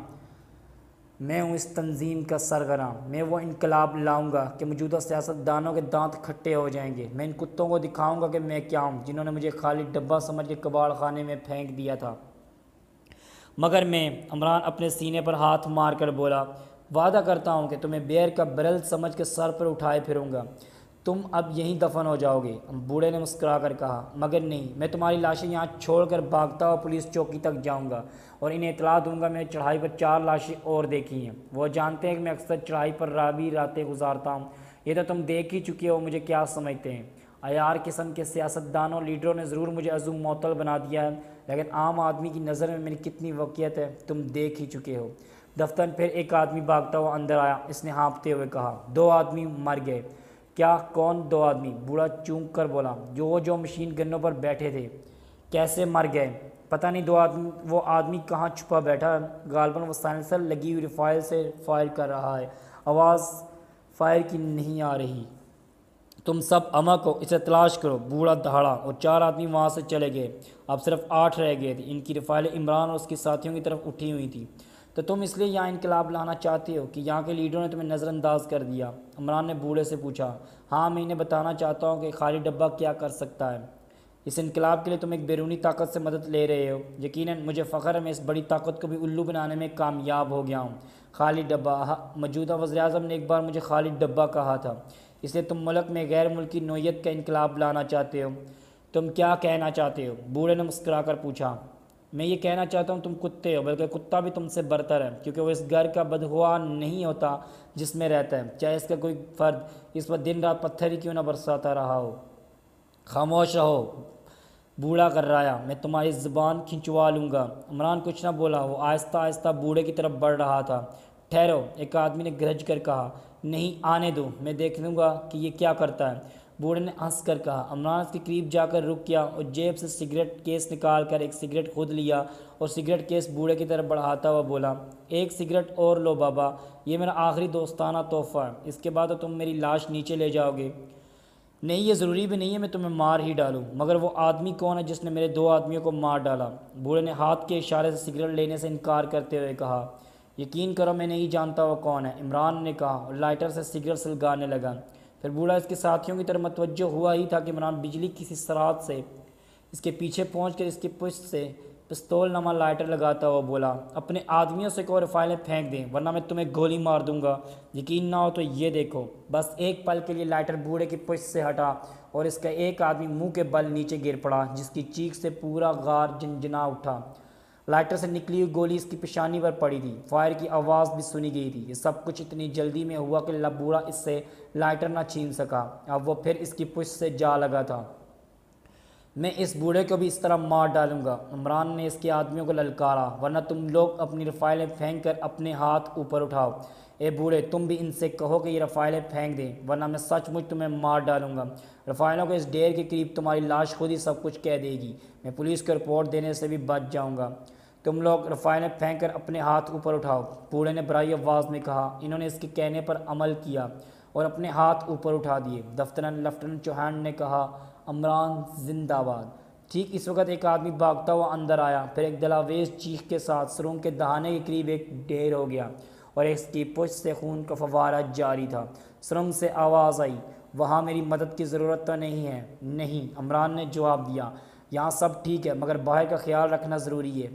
मैं हूँ इस तंजीम का सरगना। मैं वो इनकलाब लाऊंगा कि मौजूदा सियासतदानों के दांत खट्टे हो जाएंगे। मैं इन कुत्तों को दिखाऊंगा कि मैं क्या हूँ, जिन्होंने मुझे खाली डब्बा समझ के कबाड़ खाने में फेंक दिया था। मगर मैं, इमरान अपने सीने पर हाथ मार कर बोला, वादा करता हूँ कि तुम्हें बेर का बरल समझ के सर पर उठाए फिरूंगा। तुम अब यहीं दफन हो जाओगे। बूढ़े ने मुस्कुरा कर कहा, मगर नहीं, मैं तुम्हारी लाशें यहाँ छोड़कर भागता हुआ पुलिस चौकी तक जाऊँगा और इन्हें इतला दूंगा मैंने चढ़ाई पर 4 लाशें और देखी हैं। वो जानते हैं कि मैं अक्सर चढ़ाई पर राबी रातें गुजारता हूँ। ये तो तुम देख ही चुके हो, मुझे क्या समझते हैं। अयार किस्म के सियासतदानों लीडरों ने ज़रूर मुझे अज़ूम मअतल बना दिया है, लेकिन आम आदमी की नज़र में मेरी कितनी वक़ीयत है तुम देख ही चुके हो। दफ्तर फिर एक आदमी भागता हुआ अंदर आया। इसने हाँफते हुए कहा, 2 आदमी मर गए। क्या? कौन 2 आदमी? बूढ़ा चूक कर बोला, जो मशीन गन्नों पर बैठे थे। कैसे मर गए? पता नहीं। 2 आदमी, वो आदमी कहाँ छुपा बैठा है? गालबन वो साइलेंसर लगी हुई रिफाइल से फायर कर रहा है, आवाज़ फायर की नहीं आ रही। तुम सब अमक हो, इसे तलाश करो। बूढ़ा दहाड़ा और 4 आदमी वहाँ से चले गए। अब सिर्फ 8 रह गए थे। इनकी रिफाइलें इमरान और उसके साथियों की तरफ उठी हुई थी। तो तुम इसलिए यहाँ इनकलाब लाना चाहते हो कि यहाँ के लीडरों ने तुम्हें नज़रअंदाज कर दिया? इमरान ने बूढ़े से पूछा। हाँ, मैं इन्हें बताना चाहता हूँ कि खाली डब्बा क्या कर सकता है। इस इनकलाब के लिए तुम एक बैरूनी ताकत से मदद ले रहे हो। यकीनन मुझे फ़ख्र है मैं इस बड़ी ताकत को भी उल्लू बनाने में कामयाब हो गया हूँ। खाली डब्बा, मौजूदा वज़ीर-ए-आज़म ने एक बार मुझे खाली डब्बा कहा था। इसलिए तुम मुल्क में गैर मुल्की नौयत का इनकलाब लाना चाहते हो। तुम क्या कहना चाहते हो? बूढ़े ने मुस्कुरा कर पूछा। मैं ये कहना चाहता हूँ तुम कुत्ते हो, बल्कि कुत्ता भी तुमसे बरतर है, क्योंकि वो इस घर का बदहुआ नहीं होता जिसमें रहता है, चाहे इसका कोई फ़र्द इस पर दिन रात पत्थर ही क्यों ना बरसाता रहा हो। खामोश रहो, बूढ़ा कर्राया, मैं तुम्हारी ज़ुबान खिंचवा लूँगा। इमरान कुछ ना बोला। वो आहिस्ता आहिस्ता बूढ़े की तरफ बढ़ रहा था। ठहरो, एक आदमी ने गरज कर कहा। नहीं, आने दो, मैं देख लूँगा कि ये क्या करता है। बूढ़े ने हंस कर कहा। इमरान उसके करीब जाकर रुक गया और जेब से सिगरेट केस निकाल कर एक सिगरेट खुद लिया और सिगरेट केस बूढ़े की तरफ बढ़ाता हुआ बोला, एक सिगरेट और लो बाबा, ये मेरा आखिरी दोस्ताना तोहफ़ा है। इसके बाद तो तुम मेरी लाश नीचे ले जाओगे। नहीं, ये ज़रूरी भी नहीं है मैं तुम्हें मार ही डालूं। मगर वो आदमी कौन है जिसने मेरे 2 आदमियों को मार डाला? बूढ़े ने हाथ के इशारे से सिगरेट लेने से इनकार करते हुए कहा। यकीन करो मैं नहीं जानता वो कौन है, इमरान ने कहा और लाइटर से सिगरेट सुलगाने लगा। फिर बूढ़ा इसके साथियों की तरफ मतवज्जो हुआ ही था कि इमरान बिजली किसी सराहत से इसके पीछे पहुंचकर इसकी पुश्त से पिस्तौल नमा लाइटर लगाता हुआ बोला, अपने आदमियों से कहो फाइलें फेंक दें वरना मैं तुम्हें गोली मार दूंगा। यकीन ना हो तो ये देखो। बस एक पल के लिए लाइटर बूढ़े की पुश्त से हटा और इसका एक आदमी मुंह के बल नीचे गिर पड़ा, जिसकी चीख से पूरा गार झंझना उठा। लाइटर से निकली हुई गोली इसकी पेशानी पर पड़ी थी। फायर की आवाज़ भी सुनी गई थी। ये सब कुछ इतनी जल्दी में हुआ कि बूढ़ा इससे लाइटर ना छीन सका। अब वो फिर इसकी पुश्त से जा लगा था। मैं इस बूढ़े को भी इस तरह मार डालूंगा। इमरान ने इसके आदमियों को ललकारा, वरना तुम लोग अपनी रफ़ाइलें फेंक कर अपने हाथ ऊपर उठाओ। ए बूढ़े, तुम भी इनसे कहो कि ये रफ़ाइलें फेंक दें, वरना मैं सचमुच तुम्हें मार डालूंगा। रफ़ाइलों को इस ढेर के करीब तुम्हारी लाश खुद ही सब कुछ कह देगी। मैं पुलिस को रिपोर्ट देने से भी बच जाऊँगा। तुम लोग रफ़ाइलें फेंक कर अपने हाथ ऊपर उठाओ। बूढ़े ने बड़ी आवाज़ में कहा। इन्होंने इसके कहने पर अमल किया और अपने हाथ ऊपर उठा दिए। दफ्तरन लेफ्टिनेंट चौहान ने कहा, इमरान जिंदाबाद। ठीक इस वक्त एक आदमी भागता हुआ अंदर आया, फिर एक दलावेज चीख के साथ सुरंग के दहाने के करीब एक ढेर हो गया और इसकी पुश्त से खून का फवारा जारी था। सुरंग से आवाज़ आई, वहाँ मेरी मदद की ज़रूरत तो नहीं है? नहीं, इमरान ने जवाब दिया, यहाँ सब ठीक है, मगर बाहर का ख्याल रखना ज़रूरी है।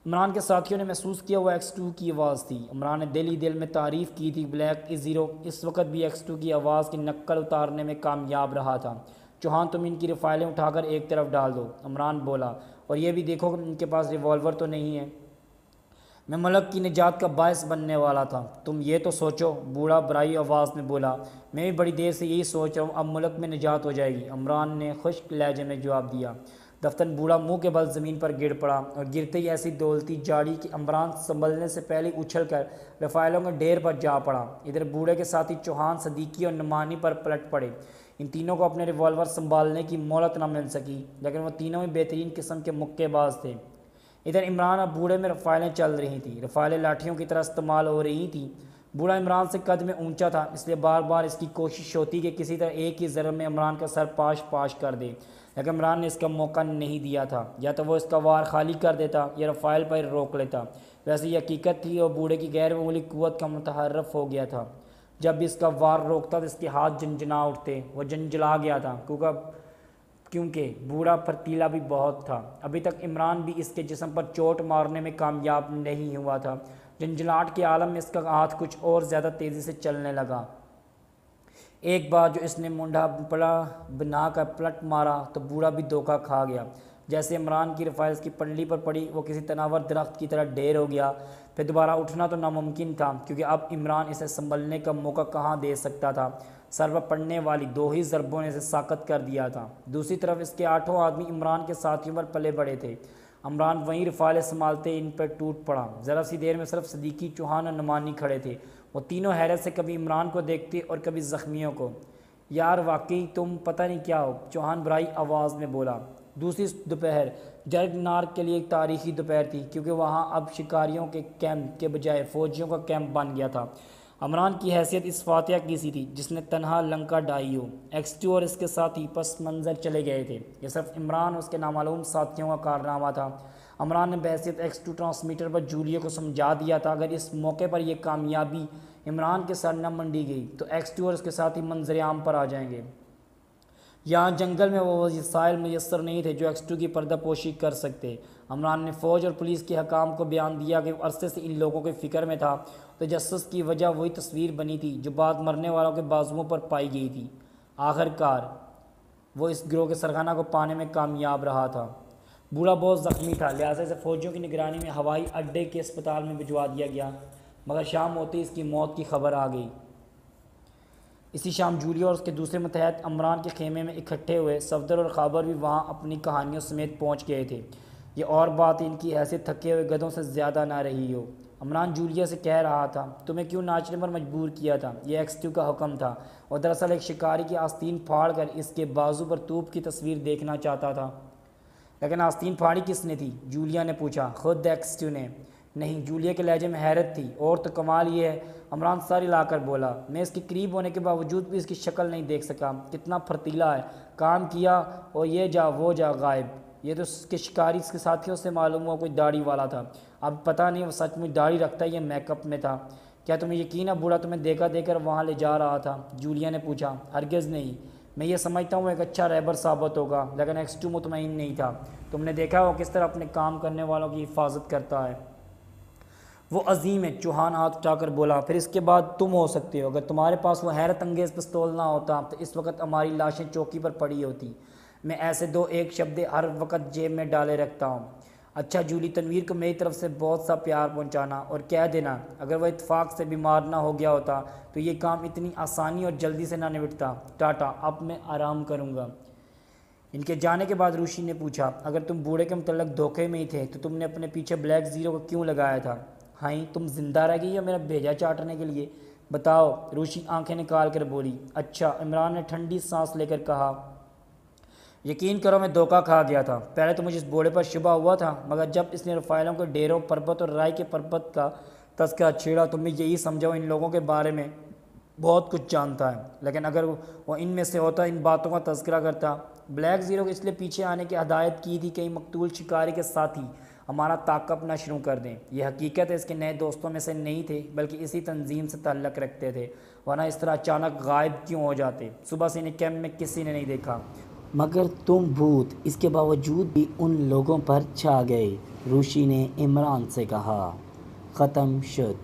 इमरान के साथियों ने महसूस किया वो X2 की आवाज़ थी। इमरान ने दिल ही दिल में तारीफ़ की थी। ब्लैक इज़ ज़ीरो इस वक्त भी X2 की आवाज़ की नक्ल उतारने में कामयाब रहा था। चौहान, तुम इनकी रफ़ाइलें उठाकर एक तरफ डाल दो, इमरान बोला, और ये भी देखो कि इनके पास रिवॉल्वर तो नहीं है। मैं मुल्क की निजात का बायस बनने वाला था, तुम ये तो सोचो। बूढ़ा बराई आवाज़ में बोला, मैं भी बड़ी देर से यही सोच रहा हूँ, अब मुल्क में निजात हो जाएगी, इमरान ने खुश्क लहजे में जवाब दिया। दफ्तन बूढ़ा मुंह के बल ज़मीन पर गिर पड़ा और गिरते ही ऐसी दौलती जाड़ी कि इमरान संभलने से पहले उछल कर रफ़ाइलों के ढेर पर जा पड़ा। इधर बूढ़े के साथी चौहान, सदीकी और नुमानी पर पलट पड़े। इन तीनों को अपने रिवॉल्वर संभालने की मोहलत न मिल सकी, लेकिन वह तीनों ही बेहतरीन किस्म के मुक्केबाज थे। इधर इमरान और बूढ़े में रफ़ाइलें चल रही थीं। रफ़ाइलें लाठियों की तरह इस्तेमाल हो रही थीं। बूढ़ा इमरान से कद में ऊंचा था, इसलिए बार बार इसकी कोशिश होती कि किसी तरह एक ही ज़रब में इमरान का सर पाश पाश कर दे, लेकिन इमरान ने इसका मौका नहीं दिया था। या तो वो इसका वार खाली कर देता या रफ़ाइल पर रोक लेता। वैसे ये हकीकत थी और बूढ़े की गैर मामूली क़ुव्वत का मुतहर्रफ हो गया था। जब भी इसका वार रोकता तो इसके हाथ झंझना उठते। वह झंझला गया था क्योंकि बूढ़ा फर्तीला भी बहुत था। अभी तक इमरान भी इसके जिस्म पर चोट मारने में कामयाब नहीं हुआ था। झंझलाहट के आलम में इसका हाथ कुछ और ज़्यादा तेज़ी से चलने लगा। एक बार जो इसने मुंडा पड़ा बना कर पलट मारा तो बूढ़ा भी धोखा खा गया। जैसे इमरान की रफ़ाइल की पल्ली पर पड़ी, वो किसी तनावर दरख्त की तरह ढेर हो गया। फिर दोबारा उठना तो नामुमकिन था, क्योंकि अब इमरान इसे संभलने का मौका कहाँ दे सकता था। सर पर पड़ने वाली 2 ही ज़रबों ने इसे साकत कर दिया था। दूसरी तरफ इसके 8 आदमी इमरान के साथियों पर पले बड़े थे। इमरान वहीं रफ़ाइलें संभालते इन पर टूट पड़ा। ज़रा सी देर में सिर्फ सदीकी, चौहान और नुमानी खड़े थे। वो तीनों हैरत से कभी इमरान को देखते और कभी ज़ख्मियों को। यार वाकई तुम पता नहीं क्या हो, चौहान बराई आवाज़ में बोला। दूसरी दोपहर जरगनार के लिए एक तारीखी दोपहर थी, क्योंकि वहाँ अब शिकारियों के कैंप के बजाय फ़ौजियों का कैंप बन गया था। इमरान की हैसियत इस फातिया की सी थी जिसने तनहा लंका डाई हो। X2 और इसके साथी पस मंज़र चले गए थे। यह सिर्फ इमरान और उसके नामालूम साथियों का कारनामा था। इमरान ने बहैसियत X2 ट्रांसमीटर पर जूलियो को समझा दिया था, अगर इस मौके पर यह कामयाबी इमरान के सर न मंडी गई तो X2 और उसके साथी मंजर आम पर आ जाएंगे। यहाँ जंगल में वो वसाइल मैसर नहीं थे जो X2 की पर्दापोशी कर सकते। इमरान ने फ़ौज और पुलिस के हकाम को बयान दिया कि अरसे से इन लोगों के फ़िक्र में था। तो तजस्सुस की वजह वही तस्वीर बनी थी जो बाद मरने वालों के बाजुओं पर पाई गई थी। आखिरकार वो इस गिरोह के सरगना को पाने में कामयाब रहा था। बूढ़ा बहुत ज़ख्मी था, लिहाजा से फ़ौजियों की निगरानी में हवाई अड्डे के अस्पताल में भिजवा दिया गया, मगर शाम होते ही इसकी मौत की खबर आ गई। इसी शाम जूलियो और उसके दूसरे मतहत इमरान के खेमे में इकट्ठे हुए सफदर और खाबर भी वहाँ अपनी कहानियों समेत पहुँच गए थे। ये और बात इनकी हैसियत थके हुए गधों से ज़्यादा ना रही हो। इमरान जूलिया से कह रहा था, तुम्हें क्यों नाचने पर मजबूर किया था? ये X2 का हुक्म था और दरअसल एक शिकारी की आस्तीन फाड़ कर इसके बाजू पर तूप की तस्वीर देखना चाहता था। लेकिन आस्तीन फाड़ी किसने थी? जूलिया ने पूछा। खुद X2 ने। नहीं, जूलिया के लहजे में हैरत थी। और तो कमाल ये है, इमरान सारी लाकर बोला, मैं इसके करीब होने के बावजूद भी इसकी शक्ल नहीं देख सका। कितना फर्तीला है, काम किया और ये जा वो जा गायब। ये तो उसके शिकारी इसके साथियों से मालूम हुआ कोई दाढ़ी वाला था। अब पता नहीं वो सचमुच दाढ़ी रखता है या मेकअप में था। क्या तुम्हें यकीन है बूढ़ा तुम्हें देखा देकर वहाँ ले जा रहा था? जूलिया ने पूछा। हरगिज़ नहीं, मैं ये समझता हूँ एक अच्छा रहबर साबित होगा, लेकिन X2 मुतमईन नहीं था। तुमने देखा वो किस तरह अपने काम करने वालों की हिफाजत करता है। वो अजीम है, चौहान हाथ उठाकर बोला। फिर इसके बाद तुम हो सकते हो। अगर तुम्हारे पास वो हैरत अंगेज़ पिस्तौल ना होता तो इस वक्त हमारी लाशें चौकी पर पड़ी होती। मैं ऐसे 2-1 शब्द हर वक्त जेब में डाले रखता हूँ। अच्छा जूली, तनवीर को मेरी तरफ से बहुत सा प्यार पहुँचाना और कह देना अगर वह इत्तेफाक से बीमार ना हो गया होता तो ये काम इतनी आसानी और जल्दी से ना निपटता। टाटा, अब मैं आराम करूँगा। इनके जाने के बाद रूशी ने पूछा, अगर तुम बूढ़े के मुतल्लक धोखे में ही थे तो तुमने अपने पीछे ब्लैक ज़ीरो को क्यों लगाया था? हाई तुम जिंदा रह गई हो मेरा भेजा चाटने के लिए? बताओ। रूशी आंखें निकाल कर बोली। अच्छा। इमरान ने ठंडी सांस लेकर कहा, यकीन करो मैं धोखा खा गया था। पहले तो मुझे इस बूढ़े पर शुबा हुआ था, मगर जब इसने रफ़ाइलों के डेरों, पर्वत और राय के पर्वत का तस्करा छेड़ा तो मैं यही समझा वो इन लोगों के बारे में बहुत कुछ जानता है। लेकिन अगर वो इनमें से होता इन बातों का तस्करा करता। ब्लैक ज़ीरो को इसलिए पीछे आने की हदायत की थी कई मकतूल शिकारी के साथी हमारा ताक़ब ना शुरू कर दें। यह हकीकत है इसके नए दोस्तों में से नहीं थे, बल्कि इसी तंजीम से ताल्लुक़ रखते थे, वरना इस तरह अचानक गायब क्यों हो जाते? सुबह से इन्हें कैंप में किसी ने नहीं देखा। मगर तुम भूत इसके बावजूद भी उन लोगों पर छा गए, रूशी ने इमरान से कहा। ख़त्म शुद।